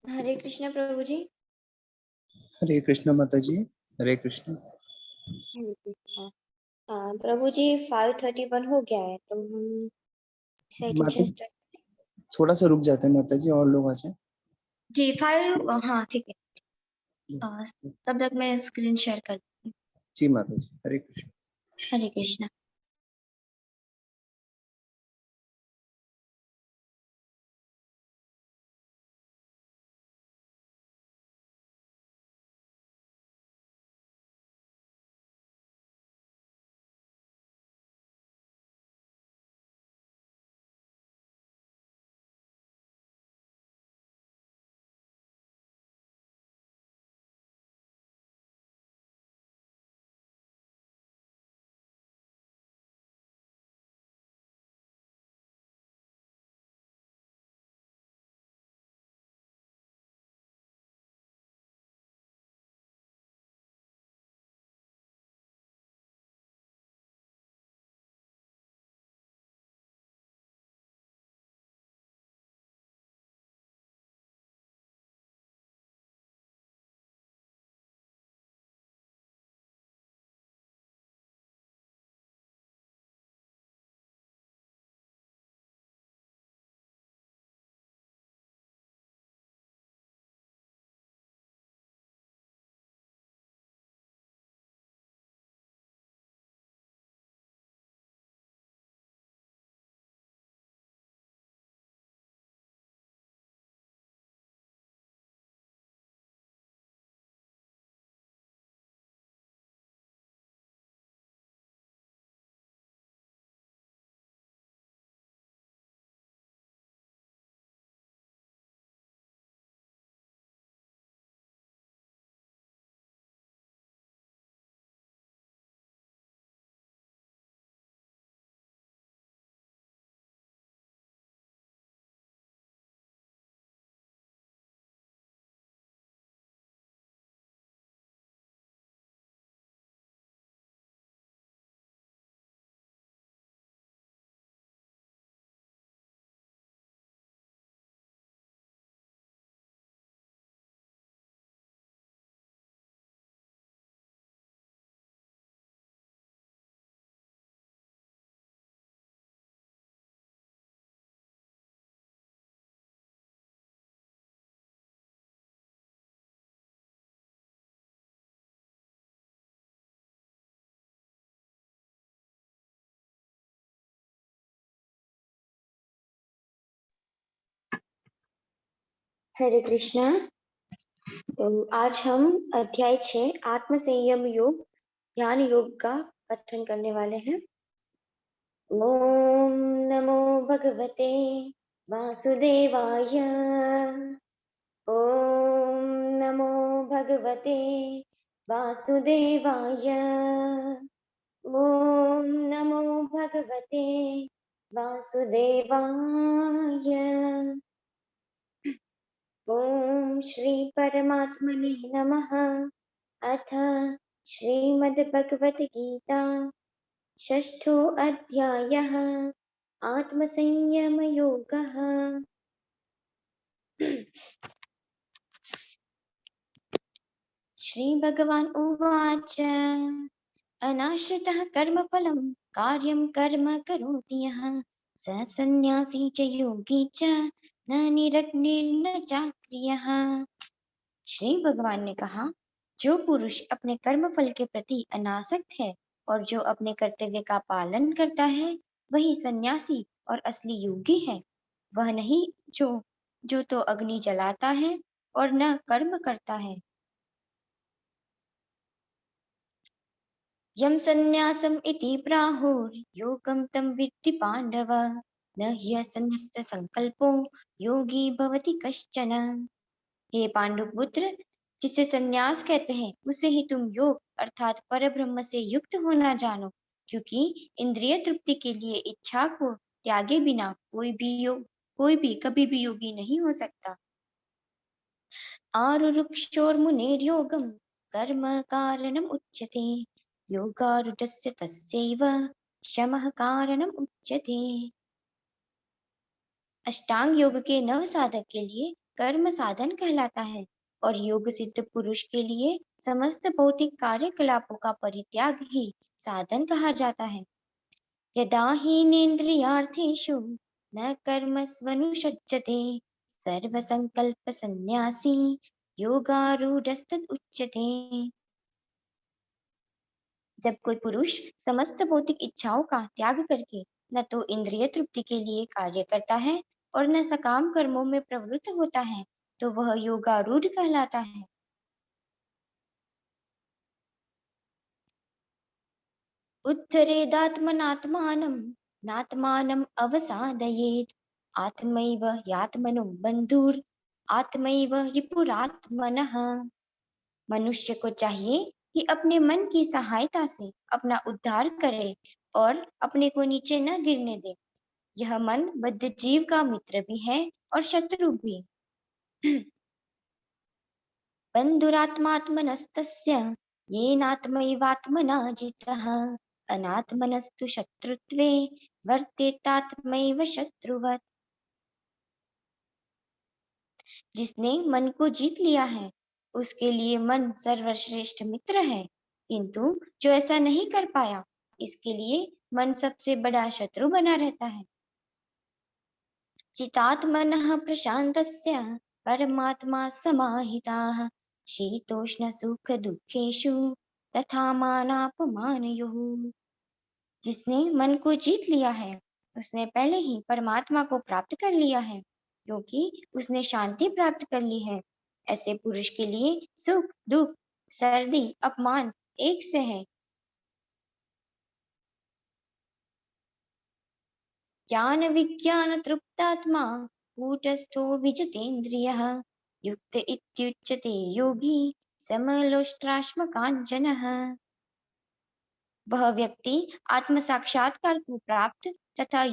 हरे कृष्ण प्रभु जी। हरे कृष्ण माता जी। हरे कृष्ण। हरे कृष्ण। प्रभु जी 5:31 हो गया है तो हम माता सेशन जी, स्टार्ट। थोड़ा सा रुक जाते हैं माता जी, और लोग आ जाए। जी 5, हाँ ठीक है। तब तक मैं स्क्रीन शेयर कर दूँ। जी माता जी, हरे कृष्ण। हरे कृष्ण। हरे कृष्णा। तो आज हम अध्याय 6 आत्म संयम योग ध्यान योग का पठन करने वाले हैं। ओम नमो भगवते वासुदेवाय। ओम नमो भगवते वासुदेवाय। ओम नमो भगवते वासुदेवाय। ओम श्री परमात्मने नमः। अथ श्रीमद्भगवद्गीता षष्ठो अध्यायः आत्मसंयमयोगः। श्रीभगवान् उवाच अनाश्रितः कर्मफलं कार्यं कर्म करोति यः स सन्न्यासी च योगी च न निरग्निर्न चाक्रियः। श्री भगवान ने कहा, जो पुरुष अपने कर्म फल के प्रति अनासक्त है और जो अपने कर्तव्य का पालन करता है वही सन्यासी और असली योगी है। वह नहीं जो जो तो अग्नि जलाता है और न कर्म करता है। यम सन्यासम इति प्राहुर्योगं तं विद्धि पांडव न ह्यसन्न्यस्त संकल्पो योगी भवति कश्चन। हे पांडुपुत्र, जिसे संन्यास कहते हैं उसे ही तुम योग अर्थात परब्रह्म से युक्त होना जानो, क्योंकि इंद्रिय तृप्ति के लिए इच्छा को त्यागे बिना कोई भी कभी भी योगी नहीं हो सकता। आरुरुक्षोर्मुनेर्योगं कर्म कारणम् उच्यते योगारूढस्य तस्यैव शमः कारणम् उच्यते। अष्टांग योग के नव साधक के लिए कर्म साधन कहलाता है और योग सिद्ध पुरुष के लिए समस्त भौतिक कार्यकलापों का परित्याग ही साधन कहा जाता है। यदा हीनेन्द्रियार्थेषु न कर्मस्वनुषज्जते सर्वसंकल्प संन्यासी योगारूढ़स्तद उच्यते। जब कोई पुरुष समस्त भौतिक इच्छाओं का त्याग करके न तो इंद्रिय तृप्ति के लिए कार्य करता है और न सकाम कर्मों में प्रवृत्त होता है, तो वह योगारूढ़ कहलाता है। उत्थरेदात्मनात्मानं नात्मानम् अवसादयेत् आत्मैव यात्मनो बन्धुर् आत्मैव रिपुरात्मनः। मनुष्य को चाहिए कि अपने मन की सहायता से अपना उद्धार करे और अपने को नीचे न गिरने दे। यह मन बद्ध जीव का मित्र भी है और शत्रु भी। बन्धुरात्मात्मनस्तस्य येनात्मैवात्मना जितः अनात्मनस्तु शत्रुत्वे वर्तेतात्मैव शत्रुवत्। जिसने मन को जीत लिया है उसके लिए मन सर्वश्रेष्ठ मित्र है, किंतु जो ऐसा नहीं कर पाया इसके लिए मन सबसे बड़ा शत्रु बना रहता है। चितात्मनः प्रशान्तस्य परमात्मा समाहिताः शीतोष्ण सुख दुखेषु तथा मानापमानयोः। जिसने मन को जीत लिया है उसने पहले ही परमात्मा को प्राप्त कर लिया है, क्योंकि उसने शांति प्राप्त कर ली है। ऐसे पुरुष के लिए सुख दुख सर्दी अपमान एक से है। ज्ञान विज्ञान तृप्तात्मा कूटस्थो विजितेन्द्रियः युक्त इत्युच्यते योगी समलोष्ट्राश्मकाञ्चनः। वह व्यक्ति आत्म साक्षात्कार को प्राप्त तथा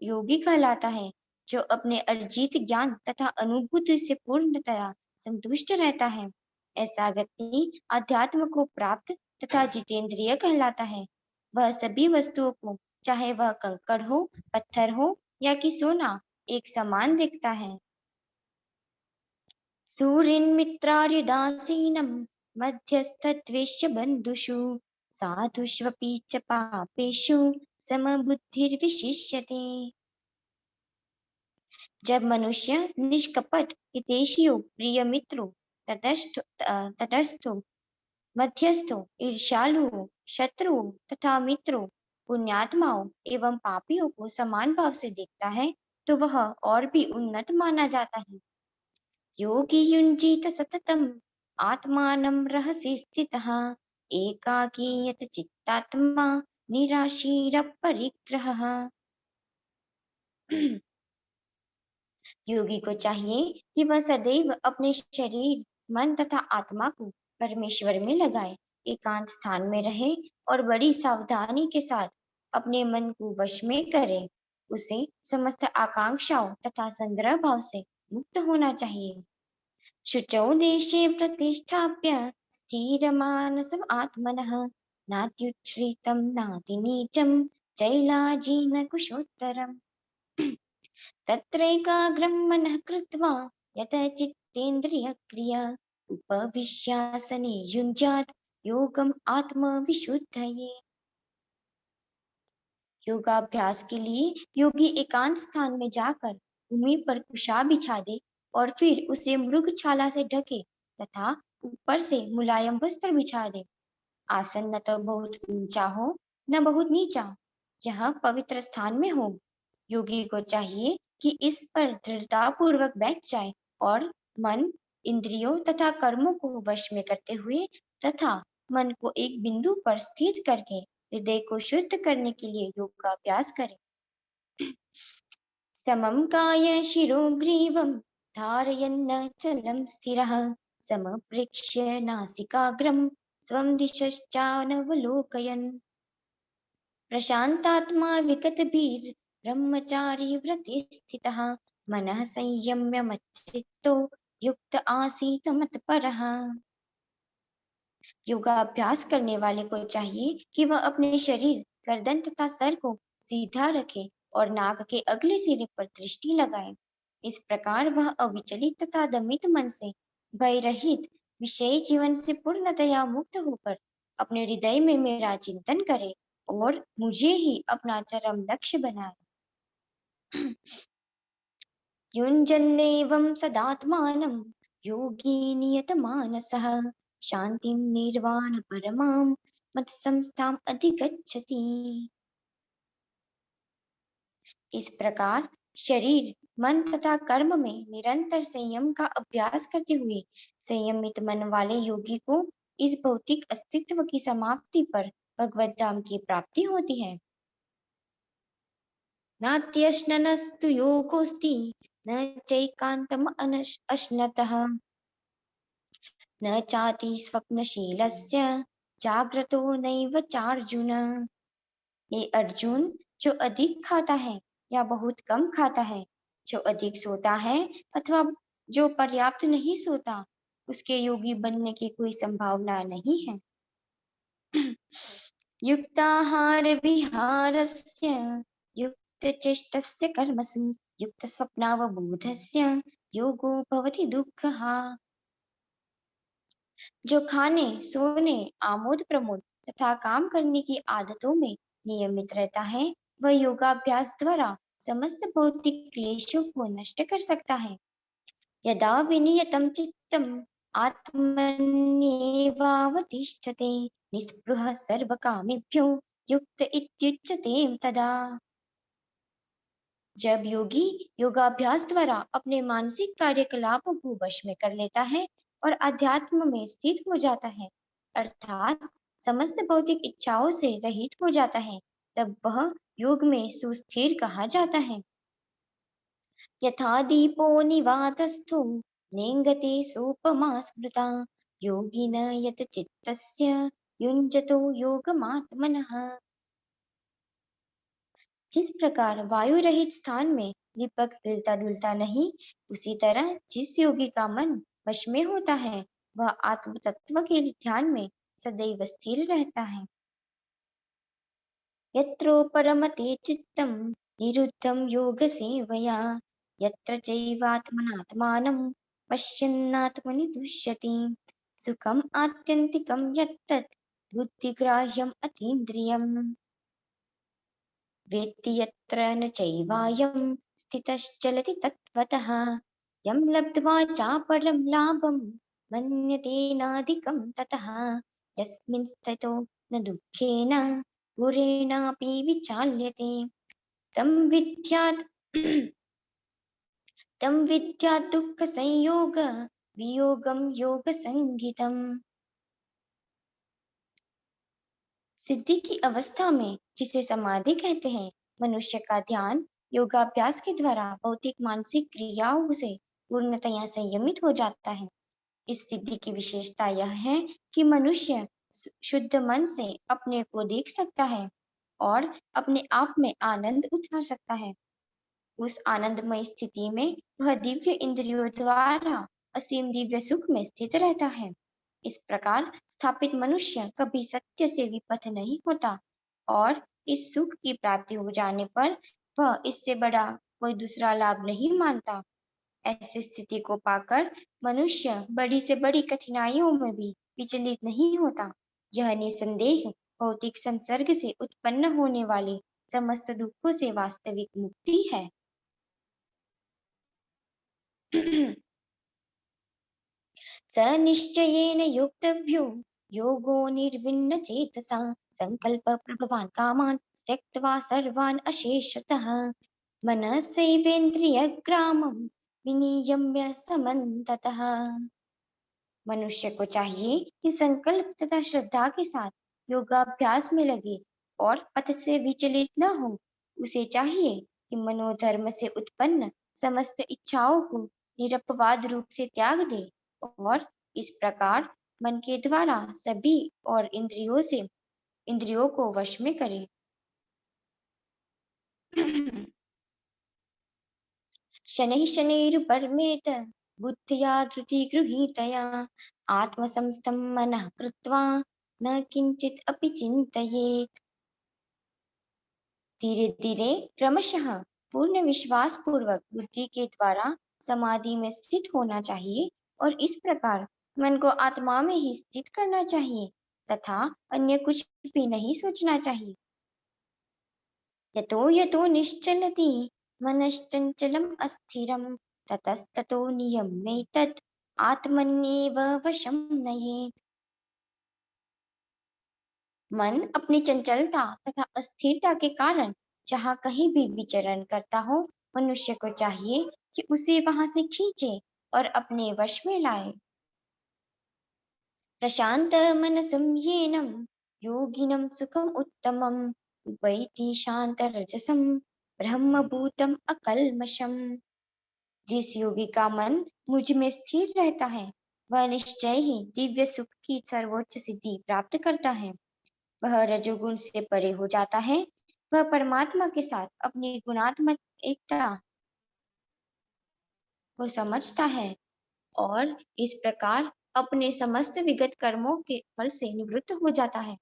योगी कहलाता है, जो अपने अर्जित ज्ञान तथा अनुभूति से पूर्णतया संतुष्ट रहता है। ऐसा व्यक्ति अध्यात्म को प्राप्त तथा जितेंद्रिय कहलाता है। वह सभी वस्तुओं को, चाहे वह कंकड़ हो, पत्थर हो या कि सोना, एक समान दिखता है। सूर्यन्मित्रार्युदासीनं मध्यस्थद्वेष्य बन्धुषु साधुष्वपि च पापेषु समबुद्धिर्विशिष्यते। जब मनुष्य निष्कपट हितैषियों प्रिय मित्रों तटस्थों मध्यस्थों ईर्ष्यालुओं शत्रुओं तथा मित्रों पुण्यात्माओं एवं पापियों को समान भाव से देखता है तो वह और भी उन्नत माना जाता है। योगी युञ्जीत सततम् आत्मानं रहसि स्थितः एकाकी यत चित्तात्मा निराशीरपरिग्रहः। योगी को चाहिए कि वह सदैव अपने शरीर मन तथा आत्मा को परमेश्वर में लगाए, एकांत स्थान में रहे और बड़ी सावधानी के साथ अपने मन को वश में करे। उसे समस्त आकांक्षाओं तथा संग्रह भाव से मुक्त होना चाहिए। शुचौ देशे प्रतिष्ठाप्य स्थिरमानसम् आत्मनः नात्युच्छ्रितं नातिनीचं चैलाजिन कुशोत्तरम्। तत्रैकाग्रं मनः कृत्वा यत चित्तेन्द्रियक्रिया उपविश्यासने युञ्जात् योगम् आत्मविशुद्धये। योगाभ्यास के लिए योगी एकांत स्थान में जाकर भूमि पर कुशा बिछा दे और फिर उसे मृगछाला से ढके तथा ऊपर से मुलायम वस्त्र बिछा दे। आसन न तो बहुत ऊंचा हो न बहुत नीचा, यह पवित्र स्थान में हो। योगी को चाहिए कि इस पर दृढ़ता पूर्वक बैठ जाए और मन इंद्रियों तथा कर्मों को वश में करते हुए तथा मन को एक बिंदु पर स्थित करके हृदय को शुद्ध करने के लिए योग का अभ्यास करें। समं काय शिरो ग्रीवं धारयन्नचलं स्थिरः समप्रेक्ष्य नासिकाग्रं स्वं दिशश्चानवलोकयन्। प्रशान्तात्मा विगतभीर् ब्रह्मचारी व्रते स्थितः मनः संयम्य मच्चित्तो युक्त आसीत मत्परः। योगाभ्यास करने वाले को चाहिए कि वह अपने शरीर गर्दन तथा सर को सीधा रखे और नाक के अगले सिरे पर दृष्टि लगाए। इस प्रकार वह अविचलित तथा दमित मन से, भय रहित, विषयी जीवन से पूर्णतया मुक्त होकर अपने हृदय में मेरा चिंतन करे और मुझे ही अपना चरम लक्ष्य बनाए। युञ्जन्नेवं सदात्मानं योगी नियतमानसः शान्तिं निर्वाणपरमां मत्संस्थाम् अधिगच्छति। इस प्रकार शरीर, मन तथा कर्म में निरंतर संयम का अभ्यास करते हुए संयमित मन वाले योगी को इस भौतिक अस्तित्व की समाप्ति पर भगवत धाम की प्राप्ति होती है। नात्यश्ननस्तु योगोऽस्ति न चैकान्तम् अश्नतः न चाति स्वप्नशीलस्य जाग्रतो नैव चार्जुन। हे अर्जुन, जो अधिक खाता है या बहुत कम खाता है, जो अधिक सोता है अथवा जो पर्याप्त नहीं सोता, उसके योगी बनने की कोई संभावना नहीं है। युक्ताहार विहारस्य युक्तचेष्टस्य कर्मसु युक्तस्वप्नावबोधस्य योगो भवति दुःखः। जो खाने, सोने, आमोद प्रमोद तथा काम करने की आदतों में नियमित रहता है, वह योगाभ्यास द्वारा समस्त भौतिक क्लेशों को नष्ट कर सकता है। यदा विनियतं चित्तम् आत्मन्येवावतिष्ठते निःस्पृहः सर्वकामेभ्यो युक्त इत्युच्यते तदा। जब योगी योगाभ्यास द्वारा अपने मानसिक कार्यकलापों को वश में कर लेता है और अध्यात्म में स्थित हो जाता है, अर्थात समस्त भौतिक इच्छाओं से रहित हो जाता है, तब वह योग में सुस्थिर कहा जाता है। यथा दीपो निवातस्थो नेङ्गते सोपमा स्मृता योगिन यत चित्तस्य युञ्जतो योगमात्मनः। जिस प्रकार वायु रहित स्थान में दीपक हिलता डुलता नहीं, उसी तरह जिस योगी का मन वश में होता है, वह आत्म तत्व के ध्यान में सदैव स्थिर रहता है। यत्रो परमते चित्तम निरुद्धं योग सेवया यत्र चैवात्मनात्मानं पश्यन्नात्मनि तुष्यति सुखम आत्यंतिकं यत्तत् बुद्धिग्राह्यम् अतीन्द्रियम् वेत्ति यत्र न चैवायं स्थितश्चलति तत्त्वतः यं लब्ध्वा चापरं लाभं मन्यते नाधिकं ततः यस्मिन् स्थितो न दुःखेन गुरेणापि विचाल्यते तं विद्यात् तं विद्यात् दुःखसंयोग वियोगं योगसंज्ञितम्। सिद्धि की अवस्था में, जिसे समाधि कहते हैं, मनुष्य का ध्यान योगाभ्यास के द्वारा भौतिक मानसिक क्रियाओं से पूर्णतया संयमित हो जाता है। इस सिद्धि की विशेषता यह है कि मनुष्य शुद्ध मन से अपने को देख सकता है और अपने आप में आनंद उठा सकता है। उस आनंदमय स्थिति में वह दिव्य इंद्रियों द्वारा असीम दिव्य सुख में स्थित रहता है। इस प्रकार स्थापित मनुष्य कभी सत्य से विपथ नहीं होता और इस सुख की प्राप्ति हो जाने पर वह इससे बड़ा कोई दूसरा लाभ नहीं मानता। ऐसी स्थिति को पाकर मनुष्य बड़ी से बड़ी कठिनाइयों में भी विचलित नहीं होता। यह निसंदेह भौतिक संसर्ग से उत्पन्न होने वाले समस्त दुखों से वास्तविक मुक्ति है। स निश्चयेन योक्तव्यो योगो निर्विण्ण चेतसा संकल्प प्रभवान् कामान् त्यक्त्वा सर्वान् अशेषतः मनस्सैवेन्द्रियग्रामं विनियम्य समन्ततः। मनुष्य को चाहिए कि संकल्प तथा श्रद्धा के साथ योगाभ्यास में लगे और पथ से विचलित न हो। उसे चाहिए कि मनोधर्म से उत्पन्न समस्त इच्छाओं को निरपवाद रूप से त्याग दे और इस प्रकार मन के द्वारा सभी और इंद्रियों को वश में करे। शनैः शनैरुपरमेत बुद्धिया धृतिगृहीतया आत्मसंस्थं मनः कृत्वा न किंचित अपि चिंतयेत्। धीरे धीरे क्रमशः पूर्ण विश्वास पूर्वक बुद्धि के द्वारा समाधि में स्थित होना चाहिए और इस प्रकार मन को आत्मा में ही स्थित करना चाहिए तथा अन्य कुछ भी नहीं सोचना चाहिए। यतो यतो निश्चलति मनश्चंचलम अस्थिरम ततस्ततो नियम्येतत् आत्मन्येव वशं नयेत्। मन अपनी चंचलता तथा अस्थिरता के कारण जहाँ कहीं भी विचरण करता हो, मनुष्य को चाहिए कि उसे वहां से खींचे और अपने वश में लाए। प्रशांत मनसं येनम योगिनं सुखम उत्तमम उपैति शांत रजसम ब्रह्मभूतम अकल्मषम। जिस योगी का मन मुझ में स्थिर रहता है वह निश्चय ही दिव्य सुख की सर्वोच्च सिद्धि प्राप्त करता है। वह रजोगुण से परे हो जाता है। वह परमात्मा के साथ अपनी गुणात्मक एकता को समझता है और इस प्रकार अपने समस्त विगत कर्मों के फल से निवृत्त हो जाता है।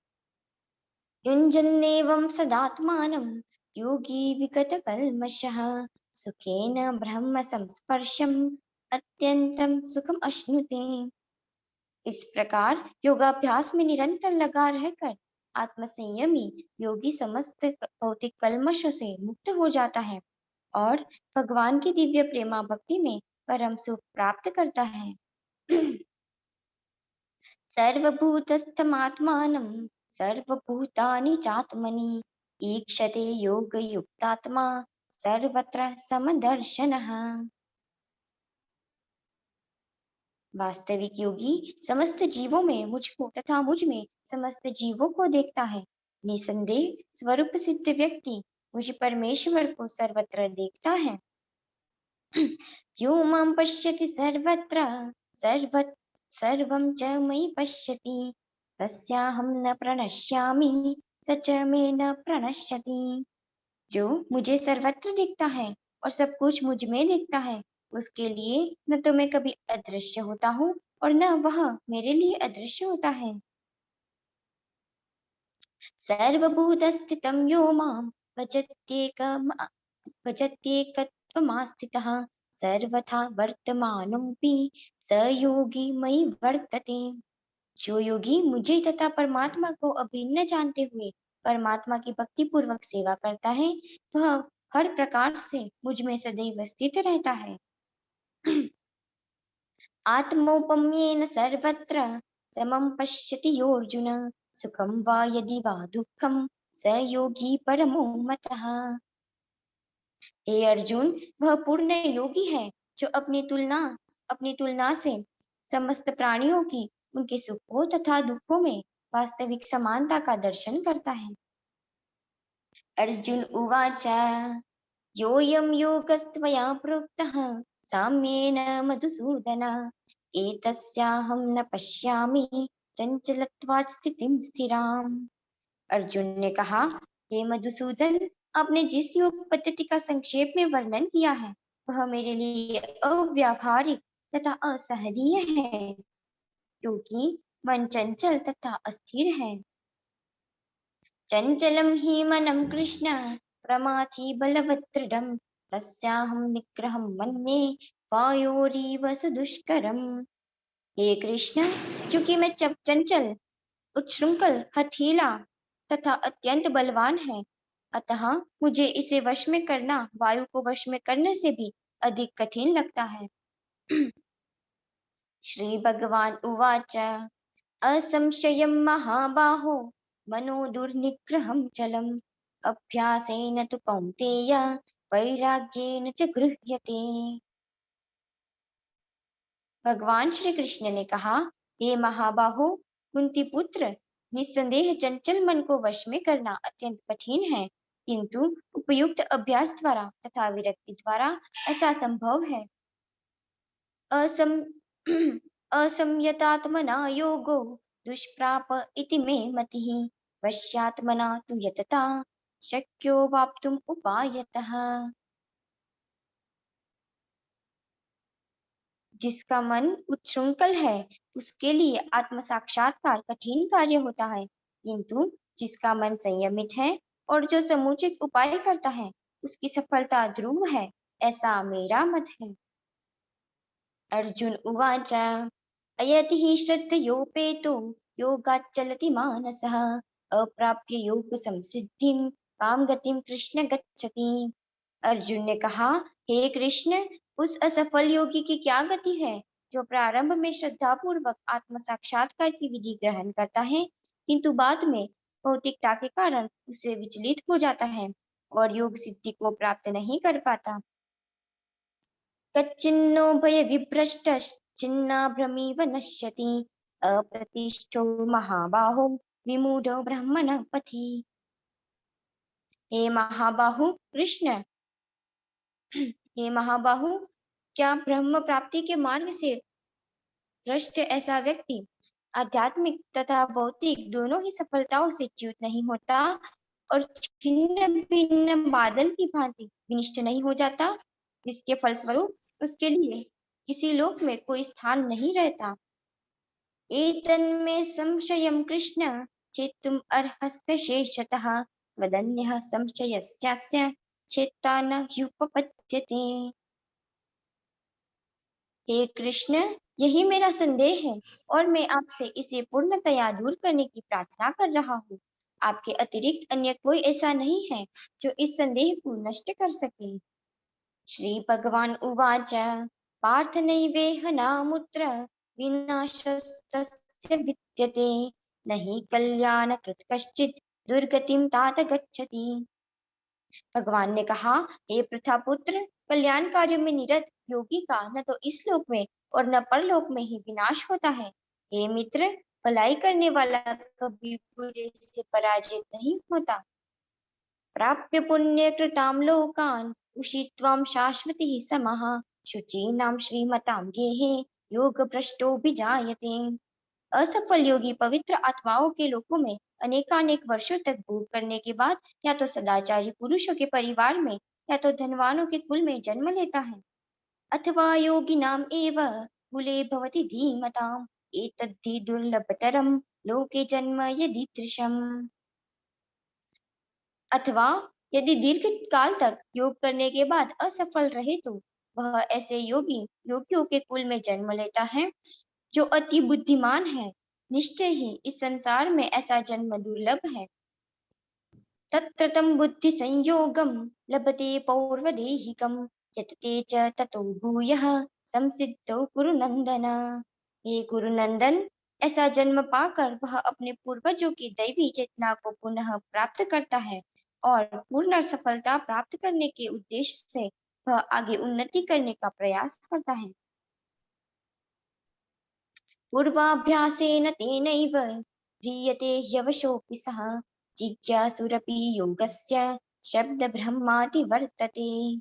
युञ्जन्नेवं सदात्मानं योगी विगत कल्मषः सुखेन ब्रह्म संस्पर्शम अत्यंतम सुखम अश्नुते। इस प्रकार योगाभ्यास में निरंतर लगा रहकर आत्मसंयमी योगी समस्त भौतिक कल्मशों से मुक्त हो जाता है और भगवान की दिव्य प्रेमा भक्ति में परम सुख प्राप्त करता है। सर्वभूतस्थमात्मानं सर्वभूतानि चात्मनि ईक्षते योगयुक्तात्मा सर्वत्र समदर्शनः। वास्तविक योगी समस्त जीवों में मुझको तथा मुझ में समस्त जीवों को देखता है। निसंदेह स्वरूप सिद्ध व्यक्ति मुझ परमेश्वर को सर्वत्र देखता है। यो मां पश्यति सर्वत्र सर्व सर्वं च मयि पश्यति तस्याहं न प्रणश्यामि स च मे न प्रणश्यति। जो मुझे सर्वत्र देखता है और सब कुछ मुझ में देखता है उसके लिए न तो मैं कभी अदृश्य होता हूँ और न वह मेरे लिए अदृश्य होता है। सर्वभूतस्थितं यो मां भजत्येकम भजत्येकत्वमास्थितः सर्वथा वर्तमानोऽपि स योगी मयि वर्तते। जो योगी मुझे तथा परमात्मा को अभिन्न जानते हुए परमात्मा की भक्ति पूर्वक सेवा करता है वह हर प्रकार से मुझ में सदैव स्थित रहता है। आत्मौपम्येन सर्वत्र समं पश्यति योऽर्जुन सुखं वा यदि वा दुःखं स योगी परमो मतः। हे अर्जुन, वह पूर्ण योगी है जो अपनी तुलना से समस्त प्राणियों की उनके सुखों तथा दुखों में वास्तविक समानता का दर्शन करता है। अर्जुन उवाच योऽयं योगस्त्वया प्रोक्तः साम्येन मधुसूदन एतस्याहं न पश्यामि चंचलत्वात् स्थितिं स्थिराम्। अर्जुन ने कहा, हे मधुसूदन, आपने जिस योग पद्धति का संक्षेप में वर्णन किया है वह मेरे लिए अव्यावहारिक तथा असहनीय है क्योंकि मन चंचल तथा अस्थिर है। चंचलं हि मनं कृष्ण प्रमाथि बलवत्दृढं तस्याहं निग्रहं मन्ये वायोरीव सुदुष्करम्। हे कृष्ण, चूंकि मैं चंचल उच्छृंखल हठीला तथा अत्यंत बलवान है अतः मुझे इसे वश में करना वायु को वश में करने से भी अधिक कठिन लगता है। श्री भगवान उवाच असंशयं महाबाहो मनो दुर्निग्रहं चलम् अभ्यासेन तु कौन्तेय वैराग्येन च गृह्यते। भगवान श्री कृष्ण ने कहा, हे महाबाहो कुंती पुत्र, निस्संदेह चंचल मन को वश में करना अत्यंत कठिन है किंतु उपयुक्त अभ्यास द्वारा तथा विरक्ति द्वारा ऐसा संभव है। असम असंयतात्मना योगो दुष्प्राप इति मे मतिः वश्यात्मना तु यतता शक्यो वाप्तुम् उपायतः। जिसका मन उच्छृंखल है उसके लिए आत्म साक्षात्कार कठिन कार्य होता है किंतु जिसका मन संयमित है और जो समुचित उपाय करता है उसकी सफलता ध्रुव है, ऐसा मेरा मत है। अर्जुन उवाच अयति हि श्रद्धयोपेतो योगात् चलति मानसः अप्राप्य योग संसिद्धिं काम गतिम कृष्ण गच्छति। अर्जुन ने कहा, हे कृष्ण, उस असफल योगी की क्या गति है जो प्रारंभ में श्रद्धा पूर्वक आत्म साक्षात्कार की विधि ग्रहण करता है, किंतु बाद में भौतिकता के कारण उससे विचलित हो जाता है और योग सिद्धि को प्राप्त नहीं कर पाता। कच्चिन्नो भयविभ्रष्टश्चिन्नाभ्रमिव नश्यति अप्रतिष्ठो महाबाहो विमूढो ब्रह्मणः पथि। हे महाबाहु कृष्ण, हे महाबाहु, क्या ब्रह्म प्राप्ति के मार्ग से भ्रष्ट ऐसा व्यक्ति आध्यात्मिक तथा भौतिक दोनों ही सफलताओं से च्युत नहीं होता और छिन्न भिन्न बादल की भांति विनिष्ट नहीं हो जाता, जिसके फलस्वरूप उसके लिए किसी लोक में कोई स्थान नहीं रहता। एतन्मे संशयं कृष्ण चेत्तुम् अर्हस्य शेषतः वदन्यः संशयस्यास्य चेत्ता न ह्युपपद्यते। हे कृष्ण, यही मेरा संदेह है और मैं आपसे इसे पूर्णतया दूर करने की प्रार्थना कर रहा हूँ। आपके अतिरिक्त अन्य कोई ऐसा नहीं है जो इस संदेह को नष्ट कर सके। श्री भगवान उवाच पार्थ नैवेह नामुत्र विनाशस्तस्य विद्यते न हि कल्याणकृत् कश्चित् दुर्गतिं तात गच्छति। भगवान ने कहा, हे पृथा पुत्र, कल्याण कार्य में निरत योगी का न तो इस लोक में और न परलोक में ही विनाश होता है। हे मित्र, भलाई करने वाला कभी बुरे से पराजित नहीं होता। प्राप्य पुण्य कृतां लोकान् उषित्वां शाश्वती समः शुचीनां श्रीमतां गेहे योग भ्रष्टो विजायते। असफल योगी पवित्र आत्माओं के लोकों में अनेकानेक वर्षों तक भोग करने के बाद या तो सदाचारी पुरुषों के परिवार में या तो धनवानों के कुल में जन्म लेता है, अथवा योगिनाम एव कुले भवति धीमताम् एतद्धि दुर्लभतरम लोके जन्म यदीदृशम्। अथवा यदि दीर्घ काल तक योग करने के बाद असफल रहे तो वह ऐसे योगियों के कुल में जन्म लेता है जो अति बुद्धिमान है। निश्चय ही इस संसार में ऐसा जन्म दुर्लभ है। तत्र तं बुद्धि संयोगम लभते पौर्वदेहिकम यतते च ततो भूयः संसिद्धो कुरु नंदन। हे कुरु नंदन, ऐसा जन्म पाकर वह अपने पूर्वजों की दैवी चेतना को पुनः प्राप्त करता है और पूर्ण सफलता प्राप्त करने के उद्देश्य से वह आगे उन्नति करने का प्रयास करता है। पूर्वाभ्यासेन तेनैव ह्रियते ह्यवशोऽपि सः जिज्ञासुरपि योगस्य शब्द ब्रह्माति वर्तते।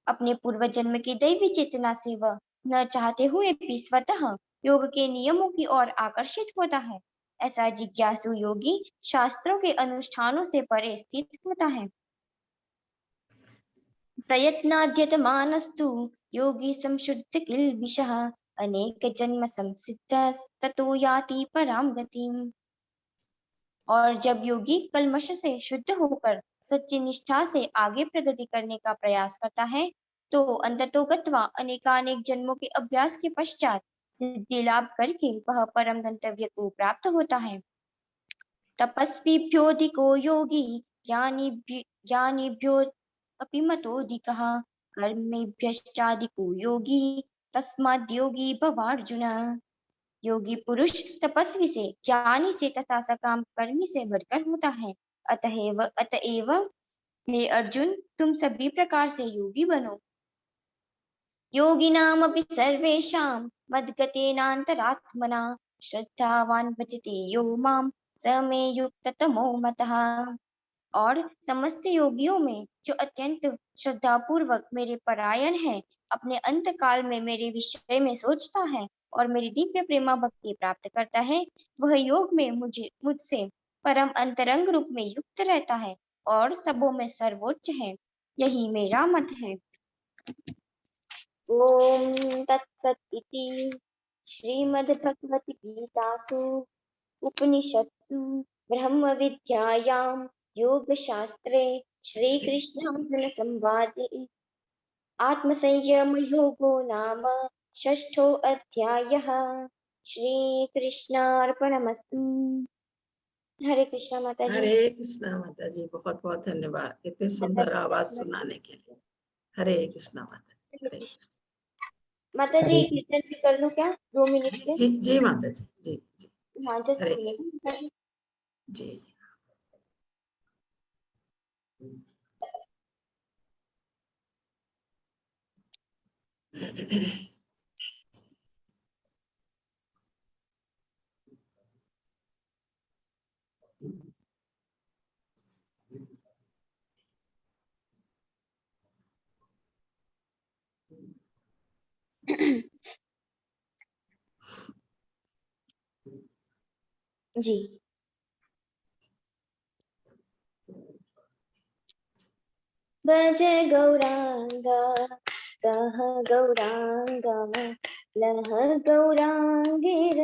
अपने पूर्व जन्म की दैवी चेतना से वह न चाहते हुए भी स्वतः योग के नियमों की ओर आकर्षित होता है। ऐसा जिज्ञासु योगी शास्त्रों के अनुष्ठानों से परे स्थित होता है। प्रयत्नाद्यतमानस्तु योगी संशुद्ध किल्बिषः अनेक जन्म संसिद्धस्ततो याति परां गतिम्। और जब योगी कल्मष से शुद्ध होकर सच्ची निष्ठा से आगे प्रगति करने का प्रयास करता है तो अंततो गत्वा अनेकानेक जन्मों के अभ्यास के पश्चात सिद्धि लाभ करके वह परम गंतव्य को प्राप्त होता है। तपस्विभ्योऽधिको योगी ज्ञानिभ्यो अपि मतोऽधिकः कर्मेभ्यश्चाधिको योगी तस्माद् योगी भवार्जुन। योगी पुरुष तपस्वी से, ज्ञानी से तथा सकाम कर्मी से बढ़कर होता है। अतएव हे अर्जुन, तुम सभी प्रकार से योगी बनो। योगिनामपि सर्वेषां मद्गतेनान्तरात्मना श्रद्धावान् भजते यो मां स मे युक्ततमो मतः। और समस्त योगियों में जो अत्यंत श्रद्धा पूर्वक मेरे परायण है, अपने अंत काल में मेरे विषय में सोचता है और मेरी दिव्य प्रेमा भक्ति प्राप्त करता है, वह योग में मुझसे परम अंतरंग रूप में युक्त रहता है और सबों में सर्वोच्च है। यही मेरा मत है। ओम तत्सत् इति श्रीमद्भगवद्गीतासु उपनिषत्सु ब्रह्म विद्यायां योग शास्त्रे श्री कृष्णार्जुन संवादे आत्मसंयम योगो नाम षष्ठो अध्यायः। श्री कृष्णार्पणमस्तु। हरे कृष्णा माता जी। हरे कृष्णा माता जी, बहुत बहुत धन्यवाद इतने सुंदर आवाज सुनाने के लिए। हरे कृष्णा माता जी। हरे माता जी कीर्तन भी कर लूं क्या 2 मिनट के? जी जी माता जी, जी जी हाँ जस्ट हरे बोलिए। जी। जी। भज गौरांगा कह गौरांगा लह गौरांगेर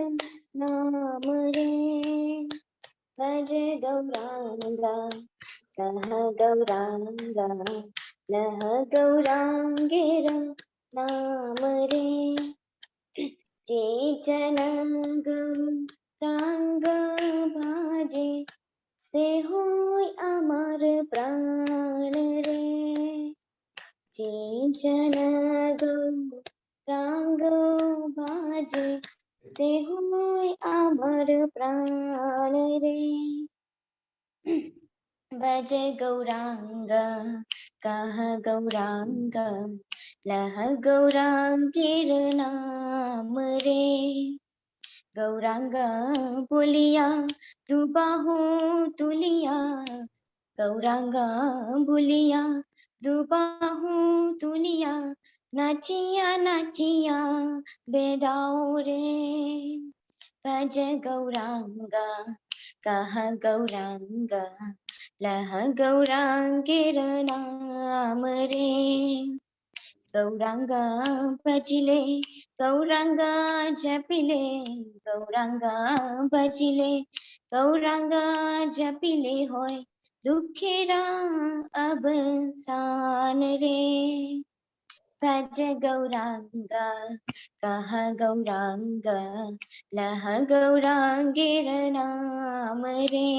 नाम रे। भज गौरांगा कह गौरांगा लह गौरांगेर नाम रे। जे जन गौरांग भाजे से होय अमर प्राण रे। जे जन गौरांग भाजे से होय अमर प्राण रे। भज गौरांग कह गौरांग लह गौरांगेर नाम रे। गौरांगा बोलिया तू बाहु तुलिया, गौरांगा बोलिया तू बाहु तुलिया, नाचिया नाचिया बेदाओ रे। भज गौरांगा कह गौरांगा लह गौरांगेर नाम रे। गौरांगा भजिले गौरांगा जपिले, गौरांगा भजिले गौरांगा जपिले होय दुखेरा अवसान रे। भज गौरांगा कह गौरांगा लह गौरांगेर नाम रे।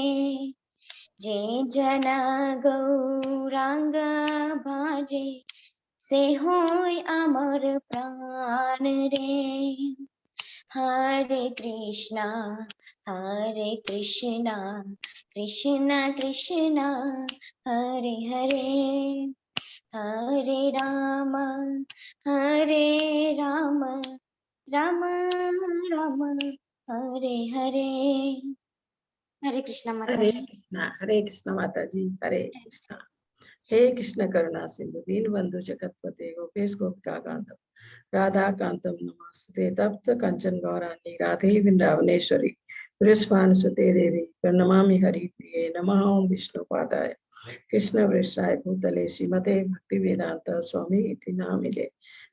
जे जना गौरांग भाजे से होय अमर प्राण रे। हरे कृष्णा कृष्णा कृष्णा हरे हरे, हरे राम राम राम हरे हरे। हरे कृष्णा माता जी। हरे कृष्णा माता जी। हरे कृष्णा। हे कृष्ण करुणा सिंधु दीन बंधु जगतपते गोपेश गोपिका कांतम राधा कांतम नमस्ते तप्त कंचन गौरांगी राधे वृंदावनेश्वरी वृषभानुसुते देवी प्रणमामि हरि प्रिये नमः ओं विष्णु पादाय कृष्ण वृषाय भूतले श्रीमते भक्ति वेदांत स्वामी इति नामिने।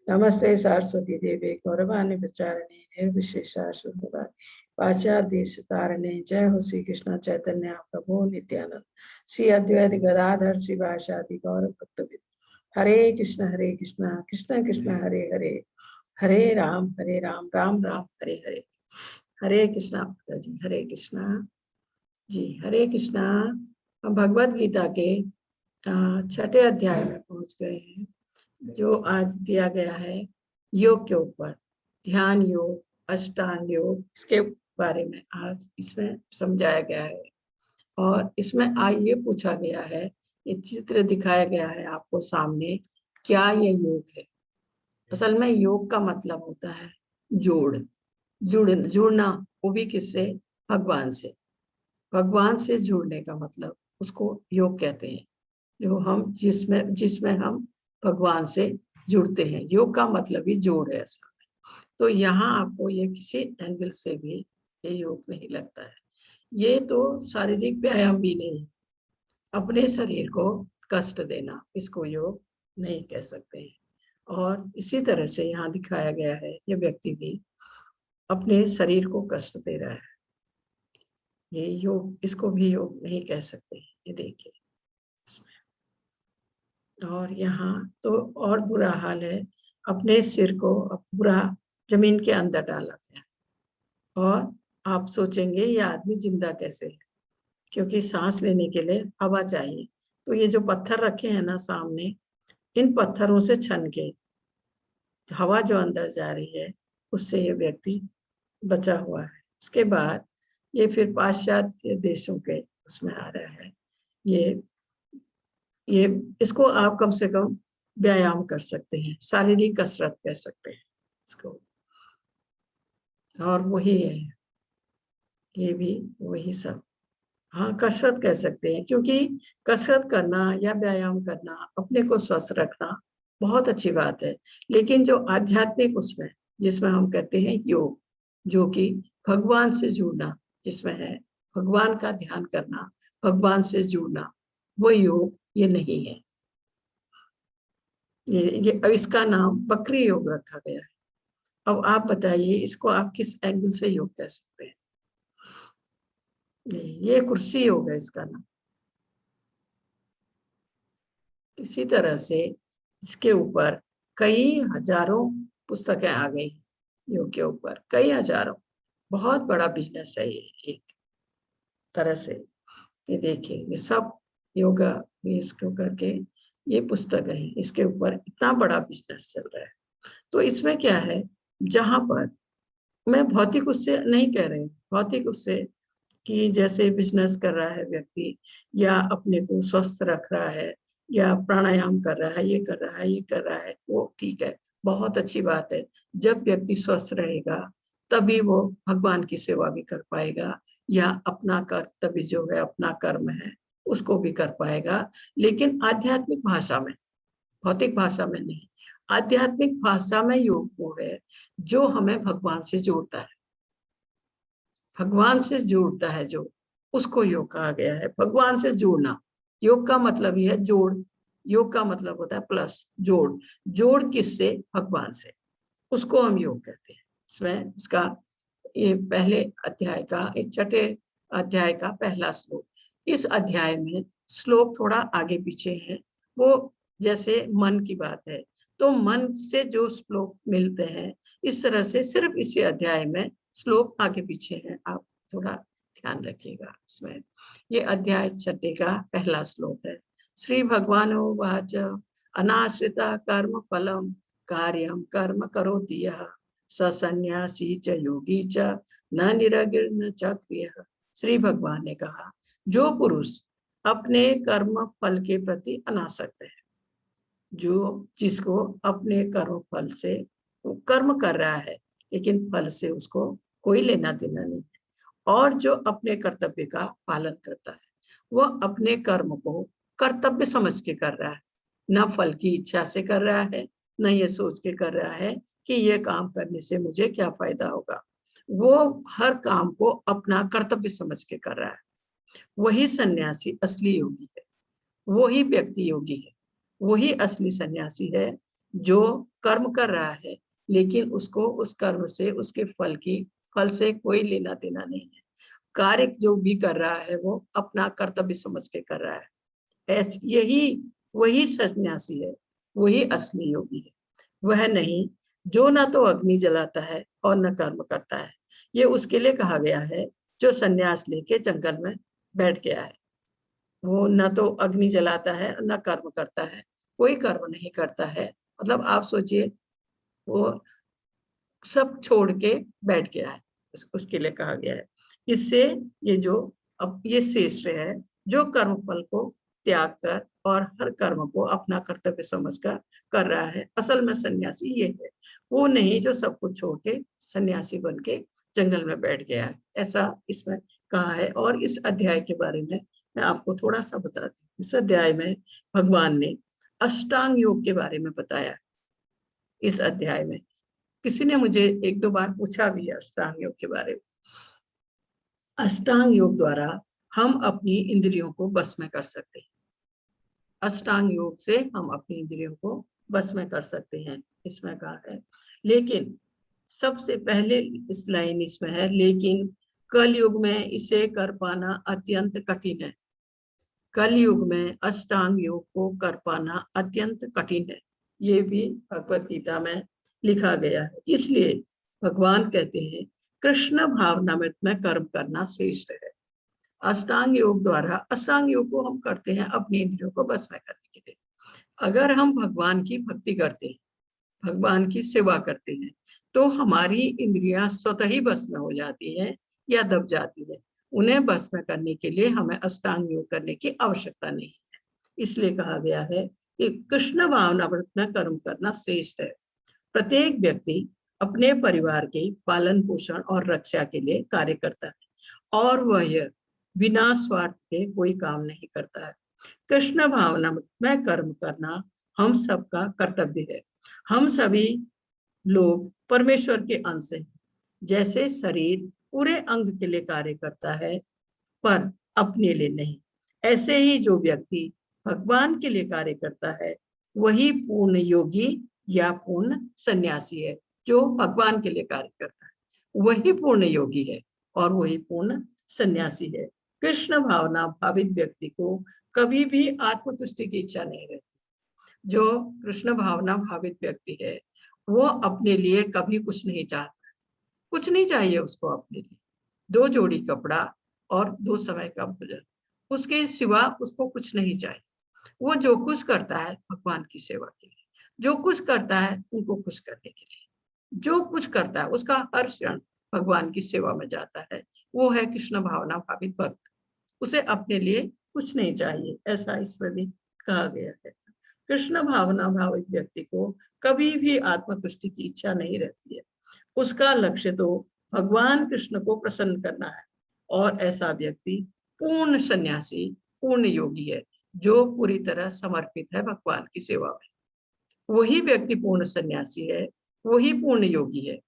नमस्ते सरस्वती देवे गौरवाणी प्रचारिणे निर्विशेषा शून्यवाद पाश्चात्य तारणे। जय हो श्री कृष्ण चैतन्य प्रभु नित्यानंद श्री अद्वैत गदाधर शिवासादि गौर भक्तवृंद। हरे कृष्ण कृष्ण कृष्ण हरे हरे, हरे राम राम राम हरे हरे। हरे कृष्णा माता जी। हरे कृष्णा जी। हरे कृष्णा। हम भगवत गीता के 6ठे अध्याय में पहुंच गए हैं, जो आज दिया गया है योग के ऊपर, ध्यान योग, अष्टांग योग, इसके बारे में आज इसमें समझाया गया है। और इसमें ये पूछा गया है, ये चित्र दिखाया गया है आपको सामने, क्या ये योग है? असल में योग का मतलब होता है जुड़ना, वो भी किससे? भगवान से। भगवान से जुड़ने का मतलब उसको योग कहते हैं, जो हम जिसमें हम भगवान से जुड़ते हैं। योग का मतलब ही जोड़ है ऐसा। तो यहाँ आपको ये किसी एंगल से भी ये योग नहीं लगता है। ये तो शारीरिक व्यायाम भी नहीं, अपने शरीर को कष्ट देना, इसको योग नहीं कह सकते हैं। और इसी तरह से यहाँ दिखाया गया है, ये व्यक्ति भी अपने शरीर को कष्ट दे रहा है। ये योग, इसको भी योग नहीं कह सकते। ये देखिए इसमें और यहाँ तो और बुरा हाल है, अपने सिर को पूरा जमीन के अंदर डाला गया और आप सोचेंगे ये आदमी जिंदा कैसे है, क्योंकि सांस लेने के लिए हवा चाहिए। तो ये जो पत्थर रखे हैं ना सामने, इन पत्थरों से छन के हवा जो अंदर जा रही है उससे ये व्यक्ति बचा हुआ है। उसके बाद ये फिर पाश्चात्य देशों के उसमें आ रहा है। ये इसको आप कम से कम व्यायाम कर सकते हैं, शारीरिक कसरत कह सकते हैं इसको। और वही है, ये भी वही सब, हाँ कसरत कह सकते हैं, क्योंकि कसरत करना या व्यायाम करना, अपने को स्वस्थ रखना बहुत अच्छी बात है। लेकिन जो आध्यात्मिक उसमें, जिसमें हम कहते हैं योग, जो कि भगवान से जुड़ना जिसमें है, भगवान का ध्यान करना, भगवान से जुड़ना, वो योग ये नहीं है। ये इसका नाम बकरी योग रखा गया है। अब आप बताइए इसको आप किस एंगल से योग कह सकते हैं? ये कुर्सी योग है इसका नाम। इसी तरह से इसके ऊपर कई हजारों पुस्तकें आ गई योग के ऊपर, कई हजारों, बहुत बड़ा बिजनेस है ये एक तरह से। ये देखिए ये सब योगा, ये इसको करके ये पुस्तक है, इसके ऊपर इतना बड़ा बिजनेस चल रहा है। तो इसमें क्या है, जहां पर मैं भौतिक उससे नहीं कह रही, भौतिक उससे कि जैसे बिजनेस कर रहा है व्यक्ति, या अपने को स्वस्थ रख रहा है, या प्राणायाम कर रहा है, ये कर रहा है, ये कर रहा है, वो ठीक है, बहुत अच्छी बात है। जब व्यक्ति स्वस्थ रहेगा तभी वो भगवान की सेवा भी कर पाएगा, या अपना कर्तव्य जो है, अपना कर्म है, उसको भी कर पाएगा। लेकिन आध्यात्मिक भाषा में, भौतिक भाषा में नहीं, आध्यात्मिक भाषा में योग वो है जो हमें भगवान से जोड़ता है। भगवान से जोड़ता है जो, उसको योग कहा गया है। भगवान से जोड़ना, योग का मतलब ही है जोड़। योग का मतलब होता है प्लस, जोड़। जोड़ किससे? भगवान से, उसको हम योग कहते हैं। इसमें इसका ये पहले अध्याय का, इस छठे अध्याय का पहला श्लोक, इस अध्याय में श्लोक थोड़ा आगे पीछे है, वो जैसे मन की बात है तो मन से जो श्लोक मिलते हैं, इस तरह से सिर्फ इसी अध्याय में श्लोक आगे पीछे हैं, आप थोड़ा ध्यान रखिएगा इसमें। ये अध्याय छठे का पहला श्लोक है। श्री भगवान वाच अनाश्रिता कर्म फलम कार्यम कर्म करोति यः स सन्यासी च योगी च न निरग्न च क्रियः। श्री भगवान ने कहा, जो पुरुष अपने कर्म फल के प्रति अनासक्त है, जो जिसको अपने कर्म फल से, कर्म कर रहा है लेकिन फल से उसको कोई लेना देना नहीं है, और जो अपने कर्तव्य का पालन करता है, वह अपने कर्म को कर्तव्य समझ के कर रहा है, न फल की इच्छा से कर रहा है, न ये सोच के कर रहा है कि ये काम करने से मुझे क्या फायदा होगा। वो हर काम को अपना कर्तव्य समझ के कर रहा है। वही सन्यासी असली योगी है, वही व्यक्ति योगी है, वही असली सन्यासी है जो कर्म कर रहा है लेकिन उसको उस कर्म से, उसके फल से कोई लेना देना नहीं है। कार्य जो भी कर रहा है वो अपना कर्तव्य समझ के कर रहा है। यही वही सन्यासी है, वही असली योगी है। वह नहीं जो ना तो अग्नि जलाता है और न कर्म करता है। ये उसके लिए कहा गया है जो सन्यास लेके जंगल में बैठ गया है। वो न तो अग्नि जलाता है न कर्म करता है, कोई कर्म नहीं करता है। मतलब आप सोचिए, वो सब छोड़ के बैठ गया है, उसके लिए कहा गया है। इससे ये जो, अब ये श्रेष्ठ है जो कर्म फल को त्याग कर और हर कर्म को अपना कर्तव्य समझकर कर रहा है। असल में सन्यासी ये है, वो नहीं जो सब कुछ छोड़ के सन्यासी बन के जंगल में बैठ गया है, ऐसा इसमें कहा है। और इस अध्याय के बारे में मैं आपको थोड़ा सा बताती हूँ। इस अध्याय में भगवान ने अष्टांग योग के बारे में बताया। इस अध्याय में किसी ने मुझे एक दो बार पूछा भी है अष्टांग योग के बारे में। अष्टांग योग द्वारा हम अपनी इंद्रियों को बस में कर सकते हैं। अष्टांग योग से हम अपनी इंद्रियों को बस में कर सकते हैं, इसमें कहा है। लेकिन सबसे पहले इस लाइन इसमें है, लेकिन कल युग में इसे कर पाना अत्यंत कठिन है। कलयुग में अष्टांग योग को कर पाना अत्यंत कठिन है। ये भी भगवत गीता में लिखा गया है। इसलिए भगवान कहते हैं कृष्ण भावनामृत में कर्म करना श्रेष्ठ है। अष्टांग योग द्वारा, अष्टांग योग को हम करते हैं अपनी इंद्रियों को बस में करने के लिए। अगर हम भगवान की भक्ति करते हैं, भगवान की सेवा करते हैं, तो हमारी इंद्रियां स्वतः ही बस में हो जाती हैं या दब जाती है। उन्हें बस में करने के लिए हमें अष्टांग योग करने की आवश्यकता नहीं है। इसलिए कहा गया है कि कृष्ण भावनामृत में कर्म करना श्रेष्ठ है। प्रत्येक व्यक्ति अपने परिवार के पालन पोषण और रक्षा के लिए कार्य करता है और वह बिना स्वार्थ के कोई काम नहीं करता है। कृष्ण भावना में कर्म करना हम सबका कर्तव्य है। हम सभी लोग परमेश्वर के अंश हैं। जैसे शरीर पूरे अंग के लिए कार्य करता है पर अपने लिए नहीं, ऐसे ही जो व्यक्ति भगवान के लिए कार्य करता है वही पूर्ण योगी या पूर्ण सन्यासी है। जो भगवान के लिए कार्य करता है वही पूर्ण योगी है और वही पूर्ण सन्यासी है। कृष्ण भावना भावित व्यक्ति को कभी भी आत्मतुष्टि की इच्छा नहीं रहती। जो कृष्ण भावना भावित व्यक्ति है वो अपने लिए कभी कुछ नहीं चाहता, कुछ नहीं चाहिए उसको अपने लिए। 2 जोड़ी कपड़ा और 2 समय का भोजन, उसके सिवा उसको कुछ नहीं चाहिए। वो जो कुछ करता है भगवान की सेवा के लिए, जो कुछ करता है उनको खुश करने के लिए, जो कुछ करता है उसका हर क्षण भगवान की सेवा में जाता है। वो है कृष्ण भावना भावित भक्त। उसे अपने लिए कुछ नहीं चाहिए, ऐसा इसमें भी कहा गया है। कृष्ण भावना भावित व्यक्ति को कभी भी आत्मतुष्टि की इच्छा नहीं रहती है। उसका लक्ष्य तो भगवान कृष्ण को प्रसन्न करना है। और ऐसा व्यक्ति पूर्ण सन्यासी, पूर्ण योगी है, जो पूरी तरह समर्पित है भगवान की सेवा में। वही व्यक्ति पूर्ण सन्यासी है, वही पूर्ण योगी है।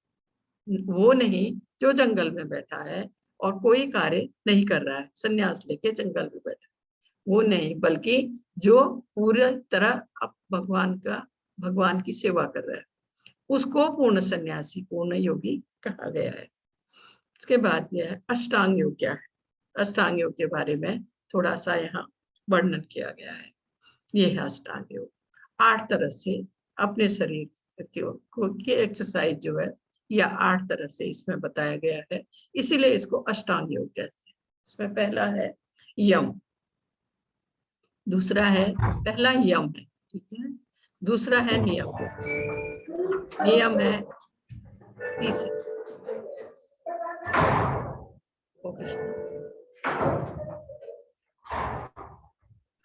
वो नहीं जो जंगल में बैठा है और कोई कार्य नहीं कर रहा है, सन्यास लेके जंगल में बैठा, वो नहीं, बल्कि जो पूरी तरह भगवान की सेवा कर रहा है उसको पूर्ण सन्यासी, पूर्ण योगी कहा गया है। इसके बाद यह है अष्टांग योग क्या है। अष्टांग योग के बारे में थोड़ा सा यहाँ वर्णन किया गया है। यह है अष्टांग योग। 8 तरह से अपने शरीर की एक्सरसाइज जो है या 8 तरह से इसमें बताया गया है, इसीलिए इसको अष्टांग योग कहते हैं। इसमें पहला है यम, दूसरा है, पहला यम है, ठीक है, दूसरा है नियम, नियम है तीसरा,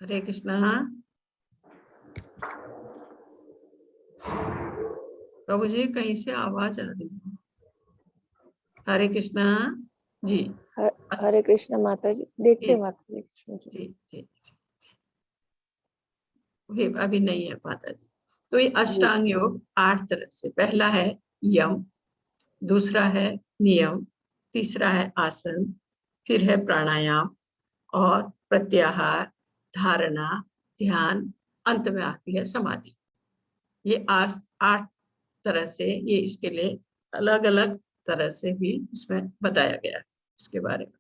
हरे कृष्णा। प्रभु जी कहीं से आवाज आ रही है। हरे कृष्णा जी। हरे कृष्ण माता जी, देखते माता जी। अभी नहीं है माता जी। तो ये अष्टांग योग 8 तरह से, पहला है यम, दूसरा है नियम, तीसरा है आसन, फिर है प्राणायाम और प्रत्याहार, धारणा, ध्यान, अंत में आती है समाधि। ये 8 तरह से, ये इसके लिए अलग अलग तरह से भी इसमें बताया गया है इसके बारे में।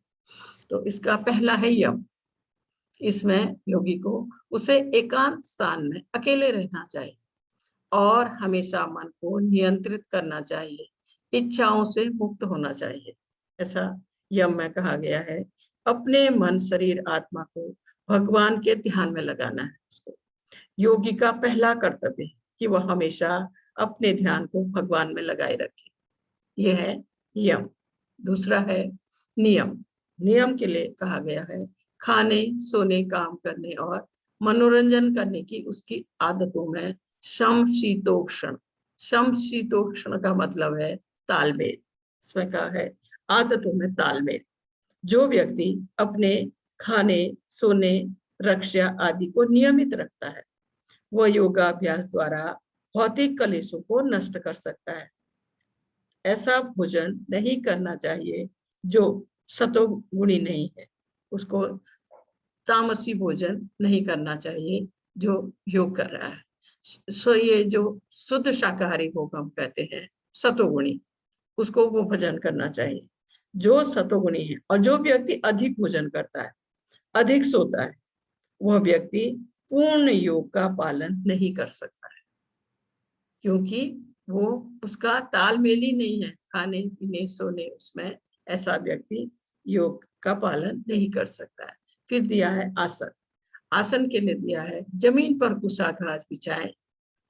तो इसका पहला है यम। इसमें योगी को उसे एकांत स्थान में अकेले रहना चाहिए और हमेशा मन को नियंत्रित करना चाहिए, इच्छाओं से मुक्त होना चाहिए, ऐसा यम में कहा गया है। अपने मन, शरीर, आत्मा को भगवान के ध्यान में लगाना है उसको। योगी का पहला कर्तव्य है कि वह हमेशा अपने ध्यान को भगवान में लगाए रखे। यह है यम। दूसरा है नियम। नियम के लिए कहा गया है खाने, सोने, काम करने और मनोरंजन करने की उसकी आदतों में समशीतोष्ण। समशीतोष्ण का मतलब है तालमेल। इसमें कहा है आदतों में तालमेल। जो व्यक्ति अपने खाने, सोने, रक्षा आदि को नियमित रखता है वह योगाभ्यास द्वारा भौतिक कलेशों को नष्ट कर सकता है। ऐसा भोजन नहीं करना चाहिए जो सतोगुणी नहीं है, उसको तामसी भोजन नहीं करना चाहिए जो योग कर रहा है। सो ये जो शुद्ध शाकाहारी भोग हम कहते हैं सतोगुणी, उसको वो भोजन करना चाहिए जो सतोगुणी है। और जो व्यक्ति अधिक भोजन करता है, अधिक सोता है, वह व्यक्ति पूर्ण योग का पालन नहीं कर सकता है, क्योंकि वो उसका तालमेल ही नहीं है खाने पीने सोने, उसमें ऐसा व्यक्ति योग का पालन नहीं कर सकता है। फिर दिया है आसन। आसन के लिए दिया है जमीन पर कुसा घास बिछाएं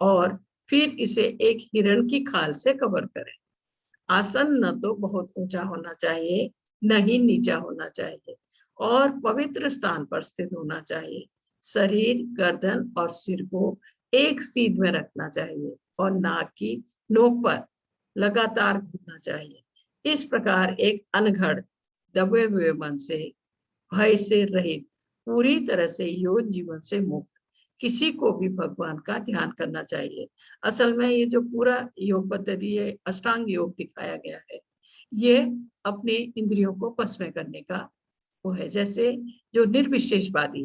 और फिर इसे एक हिरण की खाल से कवर करें। आसन न तो बहुत ऊंचा होना चाहिए, न ही नीचा होना चाहिए, और पवित्र स्थान पर स्थित होना चाहिए। शरीर, गर्दन और सिर को एक सीध में रखना चाहिए और नाक की नोक पर लगातार घूमना चाहिए। इस प्रकार एक अनघड़ दबे हुए मन से, भय से रहित, पूरी तरह से योग जीवन से मुक्त किसी को भी भगवान का ध्यान करना चाहिए। असल में ये जो पूरा योग पद्धति है, अष्टांग योग दिखाया गया है, ये अपने इंद्रियों को वश में करने का वो है। जैसे जो निर्विशेषवादी,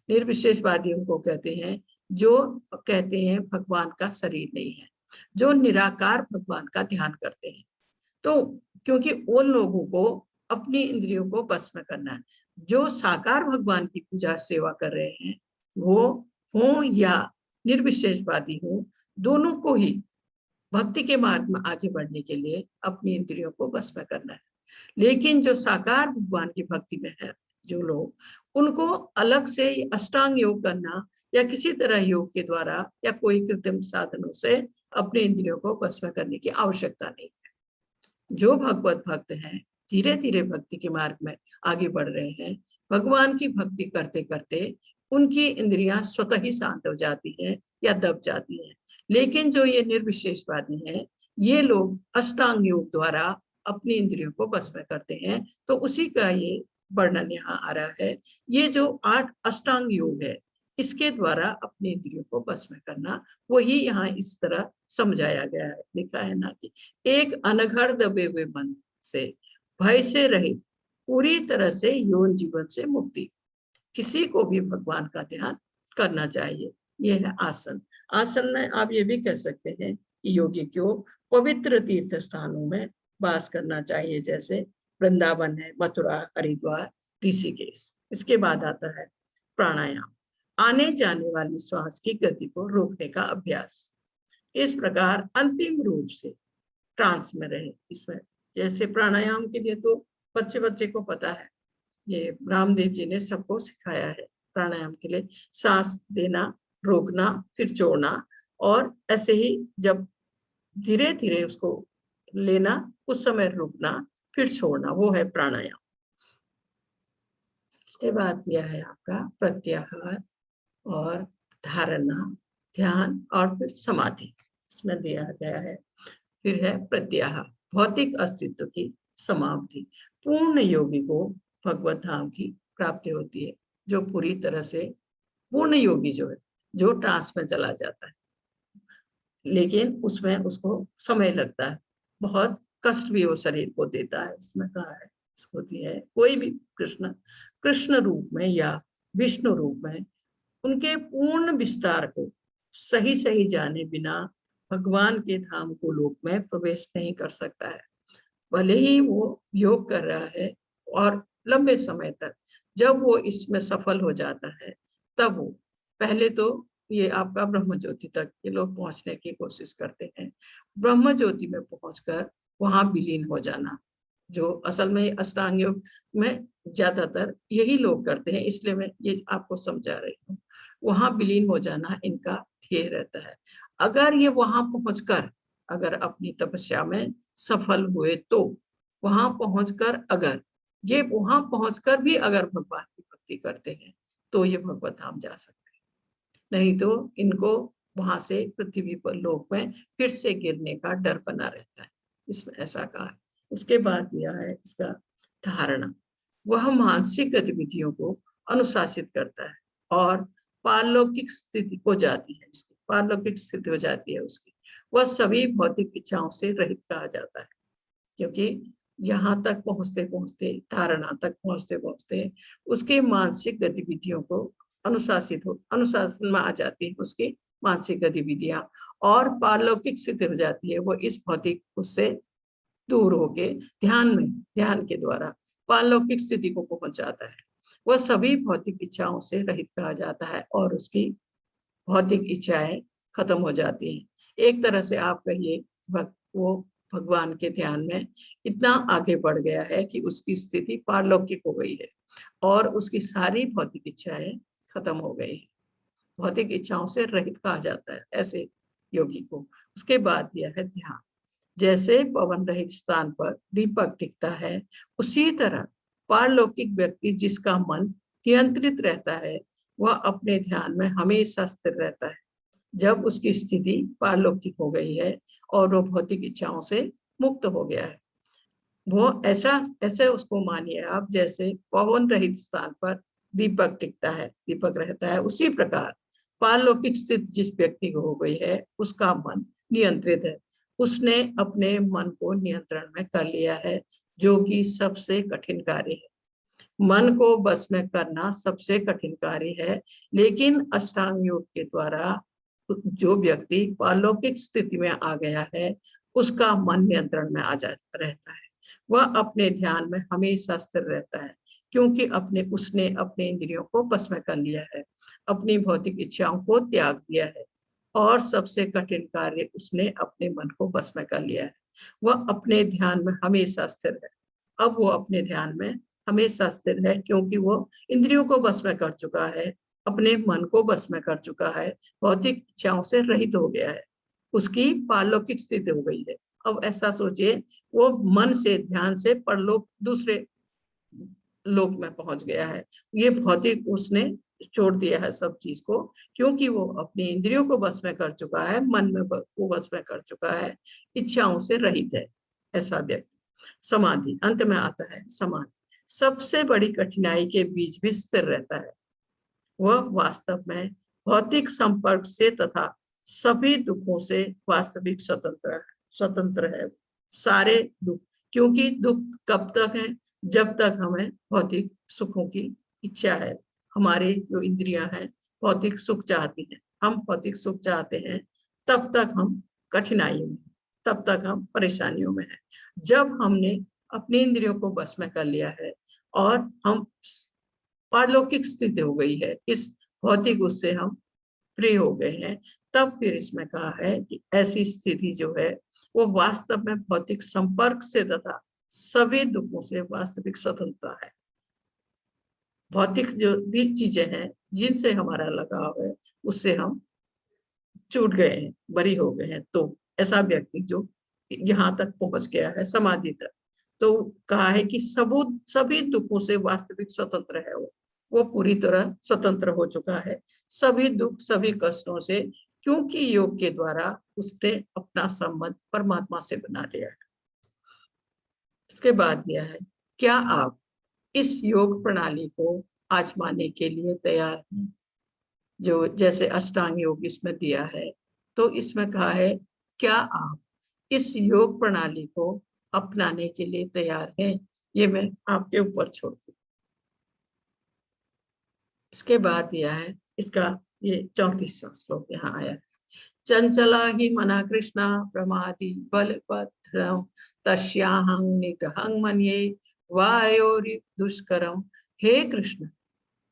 निर्विशेषवादी उनको कहते हैं जो कहते हैं भगवान का शरीर नहीं है, जो निराकार भगवान का ध्यान करते हैं। तो क्योंकि उन लोगों को अपनी इंद्रियों को बस में करना है। जो साकार भगवान की पूजा सेवा कर रहे हैं, वो हो या निर्विशेषवादी हो, दोनों को ही भक्ति के मार्ग में आगे बढ़ने के लिए अपनी इंद्रियों को बस में करना है। लेकिन जो साकार भगवान की भक्ति में है जो लोग, उनको अलग से अष्टांग योग करना या किसी तरह योग के द्वारा या कोई कृत्रिम साधनों से अपने इंद्रियों को बस में करने की आवश्यकता नहीं है। जो भगवत भक्त हैं, धीरे धीरे भक्ति के मार्ग में आगे बढ़ रहे हैं, भगवान की भक्ति करते करते उनकी इंद्रियां स्वतः ही शांत हो जाती हैं या दब जाती हैं। लेकिन जो ये निर्विशेषवादी हैं, ये लोग अष्टांग योग द्वारा अपनी इंद्रियों को बस में करते हैं। तो उसी का ये वर्णन यहाँ आ रहा है। ये जो 8 अष्टांग योग है, इसके द्वारा अपने इंद्रियों को बस में करना, वही यहाँ इस तरह समझाया गया है। लिखा है ना कि एक अनघड़ दबे हुए मन से, भय से रहित, पूरी तरह से यौन जीवन से मुक्ति किसी को भी भगवान का ध्यान करना चाहिए। यह है आसन। आसन में आप ये भी कह सकते हैं कि योगी को पवित्र तीर्थ स्थानों में वास करना चाहिए, जैसे वृंदावन है, मथुरा, हरिद्वार, ऋषिकेश। इसके बाद आता है प्राणायाम। आने जाने वाली श्वास की गति को रोकने का अभ्यास। इस प्रकार अंतिम रूप से ट्रांस में रहे। इसमें जैसे प्राणायाम के लिए तो बच्चे को पता है, ये रामदेव जी ने सबको सिखाया है। प्राणायाम के लिए सांस देना, रोकना, फिर छोड़ना, और ऐसे ही जब धीरे धीरे उसको लेना, उस समय रुकना, फिर छोड़ना, वो है प्राणायाम। इसके बाद दिया है आपका प्रत्याहार और धारणा, ध्यान और फिर समाधि। इसमें दिया गया है। फिर है प्रत्याहार, भौतिक अस्तित्व की समाप्ति। पूर्ण योगी को भगवत धाम की प्राप्ति होती है। जो पूरी तरह से पूर्ण योगी जो है, जो ट्रांस में चला जाता है, लेकिन उसमें उसको समय लगता है, बहुत कष्ट भी वो शरीर को देता है। इसमें कहा है, इसको दिया है कोई भी कृष्ण रूप में या विष्णु रूप में उनके पूर्ण विस्तार को सही सही जाने बिना भगवान के धाम को लोक में प्रवेश नहीं कर सकता है। भले ही वो योग कर रहा है और लंबे समय तक जब वो इसमें सफल हो जाता है, तब वो पहले तो ये आपका ब्रह्म ज्योति तक ये लोग पहुंचने की कोशिश करते हैं। ब्रह्म ज्योति में पहुंचकर वहां विलीन हो जाना, जो असल में अष्टांग योग में ज्यादातर यही लोग करते हैं, इसलिए मैं ये आपको समझा रही हूँ। वहां विलीन हो जाना इनका ध्येय रहता है। अगर ये वहां पहुंचकर अगर अपनी तपस्या में सफल हुए, तो वहां पहुंचकर अगर ये वहां पहुंचकर भी अगर भगवान की भक्ति करते हैं, तो ये भगवत धाम जा सकते हैं। नहीं तो इनको वहां से पृथ्वी पर लोक में फिर से गिरने का डर बना रहता है। इसमें ऐसा कहा है। उसके बाद दिया है इसका धारणा। वह मानसिक गतिविधियों को अनुशासित करता है और पारलौकिक स्थिति हो जाती है, इसकी पारलौकिक स्थिति हो जाती है उसकी। वह सभी भौतिक इच्छाओं से रहित कहा जाता है, क्योंकि यहाँ तक पहुंचते पहुंचते, धारणा तक पहुंचते पहुंचते उसके मानसिक गतिविधियों को अनुशासन में आ जाती है उसकी मानसिक गतिविधियां, और पारलौकिक स्थिति हो जाती है। वो इस भौतिक उससे दूर होके ध्यान के द्वारा पारलौकिक स्थिति को पहुंच जाता है। वह सभी भौतिक इच्छाओं से रहित कहा जाता है और उसकी भौतिक इच्छाएं खत्म हो जाती हैं। एक तरह से आप कहिए वो भगवान के ध्यान में इतना आगे बढ़ गया है कि उसकी स्थिति पारलौकिक हो गई है और उसकी सारी भौतिक इच्छाएं खत्म हो गई है। भौतिक इच्छाओं से रहित कहा जाता है ऐसे योगी को। उसके बाद यह है ध्यान। जैसे पवन रहित स्थान पर दीपक टिकता है, उसी तरह पारलौकिक व्यक्ति जिसका मन नियंत्रित रहता है वह अपने ध्यान में हमेशा स्थिर रहता है। जब उसकी स्थिति पारलौकिक हो गई है और वो भौतिक इच्छाओं से मुक्त हो गया है, वो ऐसे उसको मानिए आप, जैसे पवन रहित स्थान पर दीपक टिकता है, दीपक रहता है, उसी प्रकार पारलौकिक स्थिति जिस व्यक्ति को हो गई है उसका मन नियंत्रित है। उसने अपने मन को नियंत्रण में कर लिया है, जो कि सबसे कठिन कार्य है। मन को बस में करना सबसे कठिन कार्य है, लेकिन अष्टांग योग के द्वारा जो व्यक्ति पारलौकिक स्थिति में आ गया है उसका मन नियंत्रण में आ जाता रहता है। वह अपने ध्यान में हमेशा स्थिर रहता है, क्योंकि उसने अपने इंद्रियों को बस में कर लिया है, अपनी भौतिक इच्छाओं को त्याग दिया है और सबसे कठिन कार्य उसने अपने मन को बस में कर लिया है। वह अपने ध्यान में हमेशा स्थिर है। अब वो अपने ध्यान में हमेशा स्थिर है, क्योंकि वो इंद्रियों को बस में कर चुका है, अपने मन को बस में कर चुका है, भौतिक इच्छाओं से रहित हो गया है, उसकी पारलौकिक स्थिति हो गई है। अब ऐसा सोचिए, वो मन से ध्यान से परलोक दूसरे लोक में पहुंच गया है। ये भौतिक उसने छोड़ दिया है सब चीज को, क्योंकि वो अपनी इंद्रियों को बस में कर चुका है, मन में को बस में कर चुका है, इच्छाओं से रहित है ऐसा व्यक्ति। समाधि, अंत में आता है समाधि। सबसे बड़ी कठिनाई के बीच भी स्थिर रहता है। वह वास्तव में भौतिक संपर्क से तथा सभी दुखों से वास्तविक स्वतंत्र है। सारे दुख, क्योंकि दुख कब तक है? जब तक हमें भौतिक सुखों की इच्छा है। हमारी जो इंद्रियां हैं भौतिक सुख चाहती हैं, हम भौतिक सुख चाहते हैं, तब तक हम कठिनाइयों में, तब तक हम परेशानियों में हैं। जब हमने अपनी इंद्रियों को बस में कर लिया है और हम पारलौकिक स्थिति हो गई है, इस भौतिक उससे हम फ्री हो गए हैं, तब फिर इसमें कहा है कि ऐसी स्थिति जो है वो वास्तव में भौतिक संपर्क से तथा सभी दुखों से वास्तविक स्वतंत्रता है। भौतिक जो भी चीजें हैं जिनसे हमारा लगाव है उससे हम छूट गए हैं, बरी हो गए हैं। तो ऐसा व्यक्ति जो यहाँ तक पहुंच गया है समाधि तक, तो कहा है कि सभी दुखों से वास्तविक स्वतंत्र है। वो पूरी तरह स्वतंत्र हो चुका है सभी दुख सभी कष्टों से, क्योंकि योग के द्वारा उसने अपना संबंध परमात्मा से बना लिया है। इसके बाद दिया है, क्या आप इस योग प्रणाली को आजमाने के लिए तैयार हैं? जो जैसे अष्टांग योग इसमें दिया है, तो इसमें कहा है क्या आप इस योग प्रणाली को अपनाने के लिए तैयार हैं? ये मैं आपके ऊपर छोड़ती हूँ। इसके बाद दिया है इसका ये 34वां श्लोक यहाँ आया है। चंचला ही मना कृष्णा प्रमादि बलभद्रम तस्याहं निग्रहं मन्ये वायोरि दुष्करम। हे कृष्ण,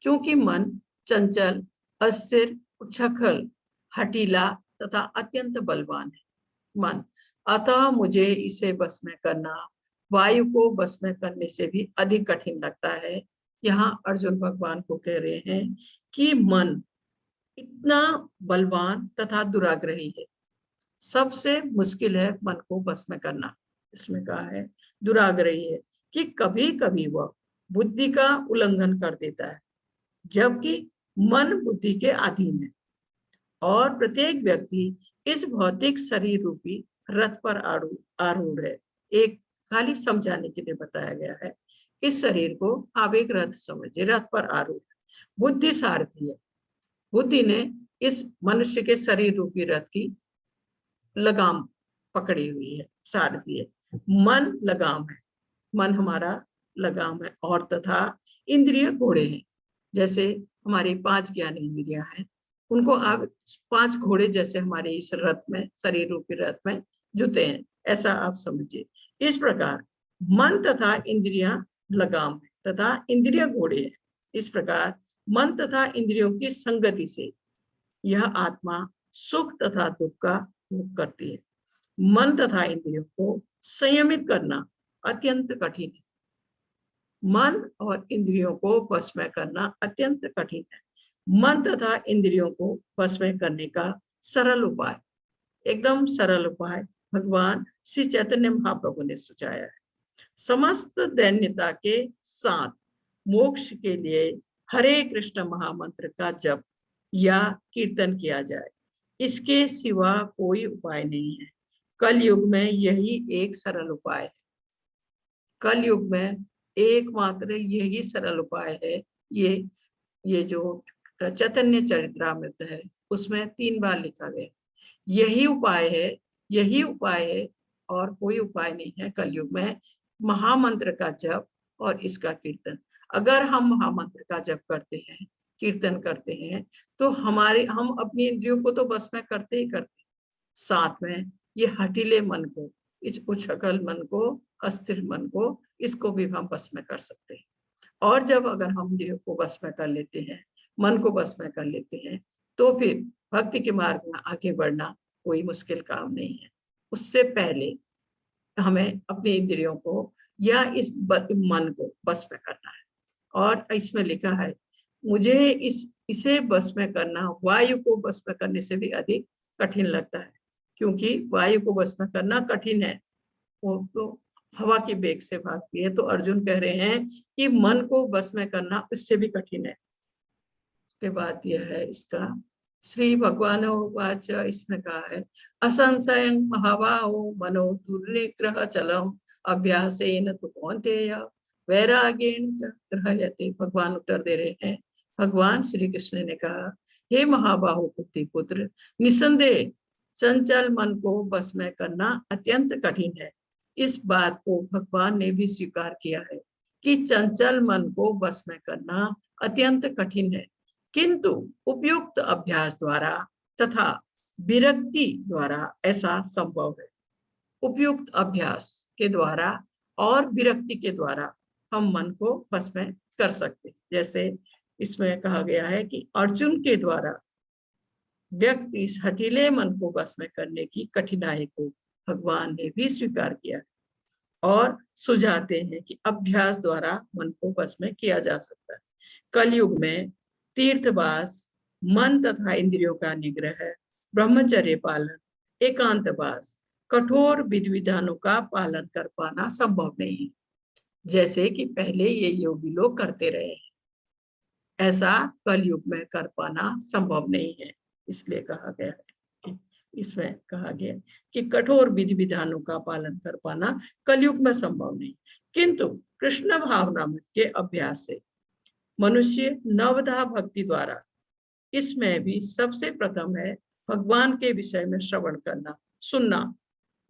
क्योंकि मन चंचल, अस्थिर, उछल, हठीला तथा अत्यंत बलवान है मन, अतः मुझे इसे बस में करना वायु को बस में करने से भी अधिक कठिन लगता है। यहाँ अर्जुन भगवान को कह रहे हैं कि मन इतना बलवान तथा दुराग्रही है, सबसे मुश्किल है मन को बस में करना। इसमें कहा है दुराग्रही है कि कभी कभी वह बुद्धि का उल्लंघन कर देता है, जबकि मन बुद्धि के अधीन है और प्रत्येक व्यक्ति इस भौतिक शरीर रूपी रथ पर आरूढ़ है। एक खाली समझाने के लिए बताया गया है, इस शरीर को आप एक रथ समझिए, रथ पर आरूढ़ है, बुद्धि सारथी है। बुद्धि ने इस मनुष्य के शरीर रूपी रथ की लगाम पकड़ी हुई है, सारथी है। मन लगाम है, मन हमारा लगाम है, और तथा इंद्रिय घोड़े हैं। जैसे हमारी 5 ज्ञान इंद्रियां हैं, उनको आप 5 घोड़े जैसे हमारे इस रथ में, शरीर रूपी रथ में जुते हैं, ऐसा आप समझिए। इस प्रकार मन तथा इंद्रियां लगाम है तथा इंद्रिय घोड़े हैं। इस प्रकार मन तथा इंद्रियों की संगति से यह आत्मा सुख तथा दुख का भोग करती है। मन तथा इंद्रियों को संयमित करना अत्यंत कठिन है। मन और इंद्रियों को वश में करना अत्यंत कठिन है। मन तथा इंद्रियों को वश में करने का सरल उपाय, एकदम सरल उपाय भगवान श्री चैतन्य महाप्रभु ने सुझाया है। समस्त दैन्यता के साथ मोक्ष के लिए हरे कृष्ण महामंत्र का जप या कीर्तन किया जाए, इसके सिवा कोई उपाय नहीं है। कलयुग में यही एक सरल उपाय है। कलयुग में एकमात्र यही सरल उपाय है। ये जो चैतन्य चरित्रामृत है उसमें 3 बार लिखा गया, यही उपाय है, यही उपाय है और कोई उपाय नहीं है कलयुग में। महामंत्र का जप और इसका कीर्तन। अगर हम महामंत्र का जप करते हैं, कीर्तन करते हैं, तो हम अपनी इंद्रियों को तो बस में करते ही करते, साथ में ये हठीले मन को, इस उछकल मन को, अस्थिर मन को, इसको भी हम बस में कर सकते हैं। और जब अगर हम इंद्रियों को बस में कर लेते हैं, मन को बस में कर लेते हैं, तो फिर भक्ति के मार्ग में आगे बढ़ना कोई मुश्किल काम नहीं है। उससे पहले हमें अपनी इंद्रियों को या इस मन को बस में करना है। और इसमें लिखा है, मुझे इसे बस में करना वायु को बस में करने से भी अधिक कठिन लगता है, क्योंकि वायु को बस में करना कठिन है, वो तो हवा की वेग से भागती है। तो अर्जुन कह रहे हैं कि मन को बस में करना उससे भी कठिन है। उसके बाद यह है इसका श्री भगवान वाच, इसमें कहा है असंशयं महाबाहो मनो दुर्निग्रह चलम अभ्यासेन तु कौन्तेय वैराग्येन च गृह्यते। भगवान उत्तर दे रहे हैं, भगवान श्री कृष्ण ने कहा, हे महाबाहो कुंती पुत्र, निसंदेह चंचल मन को बस में करना अत्यंत कठिन है। इस बात को भगवान ने भी स्वीकार किया है कि चंचल मन को बस में करना अत्यंत कठिन है, किंतु उपयुक्त अभ्यास द्वारा तथा विरक्ति द्वारा ऐसा संभव है। उपयुक्त अभ्यास के द्वारा और विरक्ति के द्वारा हम मन को बस में कर सकते हैं। जैसे इसमें कहा गया है कि अर्जुन के द्वारा व्यक्ति इस हठीले मन को बस में करने की कठिनाई को भगवान ने भी स्वीकार किया है और सुझाते हैं कि अभ्यास द्वारा मन को बस में किया जा सकता है। कलयुग में तीर्थवास, मन तथा इंद्रियों का निग्रह, ब्रह्मचर्य पालन, एकांतवास, कठोर विधि विधानों का पालन कर पाना संभव नहीं है, जैसे कि पहले ये योगी लोग करते रहे हैं। ऐसा कलयुग में कर पाना संभव नहीं है। इसलिए कहा गया है, इसमें कहा गया कि कठोर विधि विधानों का पालन कर पाना कलयुग में संभव नहीं, किंतु कृष्ण भावनामृत के अभ्यास से मनुष्य नवधा भक्ति द्वारा, इसमें भी सबसे प्रथम है भगवान के विषय में श्रवण करना, सुनना,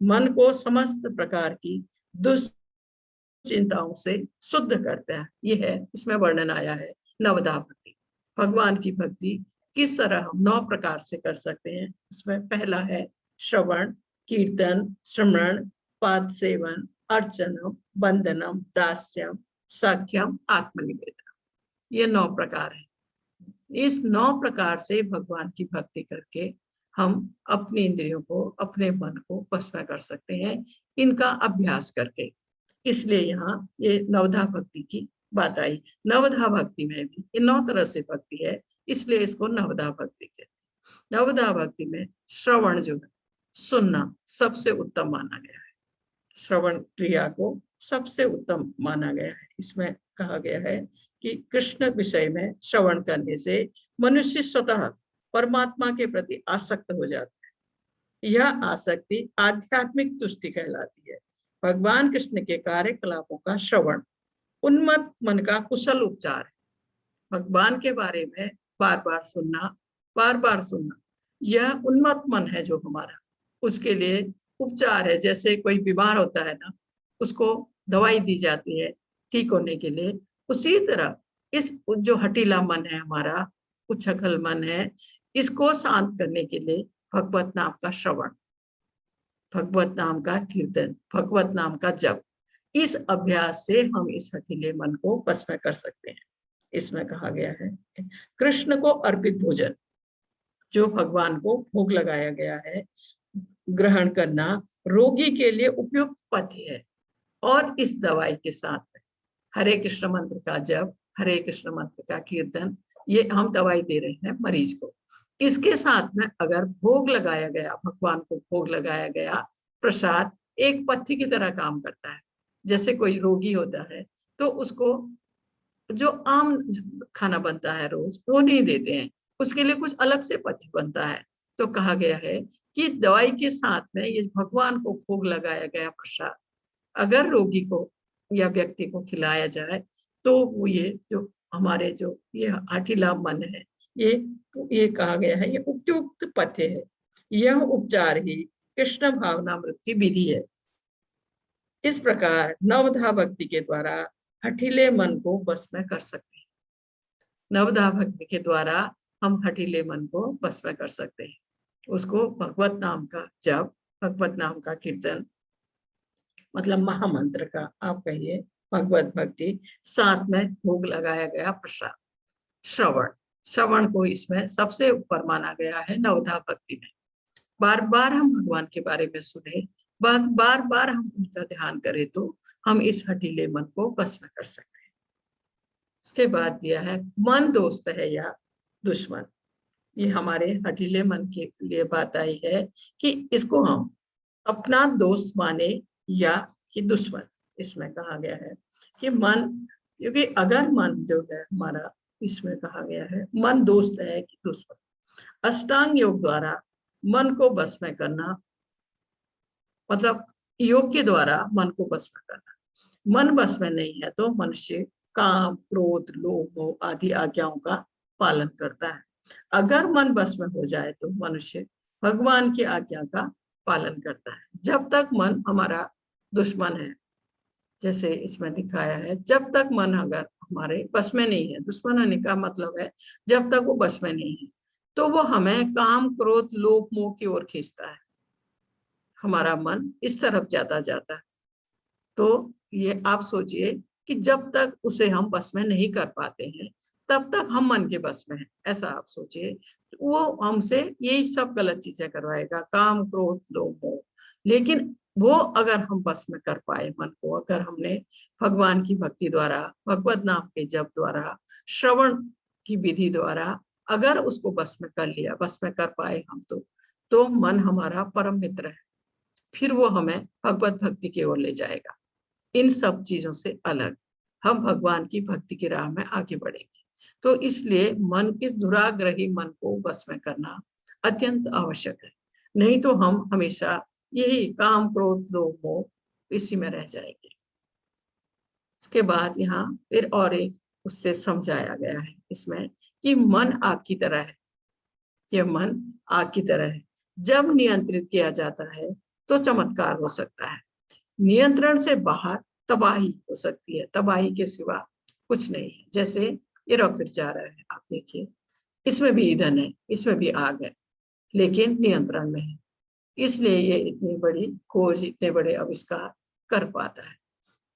मन को समस्त प्रकार की दुश्चिंताओं से शुद्ध करता है। यह है इसमें वर्णन आया है नवधा भक्ति। भगवान की भक्ति किस तरह हम 9 प्रकार से कर सकते हैं। उसमें पहला है श्रवण, कीर्तन, स्मरण, पाद सेवन, अर्चनम, वंदनम, दास्यम, सख्यम, आत्मनिवेदन। ये 9 प्रकार है। इस 9 प्रकार से भगवान की भक्ति करके हम अपनी इंद्रियों को, अपने मन को वश में कर सकते हैं, इनका अभ्यास करके। इसलिए यहाँ ये नवधा भक्ति की बात आई। नवधा भक्ति में भी ये 9 तरह से भक्ति है, इसलिए इसको नवधा भक्ति कहते हैं। नवधा भक्ति में श्रवण जो है, सुनना सबसे उत्तम माना गया है। श्रवण क्रिया को सबसे उत्तम माना गया है। इसमें कहा गया है कि कृष्ण विषय में श्रवण करने से मनुष्य स्वतः परमात्मा के प्रति आसक्त हो जाता है। यह आसक्ति आध्यात्मिक तुष्टि कहलाती है। भगवान कृष्ण के कार्यकलापों का श्रवण उन्मत्त मन का कुशल उपचार है। भगवान के बारे में बार बार सुनना, यह उन्मत्त मन है जो हमारा, उसके लिए उपचार है। जैसे कोई बीमार होता है ना, उसको दवाई दी जाती है ठीक होने के लिए, उसी तरह इस जो हठीला मन है हमारा, उछकल मन है, इसको शांत करने के लिए भगवत नाम का श्रवण, भगवत नाम का कीर्तन, भगवत नाम का जप, इस अभ्यास से हम इस हठीले मन को वश में कर सकते हैं। इसमें कहा गया है कृष्ण को अर्पित भोजन, जो भगवान को भोग लगाया गया है, ग्रहण करना रोगी के लिए उपयुक्त पथ्य है। और इस दवाई के साथ में हरे कृष्ण मंत्र का जप, हरे कृष्ण मंत्र का कीर्तन, ये हम दवाई दे रहे हैं मरीज को। इसके साथ में अगर भोग लगाया गया, भगवान को भोग लगाया गया प्रसाद एक पथ्य की तरह काम करता है। जैसे कोई रोगी होता है तो उसको जो आम खाना बनता है रोज वो नहीं देते हैं, उसके लिए कुछ अलग से पथ्य बनता है। तो कहा गया है कि दवाई के साथ में ये भगवान को भोग लगाया गया प्रसाद अगर रोगी को या व्यक्ति को खिलाया जाए तो वो ये जो हमारे जो ये हठीला मन है, ये कहा गया है ये उपयुक्त पथ्य है। यह उपचार ही कृष्ण भावनामृत की विधि है। इस प्रकार नवधा भक्ति के द्वारा हठीले मन को बस में कर सकते हैं। नवधा भक्ति के द्वारा हम हठीले मन को बस में कर सकते हैं। उसको भगवत नाम का जप, भगवत नाम का कीर्तन, मतलब महामंत्र का आप कहिए, भगवत भक्ति, साथ में भोग लगाया गया प्रसाद, श्रवण को इसमें सबसे ऊपर माना गया है नवधा भक्ति में। बार बार हम भगवान के बारे में सुने, बार बार हम उनका ध्यान करें तो हम इस हठीले मन को बस में कर सकते हैं। उसके बाद दिया है मन दोस्त है या दुश्मन। ये हमारे हठीले मन के लिए बात आई है कि इसको हम अपना दोस्त माने या कि दुश्मन। इसमें कहा गया है कि मन, क्योंकि अगर मन जो है हमारा, इसमें कहा गया है मन दोस्त है कि दुश्मन। अष्टांग योग द्वारा मन को बस में करना, मतलब योग के द्वारा मन को बस में करना। मन बस में नहीं है तो मनुष्य काम, क्रोध, लोभ, मोह आदि आज्ञाओं का पालन करता है। अगर मन बस में हो जाए तो मनुष्य भगवान की आज्ञा का पालन करता है। जब तक मन हमारा दुश्मन है, जैसे इसमें दिखाया है, जब तक मन अगर हमारे बस में नहीं है, दुश्मन होने का मतलब है जब तक वो बस में नहीं है तो वो हमें काम, क्रोध, लोभ, मोह की ओर खींचता है। हमारा मन इस तरफ जाता है। तो ये आप सोचिए कि जब तक उसे हम बस में नहीं कर पाते हैं तब तक हम मन के बस में हैं, ऐसा आप सोचिए। वो हमसे यही सब गलत चीजें करवाएगा, काम, क्रोध, लोभ, मोह। लेकिन वो अगर हम बस में कर पाए मन को, अगर हमने भगवान की भक्ति द्वारा, भगवत नाम के जप द्वारा, श्रवण की विधि द्वारा अगर उसको बस में कर लिया, बस में कर पाए हम तो मन हमारा परम मित्र है। फिर वो हमें भगवत भक्ति की ओर ले जाएगा। इन सब चीजों से अलग हम भगवान की भक्ति की राह में आगे बढ़ेंगे। तो इसलिए मन, इस दुराग्रही मन को बस में करना अत्यंत आवश्यक है। नहीं तो हम हमेशा यही काम, क्रोध, लोभ, मोह इसी में रह जाएंगे। इसके बाद यहाँ फिर और एक उससे समझाया गया है इसमें कि मन आग की तरह है। यह मन आग की तरह है, जब नियंत्रित किया जाता है तो चमत्कार हो सकता है। नियंत्रण से बाहर तबाही हो सकती है, तबाही के सिवा कुछ नहीं है। जैसे ये रॉकेट जा रहा है, आप देखिए, इसमें भी ईंधन है, इसमें भी आग है, लेकिन नियंत्रण में है। इसलिए ये इतनी बड़ी खोज, इतने बड़े आविष्कार कर पाता है।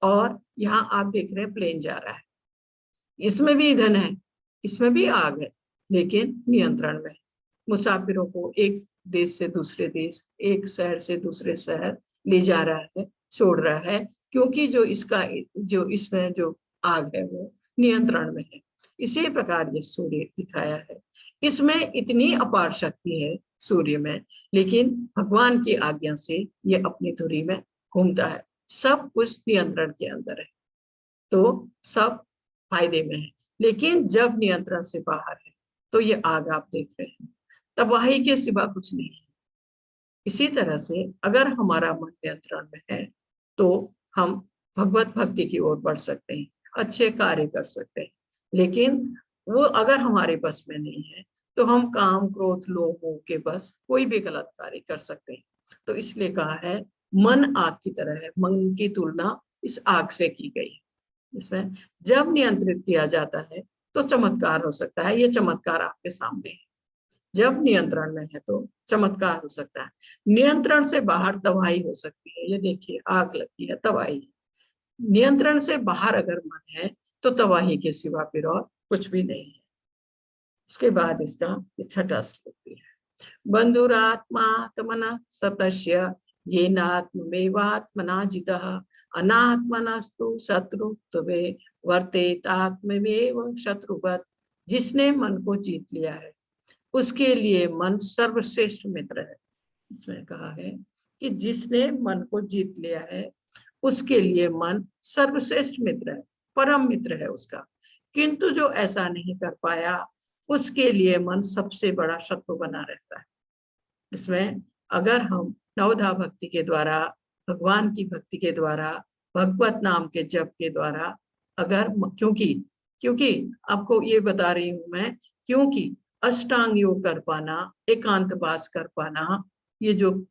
और यहाँ आप देख रहे हैं प्लेन जा रहा है, इसमें भी ईंधन है, इसमें भी आग है, लेकिन नियंत्रण में है। मुसाफिरों को एक देश से दूसरे देश, एक शहर से दूसरे शहर ले जा रहा है, छोड़ रहा है, क्योंकि जो इसमें जो आग है वो नियंत्रण में है। इसी प्रकार ये सूर्य दिखाया है, इसमें इतनी अपार शक्ति है सूर्य में, लेकिन भगवान की आज्ञा से ये अपनी धुरी में घूमता है। सब कुछ नियंत्रण के अंदर है तो सब फायदे में है। लेकिन जब नियंत्रण से बाहर है तो ये आग आप देख रहे हैं, तबाही के सिवा कुछ नहीं है। इसी तरह से अगर हमारा मन नियंत्रण में है तो हम भगवत भक्ति की ओर बढ़ सकते हैं, अच्छे कार्य कर सकते हैं। लेकिन वो अगर हमारे बस में नहीं है तो हम काम, क्रोध, लोभ, मोह के बस कोई भी गलत कार्य कर सकते हैं। तो इसलिए कहा है मन आग की तरह है, मन की तुलना इस आग से की गई है। इसमें जब नियंत्रित किया जाता है तो चमत्कार हो सकता है। ये चमत्कार आपके सामने है, जब नियंत्रण में है तो चमत्कार हो सकता है। नियंत्रण से बाहर तबाही हो सकती है। ये देखिए आग लगी है, तबाही। नियंत्रण से बाहर अगर मन है तो तबाही के सिवा फिर और कुछ भी नहीं है। उसके बाद इसका ये छठा श्लोक भी है। बंधुरात्मात्मनः सतस्य येनात्ममेवात्मना जितः अनात्मनस्तु शत्रुत्वे वर्तेतात्ममेव शत्रुवत्। जिसने मन को जीत लिया है उसके लिए मन सर्वश्रेष्ठ मित्र है। इसमें कहा है कि जिसने मन को जीत लिया है उसके लिए मन सर्वश्रेष्ठ मित्र है, परम मित्र है उसका। किंतु जो ऐसा नहीं कर पाया उसके लिए मन सबसे बड़ा शत्रु बना रहता है। इसमें अगर हम नवधा भक्ति के द्वारा, भगवान की भक्ति के द्वारा, भगवत नाम के जप के द्वारा, अगर क्योंकि आपको ये बता रही हूं मैं, क्योंकि अष्टांग योग कर पाना, एकांतवास कर पाना, ये जो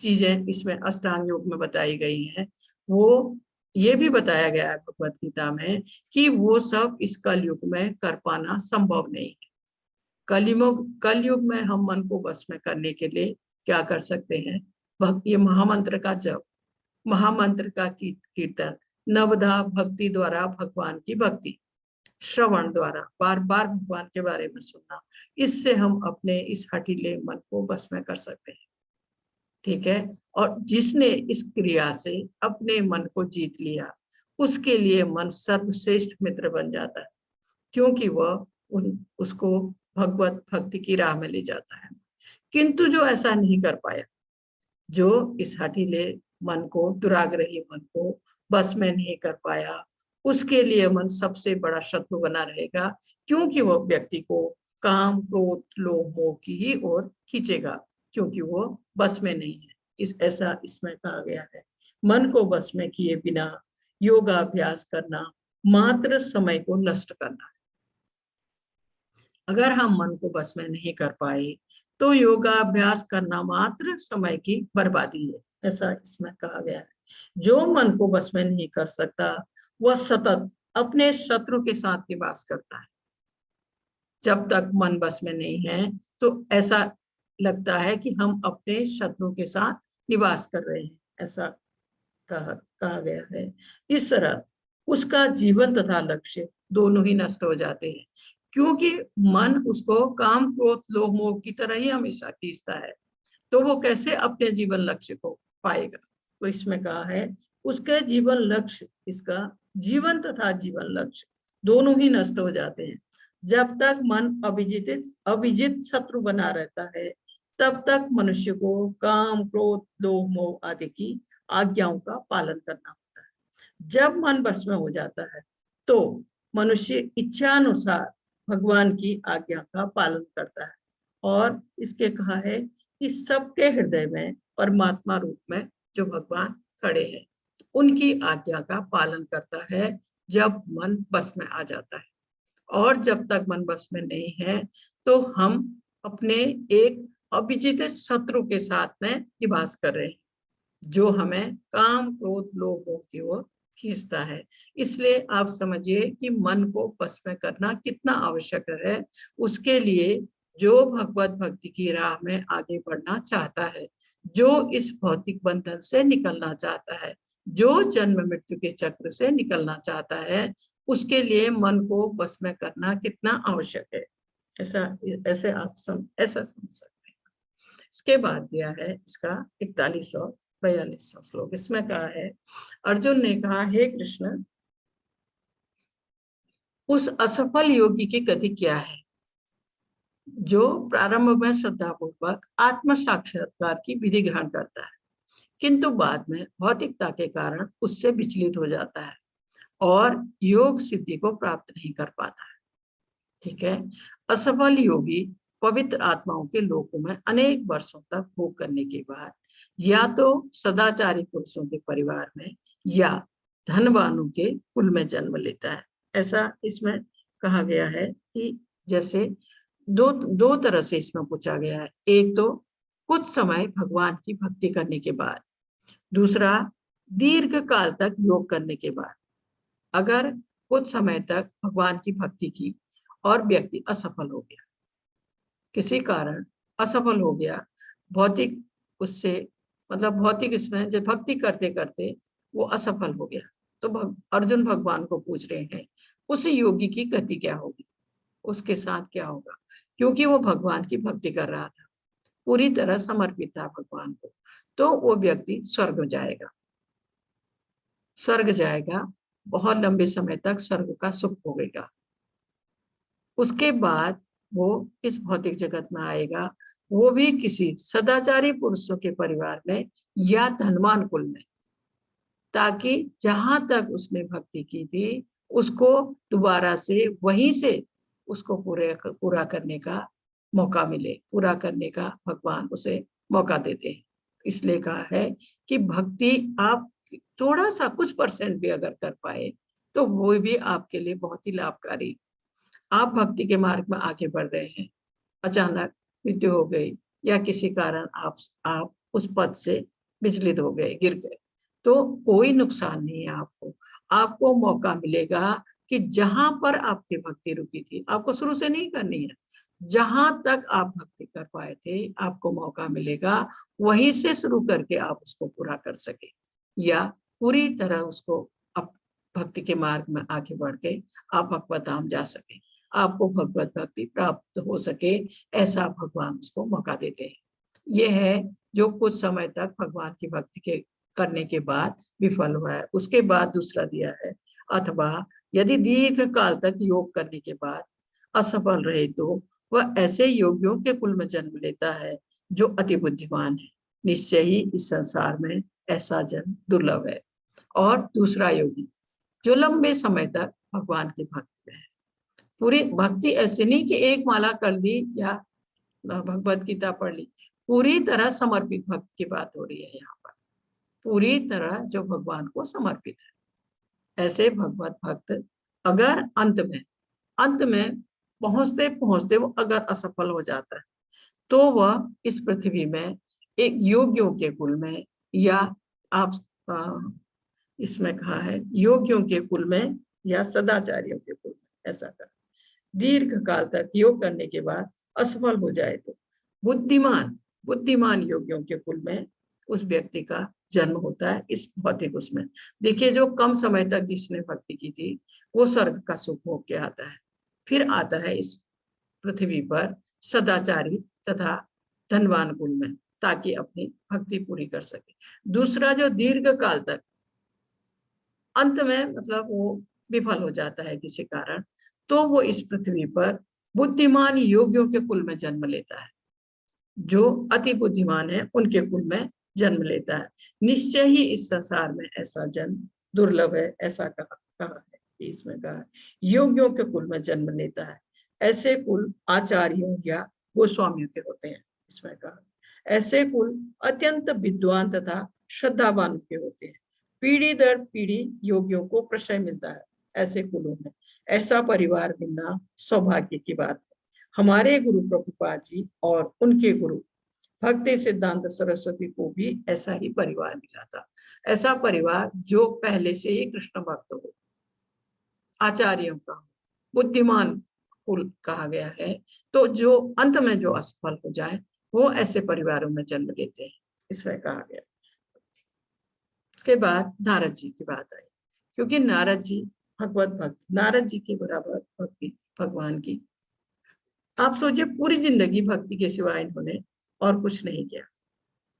चीजें इसमें अष्टांग योग में बताई गई हैं, वो ये भी बताया गया है भगवत गीता में कि वो सब इस कलयुग में कर पाना संभव नहीं है। कलयुग में हम मन को वश में करने के लिए क्या कर सकते हैं? भक्ति, महामंत्र का जप, महामंत्र का कीर्तन, नवधा भक्ति द्वारा भगवान की भक्ति, श्रवण द्वारा बार बार भगवान के बारे में सुनना, इससे हम अपने इस हठीले मन को वश में कर सकते हैं। ठीक है। और जिसने इस क्रिया से अपने मन को जीत लिया उसके लिए मन सर्वश्रेष्ठ मित्र बन जाता है, क्योंकि वह उसको भगवत भक्ति की राह में ले जाता है। किंतु जो ऐसा नहीं कर पाया, जो इस हठीले मन को, दुराग्रही मन को बस में नहीं कर पाया, उसके लिए मन सबसे बड़ा शत्रु बना रहेगा, क्योंकि वह व्यक्ति को काम, क्रोध, लोभ, मोह की ही ओर खींचेगा, क्योंकि वो बस में नहीं है। ऐसा इसमें कहा गया है। मन को बस में किए बिना योगाभ्यास करना मात्र समय को नष्ट करना है। अगर हम मन को बस में नहीं कर पाए तो योगाभ्यास करना मात्र समय की बर्बादी है, ऐसा इसमें कहा गया है। जो मन को बस में नहीं कर सकता वह सतत अपने शत्रु के साथ निवास करता है। जब तक मन बस में नहीं है तो ऐसा लगता है कि हम अपने शत्रु के साथ निवास कर रहे हैं, ऐसा कहा गया है। इस तरह उसका जीवन तथा लक्ष्य दोनों ही नष्ट हो जाते हैं, क्योंकि मन उसको काम, क्रोध, लोभ, मोह की तरह ही हमेशा खींचता है, तो वो कैसे अपने जीवन लक्ष्य को पाएगा? तो इसमें कहा है उसके जीवन लक्ष्य, इसका जीवन तथा जीवन लक्ष्य दोनों ही नष्ट हो जाते हैं। जब तक मन अविजित शत्रु बना रहता है तब तक मनुष्य को काम, क्रोध, लोभ, मोह आदि की आज्ञाओं का पालन करना होता है। जब मन बस में हो जाता है तो मनुष्य इच्छानुसार भगवान की आज्ञा का पालन करता है, और इसके कहा है कि सबके हृदय में परमात्मा रूप में जो भगवान खड़े हैं उनकी आज्ञा का पालन करता है जब मन बस में आ जाता है। और जब तक मन बस में नहीं है तो हम अपने एक अभिजित शत्रु के साथ में निवास कर रहे हैं, जो हमें काम, क्रोध, लोभ, मोह की ओर खींचता है। इसलिए आप समझिए कि मन को बस में करना कितना आवश्यक है। उसके लिए जो भगवत भक्ति की राह में आगे बढ़ना चाहता है, जो इस भौतिक बंधन से निकलना चाहता है, जो जन्म मृत्यु के चक्र से निकलना चाहता है, उसके लिए मन को बस में करना कितना आवश्यक है, ऐसे आप ऐसा समझ सकते हैं। इसके बाद दिया है इसका 41 और 42वां श्लोक। इसमें कहा है, अर्जुन ने कहा, हे कृष्ण, उस असफल योगी की गति क्या है जो प्रारंभ में श्रद्धा पूर्वक आत्म साक्षात्कार की विधि ग्रहण करता है, किंतु बाद में भौतिकता के कारण उससे विचलित हो जाता है और योग सिद्धि को प्राप्त नहीं कर पाता है। ठीक है। असफल योगी पवित्र आत्माओं के लोकों में अनेक वर्षों तक भोग करने के बाद या तो सदाचारी पुरुषों के परिवार में या धनवानों के कुल में जन्म लेता है। ऐसा इसमें कहा गया है कि जैसे दो तरह से इसमें पूछा गया है। एक तो कुछ समय भगवान की भक्ति करने के बाद, दूसरा दीर्घ काल तक योग करने के बाद। अगर कुछ समय तक भगवान की भक्ति की और व्यक्ति असफल हो गया, किसी कारण असफल हो गया, भौतिक उससे मतलब भौतिक इसमें जब भक्ति करते करते वो असफल हो गया, तो अर्जुन भगवान को पूछ रहे हैं उस योगी की गति क्या होगी। उसके साथ क्या होगा, क्योंकि वो भगवान की भक्ति कर रहा था, पूरी तरह समर्पित था भगवान को, तो वो व्यक्ति स्वर्ग जाएगा, स्वर्ग जाएगा, बहुत लंबे समय तक स्वर्ग का सुख भोगेगा। उसके बाद वो इस भौतिक जगत में आएगा, वो भी किसी सदाचारी पुरुषों के परिवार में या धनवान कुल में, ताकि जहां तक उसने भक्ति की थी उसको दोबारा से वहीं से उसको पूरा करने का मौका मिले, पूरा करने का भगवान उसे मौका देते हैं। इसलिए कहा है कि भक्ति आप थोड़ा सा कुछ % भी अगर कर पाए तो वो भी आपके लिए बहुत ही लाभकारी। आप भक्ति के मार्ग में आगे बढ़ रहे हैं, अचानक मृत्यु हो गई या किसी कारण आप उस पद से विचलित हो गए, गिर गए, तो कोई नुकसान नहीं है आपको। आपको मौका मिलेगा कि जहां पर आपकी भक्ति रुकी थी, आपको शुरू से नहीं करनी है, जहां तक आप भक्ति कर पाए थे आपको मौका मिलेगा वहीं से शुरू करके आप उसको पूरा कर सके, या पूरी तरह उसको अब भक्ति के मार्ग में आगे बढ़ के आप भगवत धाम जा सके, आपको भगवत भक्ति प्राप्त हो सके, ऐसा भगवान उसको मौका देते हैं। ये है जो कुछ समय तक भगवान की भक्ति के करने के बाद विफल हुआ है। उसके बाद दूसरा दिया है, अथवा यदि दीर्घ काल तक योग करने के बाद असफल रहे तो वह ऐसे योगियों के कुल में जन्म लेता है जो अति बुद्धिमान है। निश्चय ही इस संसार में ऐसा जन्म दुर्लभ है। और दूसरा योगी जो लंबे समय तक भगवान की भक्ति में है, पूरी भक्ति ऐसे नहीं कि एक माला कर दी या भगवत गीता पढ़ ली, पूरी तरह समर्पित भक्त की बात हो रही है यहाँ पर, पूरी तरह जो भगवान को समर्पित है। ऐसे भगवत भक्त अगर अंत में पहुंचते पहुंचते वो अगर असफल हो जाता है तो वह इस पृथ्वी में एक योगियों के कुल में, या आप इसमें कहा है योगियों के कुल में या सदाचारियों के कुल में, ऐसा कर दीर्घ काल तक योग करने के बाद असफल हो जाए तो बुद्धिमान योगियों के कुल में उस व्यक्ति का जन्म होता है। इस भौतिक उसमें देखिए, जो कम समय तक जिसने भक्ति की थी वो स्वर्ग का सुख भोग के आता है, फिर आता है इस पृथ्वी पर सदाचारी तथा धनवान कुल में, ताकि अपनी भक्ति पूरी कर सके। दूसरा जो दीर्घ काल तक अंत में मतलब वो विफल हो जाता है किसी कारण, तो वो इस पृथ्वी पर बुद्धिमान योगियों के कुल में जन्म लेता है, जो अति बुद्धिमान है उनके कुल में जन्म लेता है। निश्चय ही इस संसार में ऐसा जन्म दुर्लभ है, ऐसा कहा है, इसमें कहा योगियों के कुल में जन्म लेता है। ऐसे कुल आचार्यों या गोस्वामियों के होते हैं। इसमें कहा ऐसे कुल अत्यंत विद्वान तथा श्रद्धावान के होते हैं। पीढ़ी दर पीढ़ी योगियों को प्रशय मिलता है ऐसे कुलों में। ऐसा परिवार मिलना सौभाग्य की बात है। हमारे गुरु प्रभुपाद जी और उनके गुरु भक्ति सिद्धांत सरस्वती को भी ऐसा ही परिवार मिला था। ऐसा परिवार जो पहले से ही कृष्ण भक्त हो, आचार्यों का बुद्धिमान कुल कहा गया है। तो जो अंत में जो असफल हो जाए वो ऐसे परिवारों में जन्म लेते हैं, इसमें कहा गया। उसके बाद नारद जी की बात आई, क्योंकि नारद जी भगवत भक्त, नारद जी के बराबर भक्ति भगवान की। आप सोचिए, पूरी जिंदगी भक्ति के सिवाय इन्होंने और कुछ नहीं किया,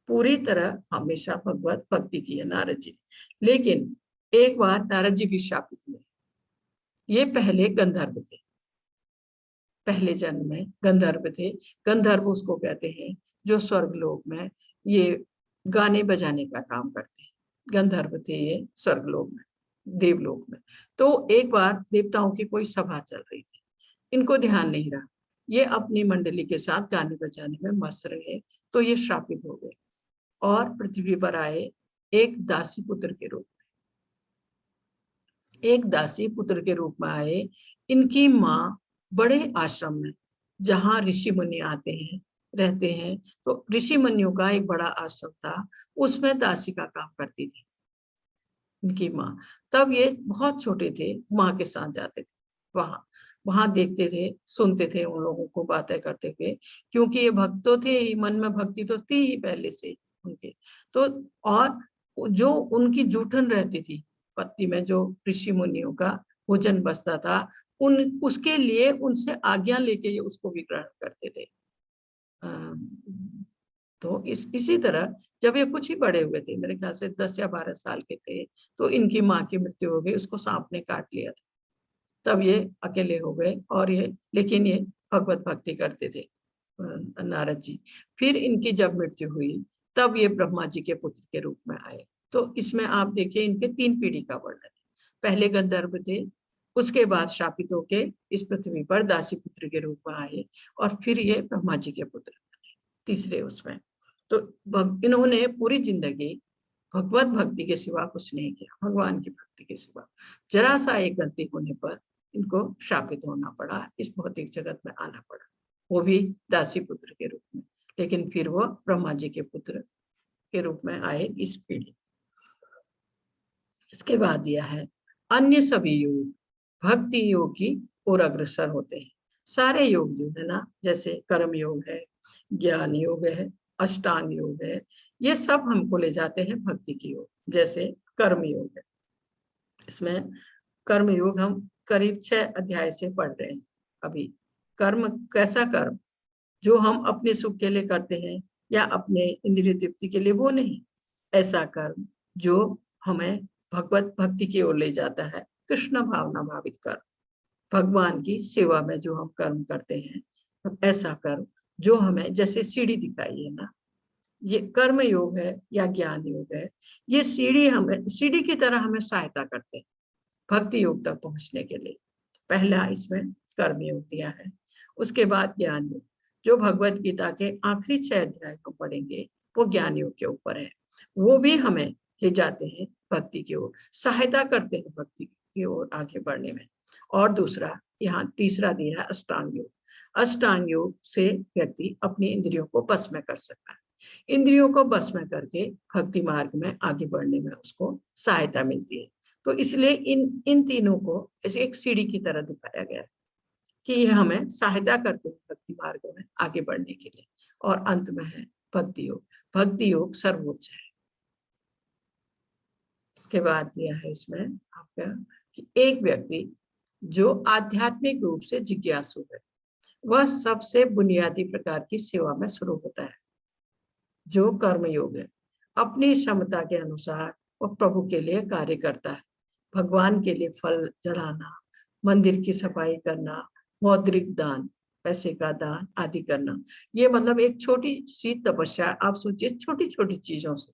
पूरी तरह हमेशा भगवत भक्ति की है नारद जी। लेकिन एक बार नारद जी भी शापित हुए। ये पहले गंधर्व थे, पहले जन्म में गंधर्व थे। गंधर्व उसको कहते हैं जो स्वर्ग लोक में ये गाने बजाने का काम करते हैं। गंधर्व थे ये स्वर्ग लोक में, देवलोक में। तो एक बार देवताओं की कोई सभा चल रही थी, इनको ध्यान नहीं रहा, ये अपनी मंडली के साथ गाने बजाने में मस्त रहे, तो ये श्रापित हो गए और पृथ्वी पर आए एक दासी पुत्र के रूप में। एक दासी पुत्र के रूप में आए। इनकी माँ बड़े आश्रम में, जहाँ ऋषि मुनि आते हैं रहते हैं, तो ऋषि मुनियों का एक बड़ा आश्रम था, उसमें दासी का काम करती थी इनकी माँ। तब ये बहुत छोटे थे, माँ के साथ जाते थे वहां देखते थे, सुनते थे उन लोगों को बातें करते हुए, क्योंकि ये भक्त तो थे ही, मन में भक्ति तो थी ही पहले से उनके। तो और जो उनकी जूठन रहती थी पत्ती में, जो ऋषि मुनियों का भोजन बचता था उसके लिए उनसे आज्ञा लेके ये उसको भी ग्रहण करते थे। तो इसी तरह जब ये कुछ ही बड़े हुए थे, मेरे ख्याल से 10 या 12 साल के थे, तो इनकी माँ की मृत्यु हो गई, उसको सांप ने काट लिया था। तब ये अकेले हो गए और लेकिन ये भगवत भक्ति करते थे नारद जी। फिर इनकी जब मृत्यु हुई तब ये ब्रह्मा जी के पुत्र के रूप में आए। तो इसमें आप देखिए इनके 3 पीढ़ी का वर्णन है। पहले गंधर्व थे, उसके बाद शापित होके इस पृथ्वी पर दासी पुत्र के रूप में आए और फिर ये ब्रह्मा जी के पुत्र तीसरे उसमें। तो इन्होंने पूरी जिंदगी भगवत भक्ति के सिवा कुछ नहीं किया, भगवान की भक्ति के सिवा। जरा सा एक गलती होने पर इनको शापित होना पड़ा, इस भौतिक जगत में आना पड़ा, वो भी दासी पुत्र के रूप में। लेकिन फिर वो ब्रह्मा जी के पुत्र के रूप में आए इस पीढ़ी। इसके बाद यह है अन्य सभी योग भक्ति योग की ओर अग्रसर होते हैं। सारे योग जो है ना, जैसे कर्म योग है, ज्ञान योग है, अष्टांग योग है, ये सब हमको ले जाते हैं भक्ति की ओर। जैसे कर्म योग है, इसमें कर्म योग हम करीब 6 अध्याय से पढ़ रहे हैं अभी। कर्म कैसा कर्म? जो हम अपने सुख के लिए करते हैं या अपने इंद्रिय तृप्ति के लिए, वो नहीं। ऐसा कर्म जो हमें भगवत भक्ति की ओर ले जाता है, कृष्ण भावना भावित कर्म, भगवान की सेवा में जो हम कर्म करते हैं, ऐसा कर्म जो हमें, जैसे सीढ़ी दिखाई है ना, ये कर्म योग है या ज्ञान योग है, ये सीढ़ी की तरह हमें सहायता करते हैं भक्ति योग तक पहुंचने के लिए। पहला इसमें कर्म योग दिया है, उसके बाद ज्ञान योग, जो भगवत गीता के आखिरी 6 अध्याय को पढ़ेंगे वो ज्ञान योग के ऊपर है। वो भी हमें ले जाते हैं भक्ति की ओर, सहायता करते हैं भक्ति की ओर आगे बढ़ने में। और दूसरा यहाँ तीसरा दिया है अष्टांग योग। अष्टांग योग से व्यक्ति अपनी इंद्रियों को बस में कर सकता है। इंद्रियों को बस में करके भक्ति मार्ग में आगे बढ़ने में उसको सहायता मिलती है। तो इसलिए इन तीनों को ऐसे एक सीढ़ी की तरह दिखाया गया है कि यह हमें सहायता करते हैं भक्ति मार्ग में आगे बढ़ने के लिए। और अंत में है भक्ति योग। भक्ति योग सर्वोच्च है। इसके बाद दिया है इसमें आपका कि एक व्यक्ति जो आध्यात्मिक रूप से जिज्ञासु है, वह सबसे बुनियादी प्रकार की सेवा में शुरू होता है, जो कर्म योग है। अपनी क्षमता के अनुसार वह प्रभु के लिए कार्य करता है, भगवान के लिए फल चढ़ाना, मंदिर की सफाई करना, मौद्रिक दान, पैसे का दान आदि करना। ये मतलब एक छोटी सी तपस्या, आप सोचिए छोटी छोटी चीजों से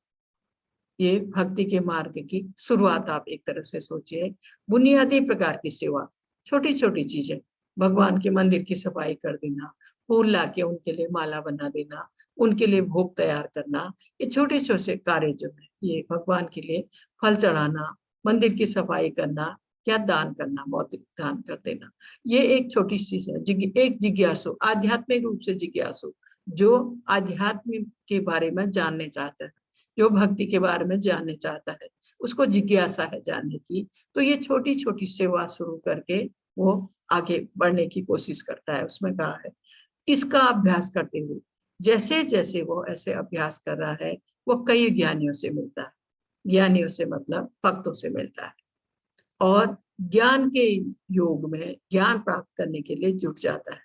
ये भक्ति के मार्ग की शुरुआत आप एक तरह से सोचिए। बुनियादी प्रकार की सेवा, छोटी छोटी चीजें, भगवान के मंदिर की सफाई कर देना, फूल लाके उनके लिए माला बना देना, उनके लिए भोग तैयार करना, ये छोटे छोटे कार्य जो है, ये भगवान के लिए फल चढ़ाना, मंदिर की सफाई करना या दान करना, मौद्रिक दान कर देना, ये एक छोटी चीज है। एक जिज्ञासु, आध्यात्मिक रूप से जिज्ञासु, जो आध्यात्मिक के बारे में जानने चाहता है, जो भक्ति के बारे में जानने चाहता है, उसको जिज्ञासा है जानने की, तो ये छोटी छोटी सेवा शुरू करके वो आगे बढ़ने की कोशिश करता है। उसमें कहा है इसका अभ्यास करते हुए, जैसे जैसे वो ऐसे अभ्यास कर रहा है, वो कई ज्ञानियों से मिलता है। ज्ञानियों से मतलब भक्तों से मिलता है और ज्ञान के योग में ज्ञान प्राप्त करने के लिए जुट जाता है।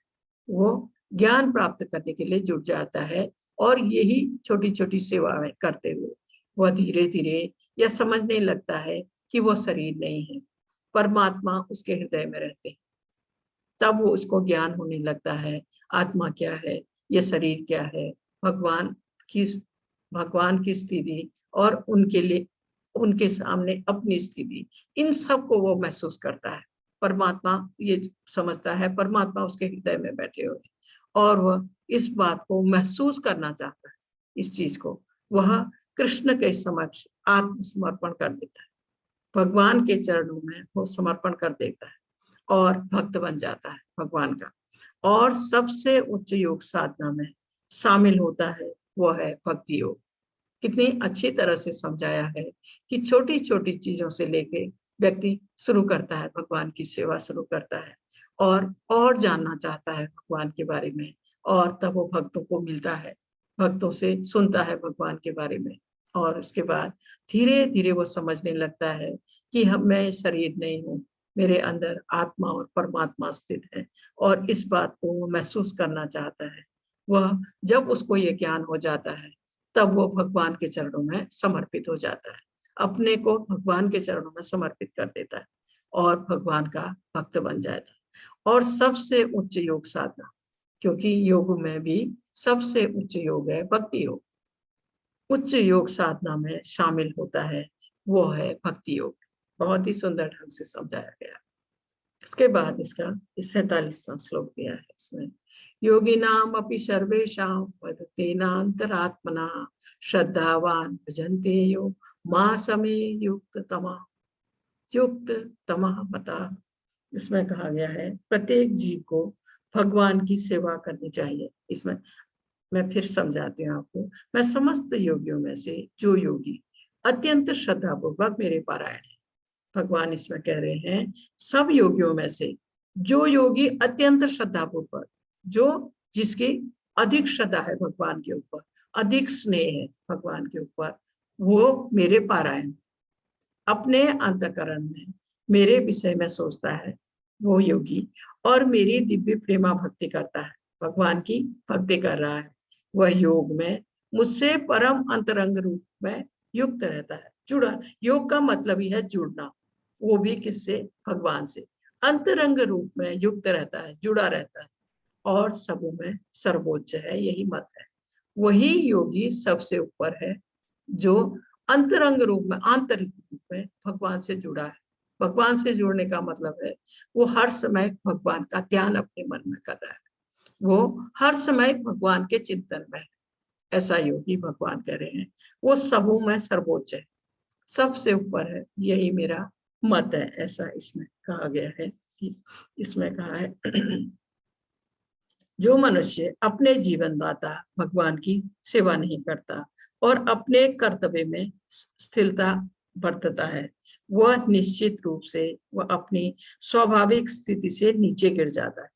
वो ज्ञान प्राप्त करने के लिए जुट जाता है और यही छोटी छोटी सेवाएं करते हुए वह धीरे धीरे यह समझने लगता है कि वो शरीर नहीं है, परमात्मा उसके हृदय में रहते हैं। तब वो उसको ज्ञान होने लगता है, आत्मा क्या है, ये शरीर क्या है, भगवान की स्थिति और उनके लिए उनके सामने अपनी स्थिति, इन सब को वो महसूस करता है। परमात्मा ये समझता है, परमात्मा उसके हृदय में बैठे होते और वह इस बात को महसूस करना चाहता है। इस चीज को वह कृष्ण के समक्ष आत्मसमर्पण कर देता है, भगवान के चरणों में वो समर्पण कर देता है और भक्त बन जाता है भगवान का। और सबसे उच्च योग साधना में शामिल होता है, वो है भक्ति योग। कितनी अच्छी तरह से समझाया है कि छोटी छोटी चीजों से लेके व्यक्ति शुरू करता है, भगवान की सेवा शुरू करता है और जानना चाहता है भगवान के बारे में, और तब वो भक्तों को मिलता है, भक्तों से सुनता है भगवान के बारे में। और उसके बाद धीरे धीरे वो समझने लगता है कि मैं शरीर नहीं हूँ, मेरे अंदर आत्मा और परमात्मा स्थित है और इस बात को वो महसूस करना चाहता है, वह जब उसको ये ज्ञान हो जाता है तब वो भगवान के चरणों में समर्पित हो जाता है, अपने को भगवान के चरणों में समर्पित कर देता है और भगवान का भक्त बन जाता है। और सबसे उच्च योग साधना, क्योंकि योग में भी सबसे उच्च योग है भक्ति योग, उच्च योग साधना में शामिल होता है, वो है भक्ति योग। बहुत ही सुंदर ढंग से समझाया गया। इसके बाद इसका 47वां श्लोक दिया है। इसमें योगिनाम अपि सर्वेषां वदतेनान्तरात्मना श्रद्धावान भजन्ते यो मां समे युक्त तमः मता। इसमें कहा गया है प्रत्येक जीव को भगवान की सेवा करनी चाहिए। इसमें मैं फिर समझाती हूँ आपको। मैं समस्त योगियों में से जो योगी अत्यंत श्रद्धा पूर्वक मेरे पारायण है, भगवान इसमें कह रहे हैं सब योगियों में से जो योगी अत्यंत श्रद्धा पूर्वक, जो जिसकी अधिक श्रद्धा है भगवान के ऊपर, अधिक स्नेह है भगवान के ऊपर, वो मेरे पारायण अपने अंतःकरण में मेरे विषय में सोचता है, वो योगी और मेरी दिव्य प्रेमा भक्ति करता है, भगवान की भक्ति कर रहा है, वह योग में मुझसे परम अंतरंग रूप में युक्त रहता है। जुड़ा, योग का मतलब ही है जुड़ना, वो भी किससे? भगवान से। अंतरंग रूप में युक्त रहता है, जुड़ा रहता है और सबों में सर्वोच्च है, यही मत है। वही योगी सबसे ऊपर है जो अंतरंग रूप में, आंतरिक रूप में भगवान से जुड़ा है। भगवान से जुड़ने का मतलब है वो हर समय भगवान का ध्यान अपने मन में कर रहा है, वो हर समय भगवान के चिंतन में है। ऐसा योगी भगवान कह रहे हैं वो सबों में सर्वोच्च है, सबसे ऊपर है, यही मेरा मत है। ऐसा इसमें कहा गया है कि इसमें कहा है जो मनुष्य अपने जीवन दाता भगवान की सेवा नहीं करता और अपने कर्तव्य में स्थिरता बरतता है, वह निश्चित रूप से वह अपनी स्वाभाविक स्थिति से नीचे गिर जाता है।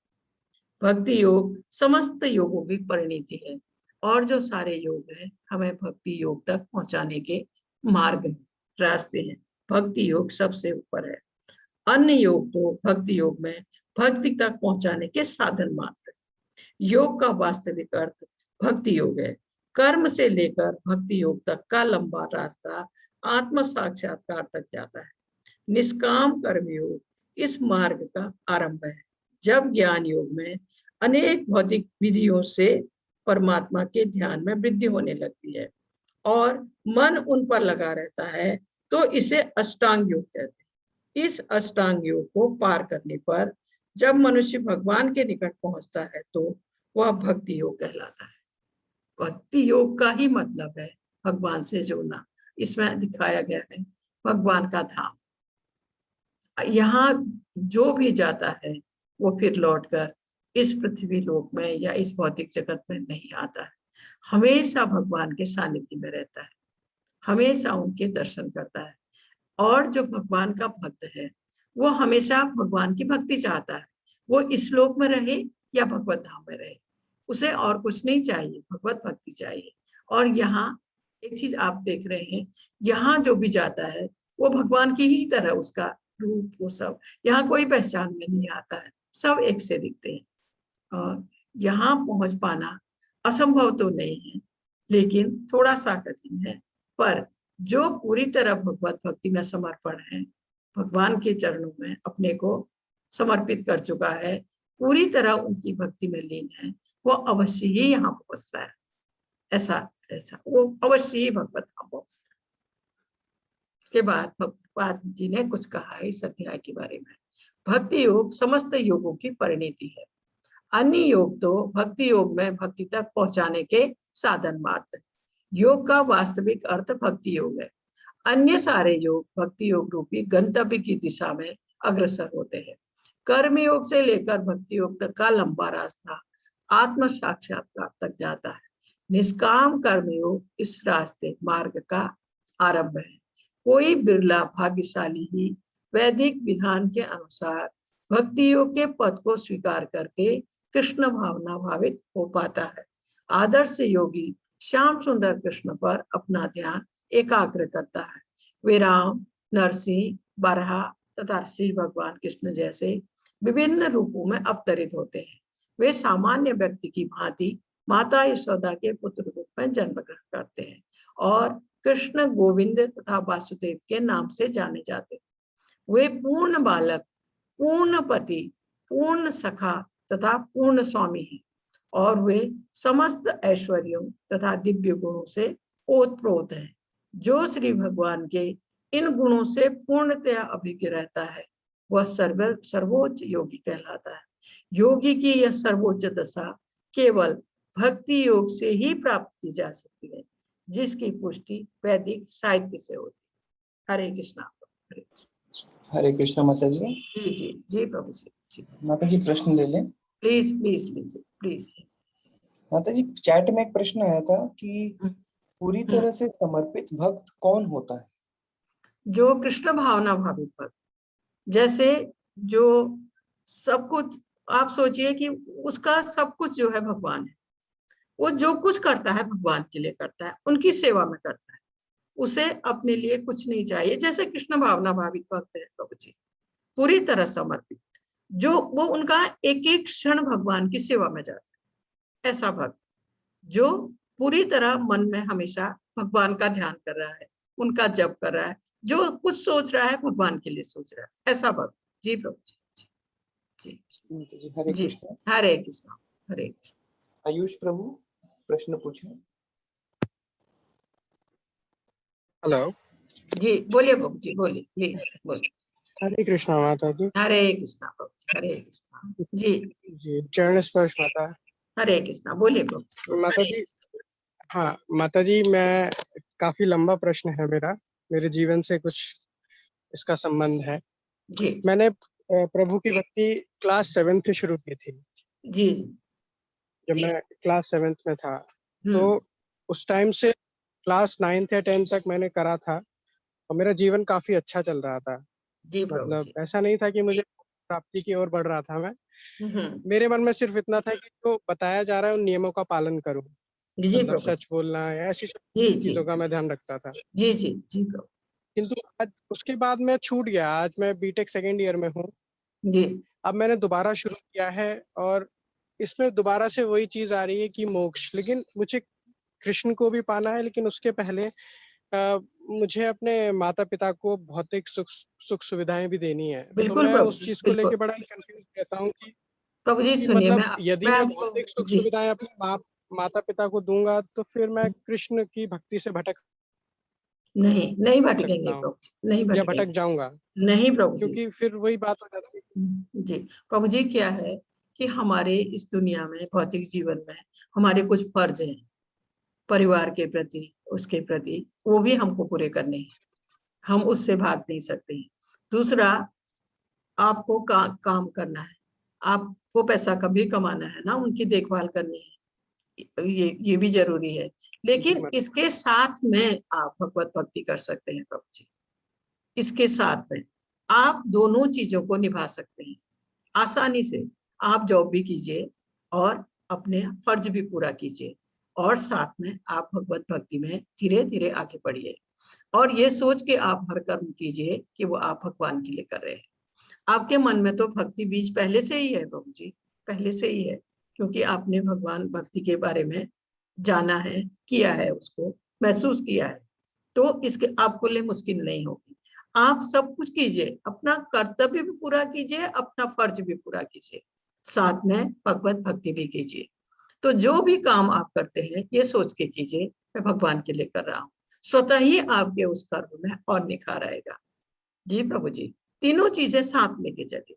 भक्ति योग समस्त योगों की परिणति है और जो सारे योग हैं हमें भक्ति योग तक पहुंचाने के मार्ग, रास्ते हैं। भक्ति योग सबसे ऊपर है, अन्य योग तो भक्ति योग में भक्ति तक पहुंचाने के साधन मात्र। योग का वास्तविक अर्थ भक्ति योग है। कर्म से लेकर भक्ति योग तक का लंबा रास्ता आत्म साक्षात्कार तक जाता है। निष्काम कर्म योग इस मार्ग का आरंभ है। जब ज्ञान योग में अनेक भौतिक विधियों से परमात्मा के ध्यान में वृद्धि होने लगती है और मन उन पर लगा रहता है तो इसे अष्टांग योग कहते हैं। इस अष्टांग योग को पार करने पर जब मनुष्य भगवान के निकट पहुंचता है तो वह भक्ति योग कहलाता है। भक्ति योग का ही मतलब है भगवान से जुड़ना। इसमें दिखाया गया है भगवान का धाम। यहाँ जो भी जाता है वो फिर लौटकर इस पृथ्वी लोक में या इस भौतिक जगत में नहीं आता है, हमेशा भगवान के सानिध्य में रहता है, हमेशा उनके दर्शन करता है। और जो भगवान का भक्त है वो हमेशा भगवान की भक्ति चाहता है, वो इस लोक में रहे या भगवत धाम में रहे, उसे और कुछ नहीं चाहिए, भगवत भक्ति चाहिए। और यहाँ एक चीज आप देख रहे हैं, यहाँ जो भी जाता है वो भगवान की ही तरह उसका रूप, वो सब यहाँ कोई पहचान में नहीं आता है, सब एक से दिखते हैं। और यहाँ पहुंच पाना असंभव तो नहीं है लेकिन थोड़ा सा कठिन है, पर जो पूरी तरह भगवत भक्ति में समर्पण है, भगवान के चरणों में अपने को समर्पित कर चुका है, पूरी तरह उनकी भक्ति में लीन है, वो अवश्य ही यहाँ पहुंचता है। ऐसा वो अवश्य ही भगवत धाम पहुंचता है। उसके बाद भगवान जी ने कुछ कहा है इस अध्याय के बारे में। भक्ति योग समस्त योगों की परिणति है, अन्य योग तो भक्ति योग में भक्ति तक पहुंचाने के साधन मात्र। योग का वास्तविक अर्थ भक्ति योग है, अन्य सारे योग भक्ति योग रूपी गंतव्य की दिशा में अग्रसर होते हैं। कर्म योग से लेकर भक्ति योग तक का लंबा रास्ता आत्म साक्षात्कार तक जाता है। निष्काम कर्म योग इस रास्ते मार्ग का आरंभ है। कोई बिरला भाग्यशाली ही वैदिक विधान के अनुसार भक्ति योग के पद को स्वीकार करके कृष्ण भावना भावित हो पाता है। आदर्श योगी श्याम सुंदर कृष्ण पर अपना ध्यान एकाग्र करता है। वे राम, नरसिंह, बरहा तथा श्री भगवान कृष्ण जैसे विभिन्न रूपों में अवतरित होते हैं। वे सामान्य व्यक्ति की भांति माता यशोदा के पुत्र रूप में जन्म ग्रहण करते हैं और कृष्ण, गोविंद तथा वासुदेव के नाम से जाने जाते हैं। वे पूर्ण बालक, पूर्ण पति, पूर्ण सखा तथा पूर्ण स्वामी हैं और वे समस्त ऐश्वर्यों तथा दिव्य गुणों से ओतप्रोत हैं। जो श्री भगवान के इन गुणों से पूर्णतया अभिज्ञ रहता है वह सर्वोच्च योगी कहलाता है। योगी की यह सर्वोच्च दशा केवल भक्ति योग से ही प्राप्त की जा सकती है, जिसकी पुष्टि वैदिक साहित्य से होती है। हरे कृष्णा। हरे कृष्णा। हरे कृष्ण माता जी। जी प्रभु जी। माता जी प्रश्न ले लें। प्लीज लीजिए प्लीज। माता जी चैट में एक प्रश्न आया था कि पूरी तरह से समर्पित भक्त कौन होता है? जो कृष्ण भावना भावित भक्त, जैसे जो सब कुछ आप सोचिए कि उसका सब कुछ जो है भगवान है, वो जो कुछ करता है भगवान के लिए करता है, उनकी सेवा में करता है, उसे अपने लिए कुछ नहीं चाहिए। जैसे कृष्ण भावना भावित भक्त है प्रभु जी, पूरी तरह समर्पित, जो वो उनका एक एक क्षण भगवान की सेवा में जाता है। ऐसा भक्त जो पूरी तरह मन में हमेशा भगवान का ध्यान कर रहा है, उनका जप कर रहा है, जो कुछ सोच रहा है भगवान के लिए सोच रहा है, ऐसा भक्त। जी प्रभु जी। जी हरे कृष्ण। हरे कृष्ण। हरे कृष्ण। आयुष प्रभु प्रश्न पूछे। हेलो जी बोलिए प्रभु जी, बोलिए प्लीज बोलिए। हरे कृष्णा माता जी। हरे कृष्णा प्रभु जी। हरे कृष्णा जी। जी चरण स्पर्श माता। हरे कृष्णा, बोलिए प्रभु। माता जी, हाँ माता जी, मैं काफी लंबा प्रश्न है मेरा, मेरे जीवन से कुछ इसका संबंध है। जी मैंने प्रभु की भक्ति क्लास 7th से शुरू की थी। जी। जब मैं क्लास 7th में था तो उस टाइम से क्लास 9th या 10th तक मैंने करा था और मेरा जीवन काफी अच्छा चल रहा था। जी प्रभु मतलब जी। ऐसा नहीं था कि मुझे प्राप्ति की ओर बढ़ रहा था मैं, मेरे मन में सिर्फ इतना था कि जो बताया जा रहा है उन नियमों का पालन करूं, जी मतलब प्रभु सच बोलना या ऐसी जी जी चीजों का मैं ध्यान रखता था। जी जी जी प्रभु। किंतु आज उसके बाद मैं छूट गया। आज मैं बीटेक 2nd ईयर में हूँ। जी अब मैंने दोबारा शुरू किया है और इसमें दोबारा से वही चीज आ रही है कि मोक्ष, लेकिन मुझे कृष्ण को भी पाना है, लेकिन उसके पहले मुझे अपने माता पिता को भौतिक सुख सुविधाएं भी देनी है। तो बिल्कुल मैं प्रभु उस जी, चीज को बिल्कुल लेके बड़ा कंफ्यूज रहता हूँ कि प्रभु जी। सुनिए, मतलब यदि मैं मैं आपको भौतिक सुख जी सुविधाएं अपने माता पिता को दूंगा तो फिर मैं कृष्ण की भक्ति से भटक नहीं नहीं सकता भटकेंगे हूँ प्रभु जी, नहीं या भटक भटकेंगे। जाऊंगा, नहीं प्रभु जी। क्योंकि फिर वही बात हो जाती है। जी प्रभु जी, क्या है कि हमारे इस दुनिया में, भौतिक जीवन में हमारे कुछ फर्ज हैं परिवार के प्रति, उसके प्रति, वो भी हमको पूरे करने हैं, हम उससे भाग नहीं सकते हैं। दूसरा, आपको काम करना है, आपको पैसा कभी कमाना है ना, उनकी देखभाल करनी है, ये भी जरूरी है। लेकिन इसके साथ में आप भगवत भक्ति कर सकते हैं प्रभु जी। इसके साथ में आप दोनों चीजों को निभा सकते हैं आसानी से। आप जॉब भी कीजिए और अपने फर्ज भी पूरा कीजिए और साथ में आप भगवत भक्ति में धीरे धीरे आगे बढ़िए और ये सोच के आप हर कर्म कीजिए कि वो आप भगवान के लिए कर रहे हैं। आपके मन में तो भक्ति बीज पहले से ही है प्रभु जी, पहले से ही है, क्योंकि आपने भगवान भक्ति के बारे में जाना है, किया है, उसको महसूस किया है, तो इसके आपको लिए मुश्किल नहीं होगी। आप सब कुछ कीजिए, अपना कर्तव्य भी पूरा कीजिए, अपना फर्ज भी पूरा कीजिए, साथ में भगवत भक्ति भी कीजिए। तो जो भी काम आप करते हैं ये सोच के कीजिए मैं भगवान के लिए कर रहा हूँ, स्वतः ही आपके उस कर्म में और निखार आएगा। जी प्रभु जी, तीनों चीजें साथ लेके चलिए,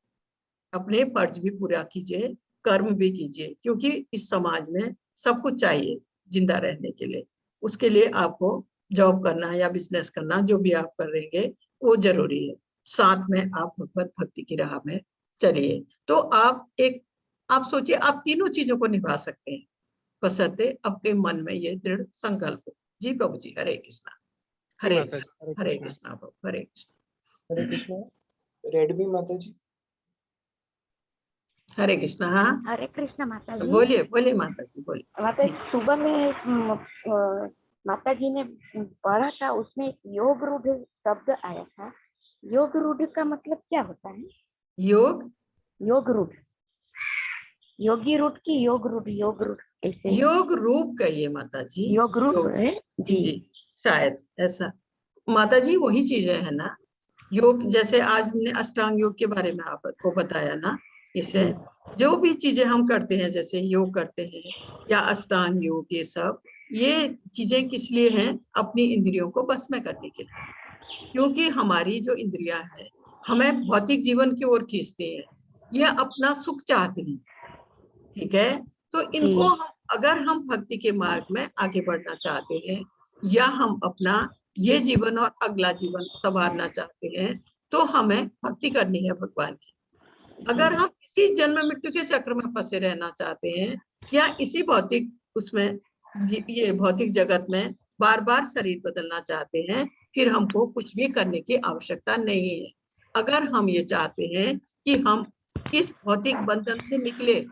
अपने फर्ज भी पूरा कीजिए, कर्म भी कीजिए, क्योंकि इस समाज में सब कुछ चाहिए जिंदा रहने के लिए। उसके लिए आपको जॉब करना या बिजनेस करना, जो भी आप कर रहेंगे वो जरूरी है। साथ में आप भगवत भक्ति की राह में चलिए, तो आप सोचिए आप तीनों चीजों को निभा सकते हैं, बशर्ते आपके मन में ये दृढ़ संकल्प हो। जी प्रभु जी, हरे कृष्णा। जी हरे माता जी, कृष्णा। हरे कृष्णा प्रभु, हरे कृष्णा। हरे कृष्ण। रेडमी माता जी। हरे कृष्णा। हाँ हरे कृष्ण माता जी। बोलिए बोलिए माता जी, बोलिए। माता जी जी, सुबह में माता जी ने पढ़ा था, उसमें एक योग रूप शब्द आया था, योग रूढ़ का मतलब क्या होता है? योग योग रूढ़, योगी रूढ़ की योग रूढ़ ऐसे योग रूप कहिए माता जी। योग रूढ़ है जी जी। शायद ऐसा माता जी वही चीजें है ना। योग जैसे आज हमने अष्टांग योग के बारे में आपको बताया ना, इसे जो भी चीजें हम करते हैं जैसे योग करते हैं या अष्टांग योग, ये चीजें किस लिए हैं? अपनी इंद्रियों को बस में करने के लिए, क्योंकि हमारी जो इंद्रियां हैं हमें भौतिक जीवन की ओर खींचती हैं, यह अपना सुख चाहती हैं, ठीक है। तो इनको हम अगर हम भक्ति के मार्ग में आगे बढ़ना चाहते हैं या हम अपना ये जीवन और अगला जीवन संवारना चाहते हैं तो हमें भक्ति करनी है भगवान की। अगर हम इसी जन्म मृत्यु के चक्र में फंसे रहना चाहते हैं या इसी भौतिक उसमें ये भौतिक जगत में बार बार शरीर बदलना चाहते हैं, फिर हमको कुछ भी करने की आवश्यकता नहीं है। अगर हम ये चाहते हैं कि हम इस भौतिक बंधन से निकले,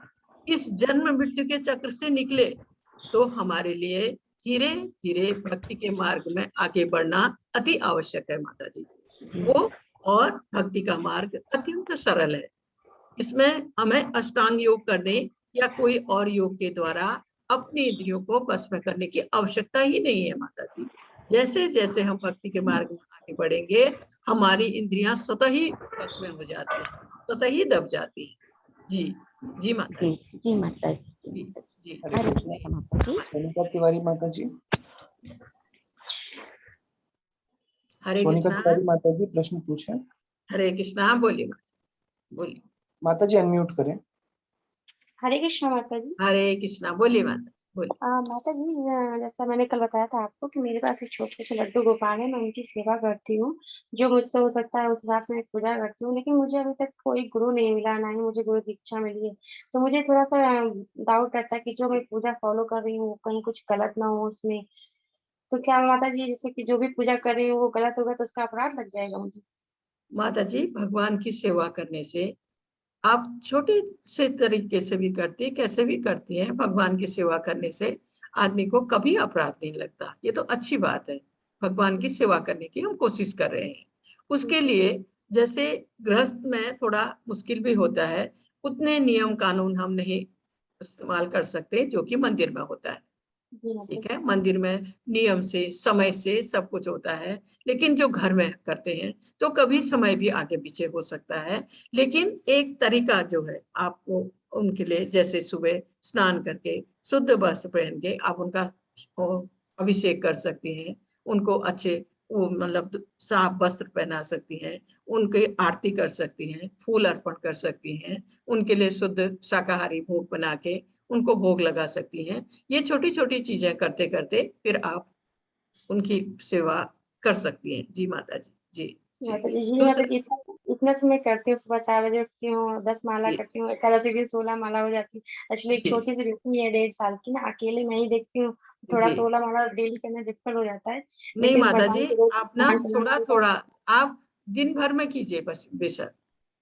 इस जन्म मृत्यु के चक्र से निकले, तो हमारे लिए धीरे धीरे भक्ति के मार्ग में आगे बढ़ना अति आवश्यक है माता जी। वो और भक्ति का मार्ग अत्यंत सरल है। इसमें हमें अष्टांग योग करने या कोई और योग के द्वारा अपनी इंद्रियों को बस में करने की आवश्यकता ही नहीं है माता जी। जैसे जैसे हम भक्ति के मार्ग में आगे बढ़ेंगे हमारी इंद्रियां स्वतः ही बस में हो जाती है, स्वतः ही दब जाती है। जी जी माता जी। जी माता जी। जी हरे कृष्णा। सोनिका तिवारी माता जी। हरे सोनिका कृष्णा। तिवारी माता जी प्रश्न पूछें। हरे कृष्णा। बोलिए बोलिए माता जी अनम्यूट करें। हरे कृष्णा माता जी। हरे कृष्णा। बोलिए माता जी बोलिए। माता जी, जैसा मैंने कल बताया था आपको कि मेरे पास एक छोटे से लड्डू गोपाल है, मैं उनकी सेवा करती हूँ। जो मुझसे हो सकता है उस हिसाब से मैं पूजा करती हूँ, लेकिन मुझे अभी तक कोई गुरु नहीं मिला, ना ही मुझे गुरु दीक्षा मिली है। तो मुझे थोड़ा सा डाउट रहता है कि जो मैं पूजा फॉलो कर रही हूँ कहीं कुछ गलत ना हो उसमें। तो क्या माता जी, जैसे कि जो भी पूजा कर रही हूँ वो गलत होगा तो उसका अपराध लग जाएगा मुझे? माता जी भगवान की सेवा करने से आप छोटे से तरीके से भी करती है, कैसे भी करती हैं, भगवान की सेवा करने से आदमी को कभी अपराध नहीं लगता। ये तो अच्छी बात है। भगवान की सेवा करने की हम कोशिश कर रहे हैं। उसके लिए जैसे गृहस्थ में थोड़ा मुश्किल भी होता है, उतने नियम कानून हम नहीं इस्तेमाल कर सकते जो कि मंदिर में होता है, ठीक है। मंदिर में नियम से समय से सब कुछ होता है, लेकिन जो घर में करते हैं तो कभी समय भी आगे पीछे हो सकता है। लेकिन एक तरीका जो है आपको उनके लिए, जैसे सुबह स्नान करके शुद्ध वस्त्र पहन के आप उनका अभिषेक कर सकती हैं, उनको अच्छे वो मतलब साफ वस्त्र पहना सकती हैं, उनके आरती कर सकती हैं, फूल अर्पण कर सकती हैं, उनके लिए शुद्ध शाकाहारी भोग बना के उनको भोग लगा सकती हैं। ये छोटी छोटी चीजें करते करते फिर आप उनकी सेवा कर सकती हैं। जी माता जी। जी माता जी जी माता जी, इतना से मैं करती हूँ। सुबह 4 बजे उठती हूँ, 10 माला करती हूँ। एकादशी के दिन 16 माला हो जाती है। एक्चुअली एक छोटी सी बेटी है 1.5 साल की ना, अकेले मैं ही देखती हूँ, थोड़ा 16 माला डेली करना डिफिकल्ट हो जाता है। नहीं लेकिन माता जी, भगवान को आप ना थोड़ा थोड़ा आप दिन भर में कीजिए, बस बेशक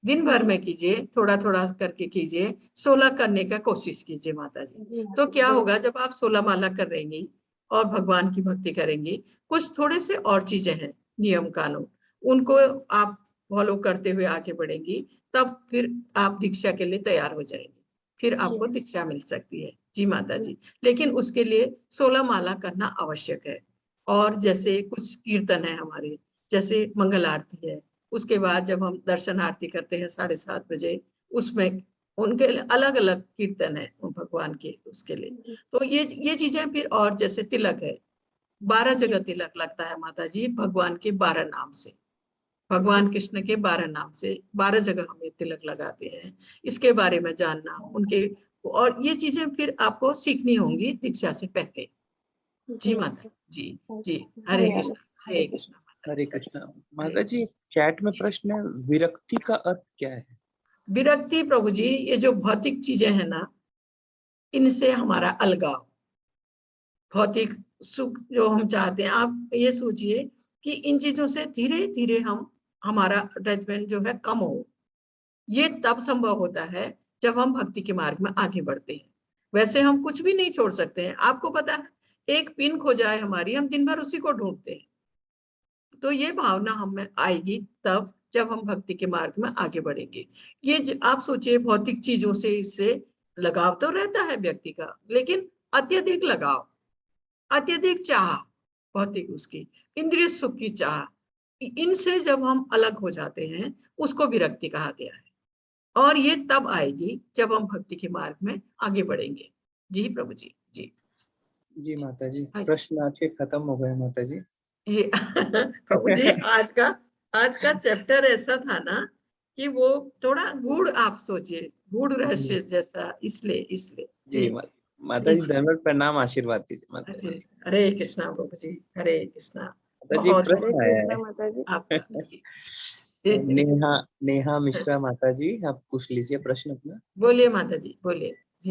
दिन भर में कीजिए, थोड़ा थोड़ा करके कीजिए, 16 करने का कोशिश कीजिए माता जी। तो क्या होगा जब आप 16 माला कर रहेंगी और भगवान की भक्ति करेंगी, कुछ थोड़े से और चीजें हैं नियम कानून, उनको आप फॉलो करते हुए आगे बढ़ेंगी, तब फिर आप दीक्षा के लिए तैयार हो जाएंगी, फिर आपको दीक्षा मिल सकती है। जी माता जी। लेकिन उसके लिए 16 माला करना आवश्यक है। और जैसे कुछ कीर्तन है हमारे, जैसे मंगल आरती है, उसके बाद जब हम दर्शन आरती करते हैं 7:30 बजे, उसमें उनके अलग अलग कीर्तन है उन भगवान के उसके लिए। तो ये चीजें फिर, और जैसे तिलक है, 12 जगह तिलक लगता है माता जी भगवान के 12 नाम से, भगवान कृष्ण के 12 नाम से 12 जगह हम ये तिलक लगाते हैं। इसके बारे में जानना उनके, और ये चीजें फिर आपको सीखनी होंगी दीक्षा से पहले। जी माता जी। जी हरे कृष्णा। हरे कृष्णा। हरे कृष्णा। माता जी चैट में प्रश्न है, विरक्ति का अर्थ क्या है? विरक्ति प्रभु जी, ये जो भौतिक चीजें हैं ना, इनसे हमारा अलगाव, भौतिक सुख जो हम चाहते हैं, आप ये सोचिए कि इन चीजों से धीरे धीरे हमारा अटैचमेंट जो है कम हो। ये तब संभव होता है जब हम भक्ति के मार्ग में आगे बढ़ते हैं। वैसे हम कुछ भी नहीं छोड़ सकते हैं। आपको पता है, एक पिन खो जाए हमारी, हम दिन भर उसी को ढूंढते हैं। तो ये भावना हम में आएगी तब जब हम भक्ति के मार्ग में आगे बढ़ेंगे। ये आप सोचिए, भौतिक चीजों से इससे लगाव तो रहता है व्यक्ति का, लेकिन अत्यधिक लगाव, अत्यधिक चाह, भौतिक उसकी इंद्रिय सुख की चाह, इनसे जब हम अलग हो जाते हैं उसको विरक्ति कहा गया है। और ये तब आएगी जब हम भक्ति के मार्ग में आगे बढ़ेंगे। जी प्रभु जी। जी जी माता जी, प्रश्न आपके खत्म हो गए माता जी। जी प्रभु जी, आज का चैप्टर ऐसा था ना कि वो थोड़ा गूढ़, आप सोचिए गूढ़ रहस्य जैसा, इसलिए जी माता जी, धन्यवाद, प्रणाम, आशीर्वाद दीजिए माता जी। हरे कृष्णा प्रभु जी, हरे कृष्णा। माता जी, बहुत प्रश्न आया है माता जी। आपका। नेहा मिश्रा माता जी, आप पूछ लीजिए प्रश्न अपना। बोलिए माता जी, बोलिए जी।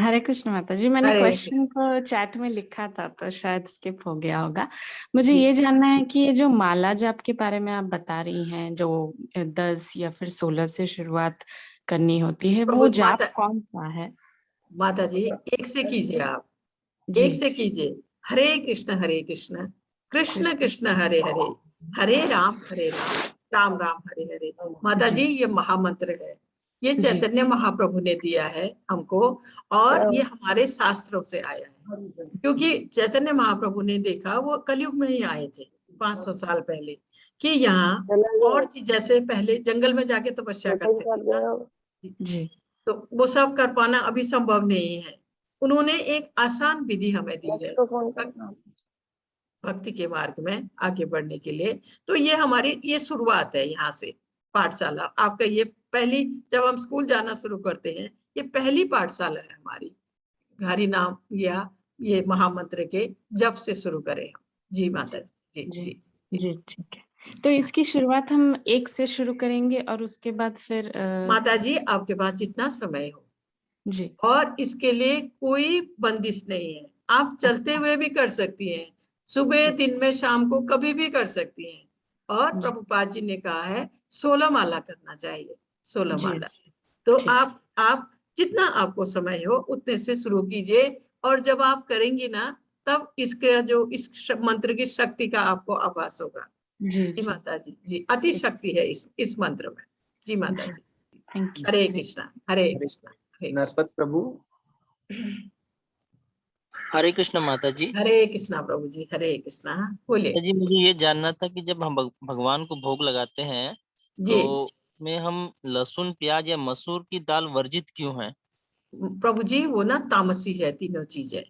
हरे कृष्ण माता जी, मैंने हरे क्वेश्चन को चैट में लिखा था तो शायद स्किप हो गया होगा। मुझे ये जानना है कि ये जो माला जाप के बारे में आप बता रही हैं, जो 10 या फिर 16 से शुरुआत करनी होती है, वो जाप कौन सा है? माता जी, एक से कीजिए आप, जी एक से कीजिए। हरे कृष्ण कृष्ण कृष्ण हरे हरे, हरे राम राम राम हरे हरे। माता जी, ये महामंत्र है, ये चैतन्य महाप्रभु ने दिया है हमको, और ये हमारे शास्त्रों से आया है। क्योंकि चैतन्य महाप्रभु ने देखा, वो कलयुग में ही आए थे 500 साल पहले, कि यहाँ और चीज, जैसे पहले जंगल में जाके तपस्या करते थे जी, तो वो सब कर पाना अभी संभव नहीं है। उन्होंने एक आसान विधि हमें दी है भक्ति के मार्ग में आगे बढ़ने के लिए। तो ये हमारी ये शुरुआत है, यहाँ से पाठशाला आपका, ये पहली, जब हम स्कूल जाना शुरू करते हैं, ये पहली पाठशाला है हमारी, हरि नाम या ये महामंत्र के जब से शुरू करें हम। जी माता जी। जी जी जी, ठीक है। तो इसकी शुरुआत हम 1 से शुरू करेंगे और उसके बाद फिर माता जी, आपके पास जितना समय हो जी, और इसके लिए कोई बंदिश नहीं है, आप चलते हुए भी कर सकती हैं, सुबह, दिन में, शाम को, कभी भी कर सकती हैं। और प्रभुपाद जी ने कहा है 16 माला करना चाहिए, 16 माला। तो आप जितना आपको समय हो उतने से शुरू कीजिए, और जब आप करेंगी ना, तब इसके जो इस मंत्र की शक्ति का आपको आभास होगा। जी माता जी, जी अति शक्ति है इस मंत्र में। जी माता जी, हरे कृष्णा हरे कृष्णा। नरपत प्रभु। हरे कृष्ण माता जी। हरे कृष्णा प्रभु जी, हरे कृष्णा। बोलिए जी, मुझे ये जानना था कि जब हम भगवान को भोग लगाते हैं तो में हम लहसुन, प्याज या मसूर की दाल वर्जित क्यों है? प्रभु जी, वो ना तामसी है, तीनों चीजें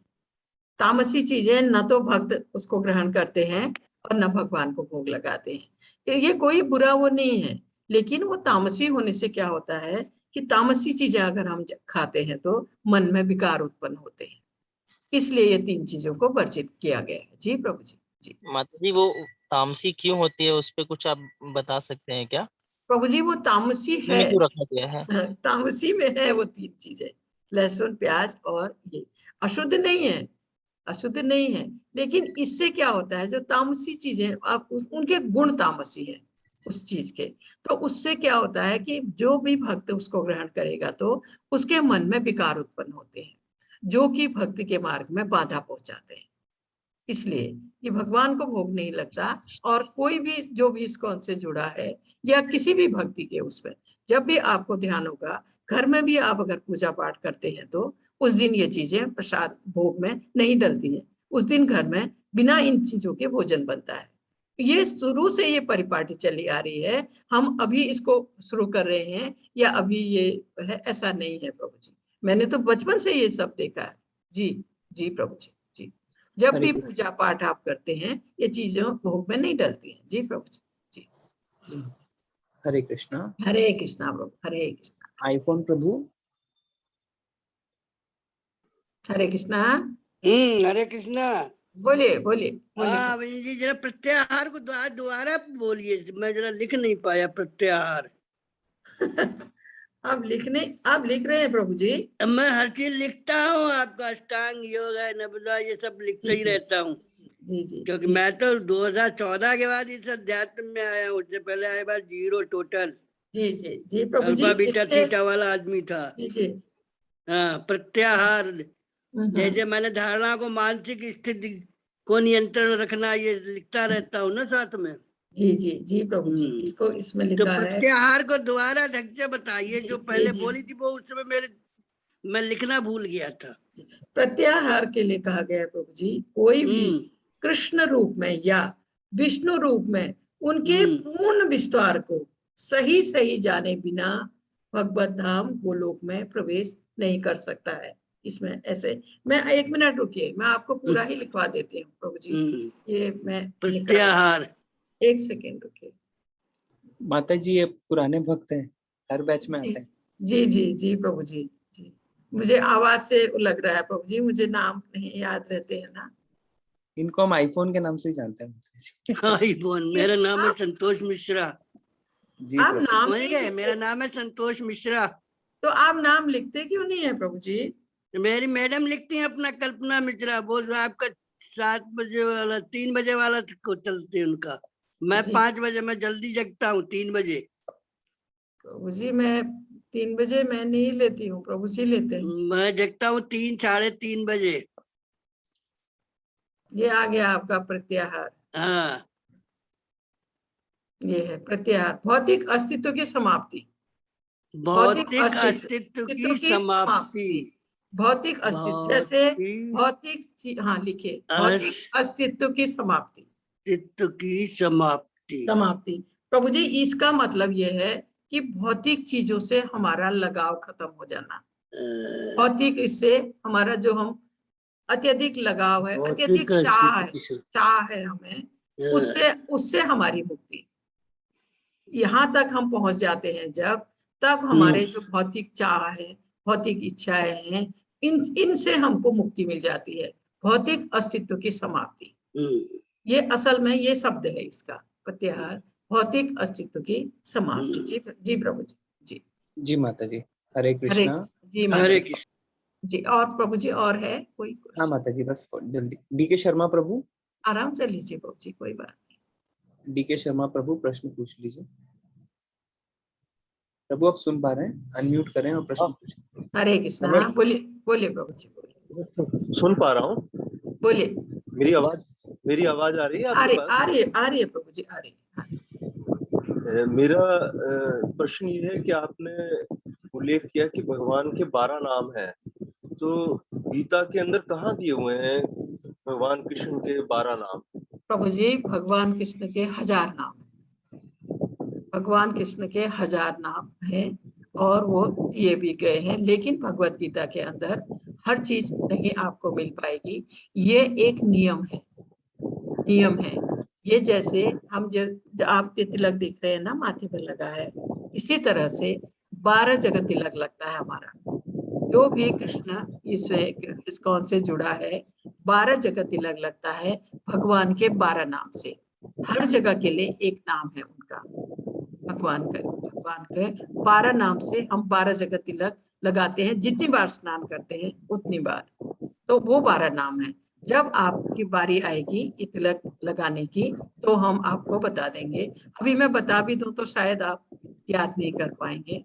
तामसी चीजें, न तो भक्त उसको ग्रहण करते हैं और न भगवान को भोग लगाते हैं। ये कोई बुरा वो नहीं है, लेकिन वो तामसी होने से क्या होता है कि तामसी चीजें अगर हम खाते हैं तो मन में विकार उत्पन्न होते हैं, इसलिए ये 3 चीजों को वर्जित किया गया है। जी प्रभु जी। जी माता जी, वो तामसी क्यों होती है, उस पे कुछ आप बता सकते हैं क्या? प्रभु जी, वो तामसी है, क्यों रखा गया है? तामसी में है वो 3 चीजें, लहसुन, प्याज और ये अशुद्ध नहीं है, अशुद्ध नहीं है, लेकिन इससे क्या होता है, जो तामसी चीजें आप उनके गुण तामसी है उस चीज के, तो उससे क्या होता है कि जो भी भक्त उसको ग्रहण करेगा तो उसके मन में विकार उत्पन्न होते हैं, जो कि भक्ति के मार्ग में बाधा पहुंचाते हैं। इसलिए ये भगवान को भोग नहीं लगता। और कोई भी जो भी इस्कॉन से जुड़ा है या किसी भी भक्ति के उसमें, जब भी आपको ध्यान होगा, घर में भी आप अगर पूजा पाठ करते हैं तो उस दिन ये चीजें प्रसाद भोग में नहीं डलती है, उस दिन घर में बिना इन चीजों के भोजन बनता है। ये शुरू से ये परिपाटी चली आ रही है, हम अभी इसको शुरू कर रहे हैं या अभी ये है, ऐसा नहीं है प्रभु जी। मैंने तो बचपन से ये सब देखा है। जी जी प्रभु जी। जी जब भी पूजा पाठ आप करते हैं ये चीजें भोग में नहीं डलती हैं। जी प्रभु जी। जी हरे कृष्णा। हरे कृष्णा प्रभु, हरे कृष्णा। आईफोन प्रभु। हरे कृष्णा। हरे कृष्णा। बोलिए बोलिए। हाँ जी, जरा प्रत्याहार को दोबारा बोलिए, मैं जरा लिख नहीं पाया प्रत्याहार। आप लिख रहे हैं प्रभु जी? मैं हर चीज लिखता हूँ, आपका अष्टांग योग है, नबदा, ये सब लिखता ही रहता हूँ। जी जी, क्योंकि मैं तो 2014 के बाद इस अध्यात्म में आया हूँ, उससे पहले आए बार 0 टोटल। जी जी जी प्रभु जी, अल्फा बीटा थीटा वाला आदमी था। जी जी। हाँ, प्रत्याहार, जैसे मैंने धारणा को, मानसिक स्थिति को नियंत्रण रखना, ये लिखता रहता हूँ ना साथ में। जी जी जी प्रभु जी, इसको इसमें तो लिखा है। प्रत्याहार को दोबारा ढंग से बताइए, जो जी, पहले जी। बोली थी वो उस समय मैं लिखना भूल गया था। प्रत्याहार के लिए कहा गया है प्रभु जी, कोई भी कृष्ण रूप में या विष्णु रूप में उनके पूर्ण विस्तार को सही सही जाने बिना भगवत धाम गोलोक में प्रवेश नहीं कर सकता है। इसमें ऐसे, मैं 1 मिनट रुकिए, मैं आपको पूरा ही लिखवा देती हूँ प्रभु जी। ये मैं प्रत्याहार, 1 सेकेंड रुकिए। माता जी ये पुराने भक्त हैं, हर बैच में आते हैं। जी जी जी प्रभु जी जी, मुझे आवाज से लग रहा है प्रभु जी, मुझे नाम नहीं याद रहते हैं ना। इनको हम आईफोन के नाम से ही जानते हैं। आईफोन, मेरा नाम है संतोष मिश्रा। जी आप प्रभु। नाम समझ नहीं गए, लिखते? मेरा नाम है संतोष मिश्रा। तो आप नाम लिखते क्यों नहीं है प्रभु जी? मेरी मैडम लिखती है अपना, कल्पना मिश्रा। वो आपका 7 बजे वाला 3 बजे वाला को चलती है उनका। मैं 5 बजे, मैं जल्दी जगता हूँ 3 बजे। प्रभु जी मैं 3 बजे मैं नहीं लेती हूँ, प्रभु जी लेते हैं। मैं जगता हूँ 3 साढ़े 3 बजे। ये आ गया आपका प्रत्याहार। हाँ, ये है प्रत्याहार, भौतिक अस्तित्व की समाप्ति। भौतिक अस्तित्व की समाप्ति। भौतिक अस्तित्व, जैसे भौतिक, हाँ लिखिए, भौतिक अस्तित्व की समाप्ति। अस्तित्व की समाप्ति। समाप्ति प्रभु जी, इसका मतलब ये है कि भौतिक चीजों से हमारा लगाव खत्म हो जाना। भौतिक, इससे हमारा जो हम अत्यधिक लगाव है, अत्यधिक चाह है हमें, उससे हमारी मुक्ति। यहाँ तक हम पहुंच जाते हैं जब तक हमारे जो भौतिक चाह है, भौतिक इच्छाएं हैं, इनसे हमको मुक्ति मिल जाती है। भौतिक अस्तित्व की समाप्ति, ये असल में ये शब्द है इसका, प्रत्याहार, भौतिक अस्तित्व की समाप्ति। जी प्रभु जी। जी जी माता जी, हरे कृष्णा। जी हरे कृष्ण जी। और प्रभु जी और है कोई? हाँ माता जी, बस जल्दी। डीके शर्मा प्रभु, आराम से लीजिए प्रभु जी, कोई बात नहीं। डीके शर्मा प्रभु प्रश्न पूछ लीजिए। प्रभु आप सुन पा रहे हैं? अनम्यूट करें और प्रश्न पूछें। हरे कृष्णा, बोलिए बोलिए प्रभु जी, बोलिए। सुन पा रहा हूँ, बोलिए। मेरी आवाज आ रही है आपके पास? आ रही है प्रभु जी, आ रही है। मेरा प्रश्न ये है कि आपने उल्लेख किया कि भगवान के 12 नाम हैं, तो गीता के अंदर कहाँ दिए हुए हैं भगवान कृष्ण के 12 नाम? प्रभु जी, भगवान कृष्ण के 1000 नाम है। भगवान कृष्ण के 1000 नाम हैं और वो दिए भी गए हैं, लेकिन भगवत गीता के अंदर हर चीज नहीं आपको मिल पाएगी। ये एक नियम है, नियम है। ये जैसे हम जो आपके तिलक दिख रहे हैं ना, माथे पर लगा है, इसी तरह से 12 जगह तिलक लगता है हमारा। जो भी कृष्ण इस्कॉन से जुड़ा है, 12 जगह तिलक लगता है भगवान के 12 नाम से। हर जगह के लिए एक नाम है उनका, भगवान के 12 नाम से हम 12 जगह तिलक लगाते हैं। जितनी बार स्नान करते हैं उतनी बार, तो वो 12 नाम है। जब आपकी बारी आएगी ये तिलक लगाने की तो हम आपको बता देंगे। अभी मैं बता भी दूं तो शायद आप याद नहीं कर पाएंगे।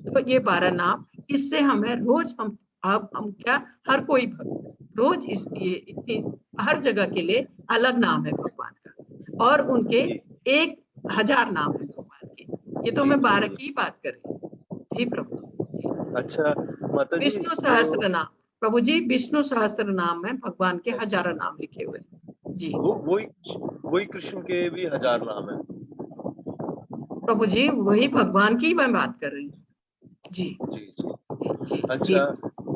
तो ये 12 नाम, इससे हमें रोज हम क्या, हर कोई भक्त रोज इतनी हर जगह के लिए अलग नाम है भगवान का, और उनके 1000 नाम है भगवान के। ये तो मैं 12 की बात कर रही हूँ। जी प्रभु। अच्छा माता जी, विष्णु सहस्त्र नाम प्रभु जी, विष्णु सहस्त्र नाम में भगवान के 1000 नाम लिखे हुए जी। वही कृष्ण के भी 1000 नाम है प्रभु जी, वही भगवान की मैं बात कर रही हूँ। जी जी। अच्छा,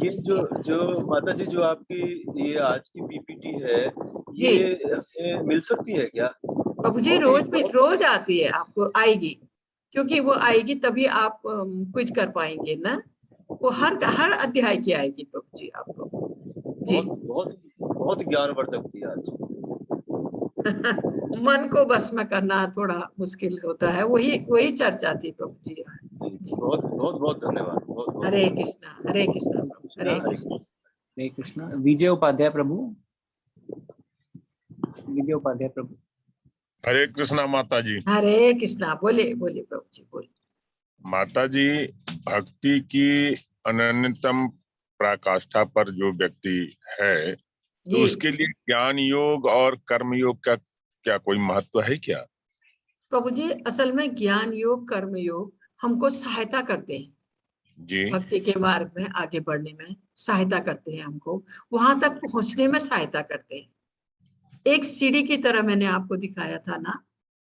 ये जो माता जी, जो आपकी ये आज की पीपीटी है, ये मिल सकती है क्या? प्रभु जी रोज आती है, आपको आएगी, क्योंकि वो आएगी तभी आप कुछ कर पाएंगे ना। वो हर अध्याय की आएगी प्रभु जी आपको। जी बहुत ज्ञानवर्धक थी आज। मन को बस में करना थोड़ा मुश्किल होता है, वही चर्चा थी प्रभु जी। बहुत धन्यवाद। हरे कृष्णा, हरे कृष्णा, हरे कृष्णा, हरे कृष्णा। विजय उपाध्याय प्रभु, विजय उपाध्याय प्रभु। हरे कृष्णा माता जी। हरे कृष्णा, बोले बोले प्रभु जी, बोले। माता जी, भक्ति की अनन्यतम पराकाष्ठा पर जो व्यक्ति है, तो उसके लिए ज्ञान योग और कर्म योग का क्या कोई महत्व है क्या? प्रभु जी असल में ज्ञान योग कर्म योग हमको सहायता करते हैं, जी भक्ति के मार्ग में आगे बढ़ने में सहायता करते हैं, हमको वहां तक पहुंचने में सहायता करते हैं। एक सीढ़ी की तरह मैंने आपको दिखाया था ना,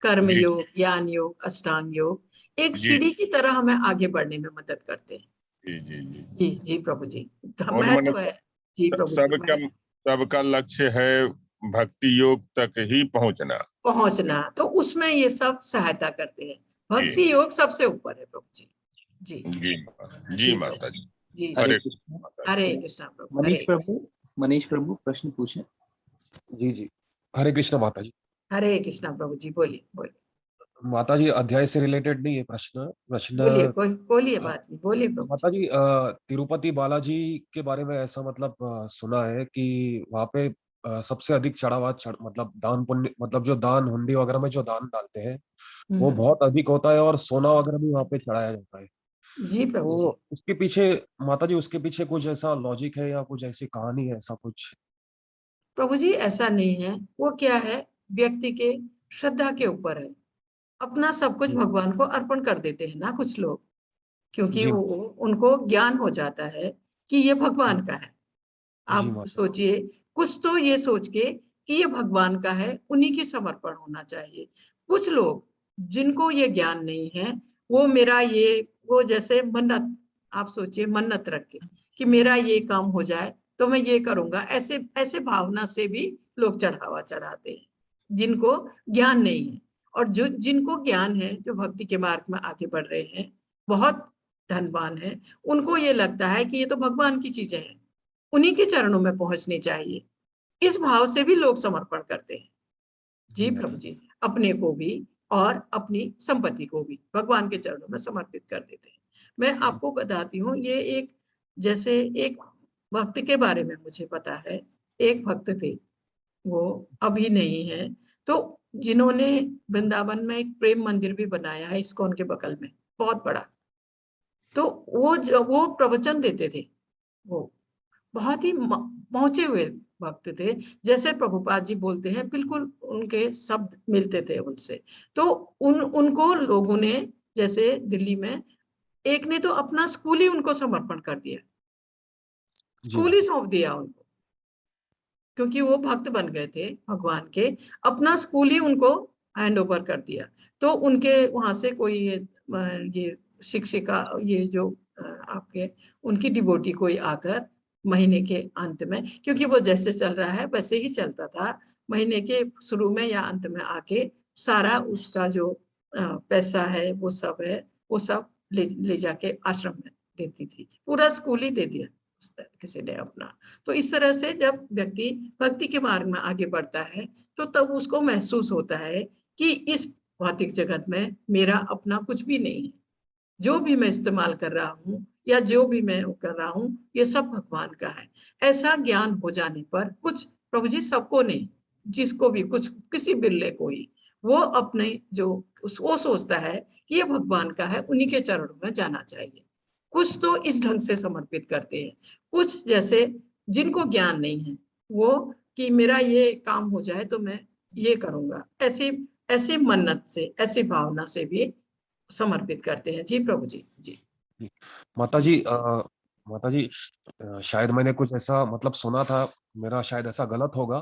कर्म जी योग, ज्ञान योग, अष्टांग योग, एक जी सीढ़ी की तरह हमें आगे बढ़ने में मदद करते हैं। जी जी जी। जी जी प्रभु जी, और मैंने महत्व है। जी प्रभु जी, सबका सबका लक्ष्य है भक्ति योग तक ही पहुंचना। पहुंचना, तो उसमें ये सब सहायता करते हैं। भक्ति योग सबसे ऊपर है प्रभु जी। जी जी जी जी माता जी। जी हरे हरे कृष्ण। हरे कृष्णा प्रभु। मनीष प्रभु प्रश्न पूछे। जी जी, हरे कृष्ण माता जी। हरे कृष्णा प्रभु जी, बोलिए बोलिए माता जी, अध्याय से रिलेटेड नहीं है प्रश्न बोलिए, कोई बोलिए, बात नहीं, बोलिए प्रभु माता जी। जी, तिरुपति बालाजी के बारे में ऐसा मतलब सुना है कि वहाँ पे सबसे अधिक चढ़ावा मतलब दान पुण्य, मतलब जो दान हुंडी वगैरह में जो दान डालते हैं वो बहुत अधिक होता है और सोना वगैरह भी वहाँ पे चढ़ाया जाता है। जी प्रभु जी। तो उसके पीछे माता जी, उसके पीछे कुछ ऐसा लॉजिक है या कुछ ऐसी कहानी है, ऐसा कुछ? प्रभु जी ऐसा नहीं है, वो क्या है, व्यक्ति के श्रद्धा के ऊपर है। अपना सब कुछ भगवान को अर्पण कर देते हैं ना कुछ लोग, क्योंकि जी वो उनको ज्ञान हो जाता है कि ये भगवान का है। जी आप माता सोचिए, कुछ तो ये सोच के कि ये भगवान का है, उन्हीं की समर्पण होना चाहिए। कुछ लोग जिनको ये ज्ञान नहीं है, वो मेरा ये, वो जैसे मन्नत, आप सोचिए मन्नत रख के कि मेरा ये काम हो जाए तो मैं ये करूंगा, ऐसे ऐसे भावना से भी लोग चढ़ावा चढ़ाते हैं, जिनको ज्ञान नहीं है। और जो जिनको ज्ञान है, जो भक्ति के मार्ग में आगे बढ़ रहे हैं, बहुत धनवान है, उनको ये लगता है कि ये तो भगवान की चीजें हैं, उन्हीं के चरणों में पहुंचनी चाहिए। इस भाव से भी लोग समर्पण करते हैं। जी प्रभु जी, अपने को भी और अपनी संपत्ति को भी भगवान के चरणों में समर्पित कर देते हैं। मैं आपको बताती हूँ, ये एक, जैसे एक भक्त के बारे में मुझे पता है। एक भक्त थे, वो अभी नहीं है, तो जिन्होंने वृंदावन में एक प्रेम मंदिर भी बनाया है इस्कॉन के बगल में, बहुत बड़ा। तो वो प्रवचन देते थे, वो बहुत ही पहुंचे हुए भक्त थे। जैसे प्रभुपाद जी बोलते हैं, बिल्कुल उनके शब्द मिलते थे उनसे। तो उनको लोगों ने, जैसे दिल्ली में एक ने तो अपना स्कूल ही उनको समर्पण कर दिया, स्कूल ही सौंप दिया उनको, क्योंकि वो भक्त बन गए थे भगवान के। अपना स्कूल ही उनको हैंड ओवर कर दिया। तो उनके वहां से कोई ये शिक्षिका, ये जो आपके उनकी डिवोटी कोई आकर महीने के अंत में, क्योंकि वो जैसे चल रहा है वैसे ही चलता था, महीने के शुरू में या अंत में आके सारा उसका जो पैसा है, वो सब है, वो सब ले जाके आश्रम में देती थी। पूरा स्कूल ही दे दिया किसी ने अपना। तो इस तरह से जब व्यक्ति भक्ति के मार्ग में आगे बढ़ता है, तो तब उसको महसूस होता है कि इस भौतिक जगत में मेरा अपना कुछ भी नहीं है। जो भी मैं इस्तेमाल कर रहा हूँ या जो भी मैं कर रहा हूँ, ये सब भगवान का है। ऐसा ज्ञान हो जाने पर, कुछ प्रभु जी सबको नहीं, जिसको भी कुछ, किसी बिरले को ही, वो अपने जो वो सोचता है कि ये भगवान का है, उन्हीं के चरणों में जाना चाहिए। कुछ तो इस ढंग से समर्पित करते हैं, कुछ जैसे जिनको ज्ञान नहीं है, वो कि मेरा ये काम हो जाए तो मैं ये करूंगा, ऐसे ऐसे मन्नत से, ऐसी भावना से भी समर्पित करते हैं। जी प्रभु जी। जी माता जी, माता जी, शायद मैंने कुछ ऐसा मतलब सुना था, मेरा शायद ऐसा गलत होगा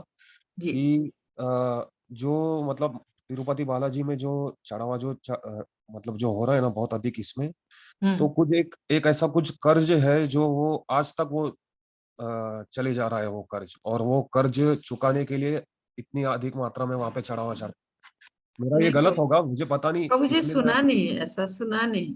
कि जो मतलब तिरुपति बालाजी में जो चढ़ावा मतलब जो हो रहा है ना बहुत अधिक इसमें, तो कुछ एक ऐसा कुछ कर्ज है जो वो आज तक वो चले जा रहा है वो कर्ज, और वो कर्ज चुकाने के लिए इतनी अधिक मात्रा में वहां पे चढ़ावा चढ़, मेरा ये नहीं गलत होगा, मुझे पता नहीं, प्रभु जी, इसलिए मैं सुना नहीं है, ऐसा सुना नहीं,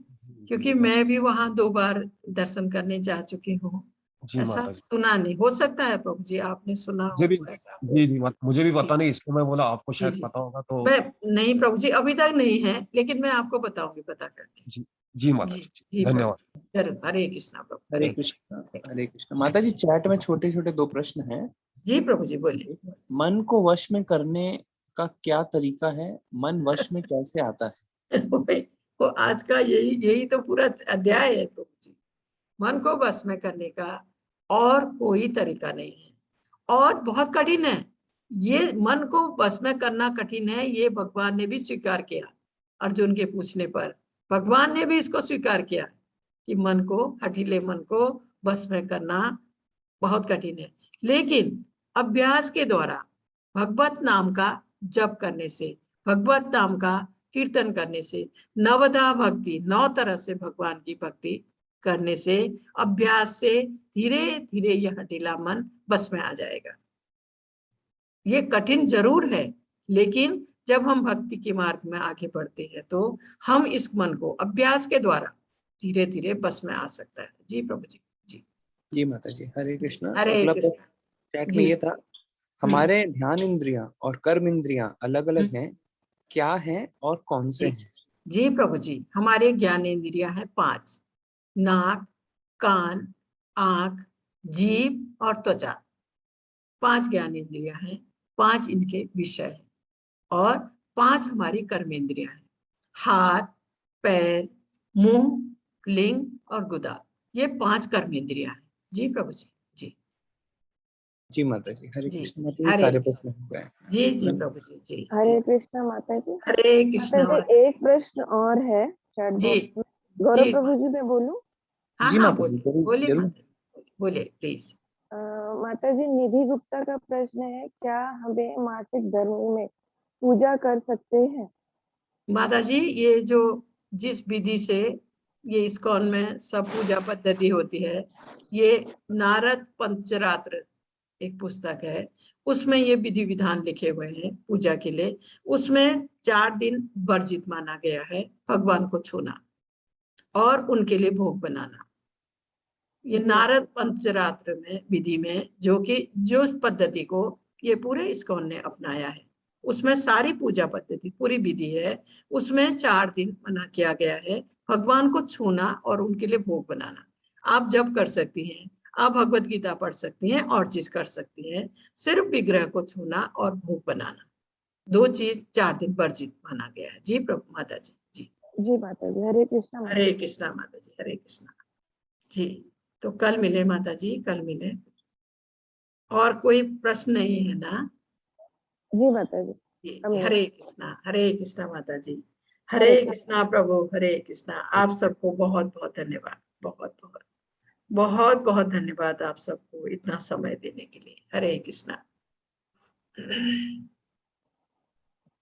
क्योंकि मैं भी वहां 2 बार दर्शन करने जा चुकी हूँ। जी ऐसा माता जी, सुना नहीं, हो सकता है प्रभु जी आपने सुना मुझे भी, हो ऐसा। जी जी मुझे भी पता नहीं, इसलिए मैं बोला आपको जी शायद जी, पता होगा तो। मैं नहीं प्रभु जी, अभी तक नहीं है, लेकिन मैं आपको बताऊंगी पता करके। जी जी माता जी जी, जी प्रभु, धन्यवाद। जरूर। हरे कृष्णा प्रभु, हरे हरे कृष्ण। हरे कृष्ण। माता जी, चैट में छोटे छोटे 2 प्रश्न हैं। जी प्रभु जी, बोलिए। मन को वश में करने का क्या तरीका है? मन वश में कैसे आता है? वो आज का यही तो पूरा अध्याय है प्रभु जी। मन को बस में करने का और कोई तरीका नहीं है, और बहुत कठिन है। ये मन को बस में करना कठिन है, ये भगवान ने भी स्वीकार किया अर्जुन के पूछने पर भगवान ने भी इसको स्वीकार किया कि मन को, हठीले मन को बस में करना बहुत कठिन है, लेकिन अभ्यास के द्वारा भगवत नाम का जप करने से, भगवत नाम का कीर्तन करने से, नवदा भक्ति, 9 तरह से भगवान की भक्ति करने से, अभ्यास से धीरे धीरे यह हठीला मन बस में आ जाएगा। ये कठिन जरूर है, लेकिन जब हम भक्ति के मार्ग में आगे बढ़ते हैं तो हम इस मन को अभ्यास के द्वारा धीरे धीरे बस में आ सकता है। जी प्रभु जी। जी जी माता जी, हरे कृष्णा। हरे अगला कृष्ण। चैट में ये था, हमारे ध्यान इंद्रियां और कर्म इंद्रियां अलग अलग हैं, क्या हैं और कौन से हैं? जी प्रभु जी, हमारे ज्ञान इंद्रियां हैं 5, नाक, कान, आंख, जीभ और त्वचा। 5 ज्ञान इंद्रियां हैं, 5 इनके विषय हैं, और 5 हमारी कर्म इंद्रियां हैं, हाथ, पैर, मुंह, लिंग और गुदा। ये 5 कर्म इंद्रियां हैं। जी प्रभु जी। जी जी माता जी, हरे जी, कृष्ण। माता जी, हरे सारे प्रश्न हो गए। जी जी प्रभु जी। जी हरे कृष्णा माता जी। हरे कृष्णा माता जी, एक प्रश्न और है चैट जी बॉक्स में। गौरव जी प्रभु जी मैं बोलूं? हाँ जी हाँ माता जी, बोलिए बोलिए जरूर। माता जी, बोलिए प्लीज। माता जी, निधि गुप्ता का प्रश्न है, क्या हमें मासिक धर्म में पूजा कर सकते हैं? माता जी, ये जो जिस विधि से ये इस्कॉन में सब पूजा पद्धति होती है, ये नारद पंचरात्र एक पुस्तक है, उसमें ये विधि विधान लिखे हुए हैं पूजा के लिए। उसमें 4 दिन वर्जित माना गया है भगवान को छूना और उनके लिए भोग बनाना। ये नारद पंचरात्र में विधि में जो पद्धति को ये पूरे इस्कॉन ने अपनाया है, उसमें सारी पूजा पद्धति पूरी विधि है। उसमें 4 दिन मना किया गया है भगवान को छूना और उनके लिए भोग बनाना। आप जप कर सकती हैं, आप भगवत गीता पढ़ सकती हैं, और चीज कर सकती हैं, सिर्फ विग्रह को छूना और भोग बनाना, 2 चीज 4 दिन वर्जित माना गया है। जी प्रभु माता जी। जी जी माता जी, हरे कृष्णा। हरे कृष्णा माता जी, हरे कृष्णा। जी, तो कल मिले माता जी, कल मिले। और कोई प्रश्न नहीं है ना? जी माता जी। जी, हरे कृष्णा माता जी, हरे कृष्णा प्रभु, हरे कृष्णा। आप सबको बहुत बहुत धन्यवाद, बहुत बहुत बहुत बहुत धन्यवाद आप सबको इतना समय देने के लिए। हरे कृष्णा।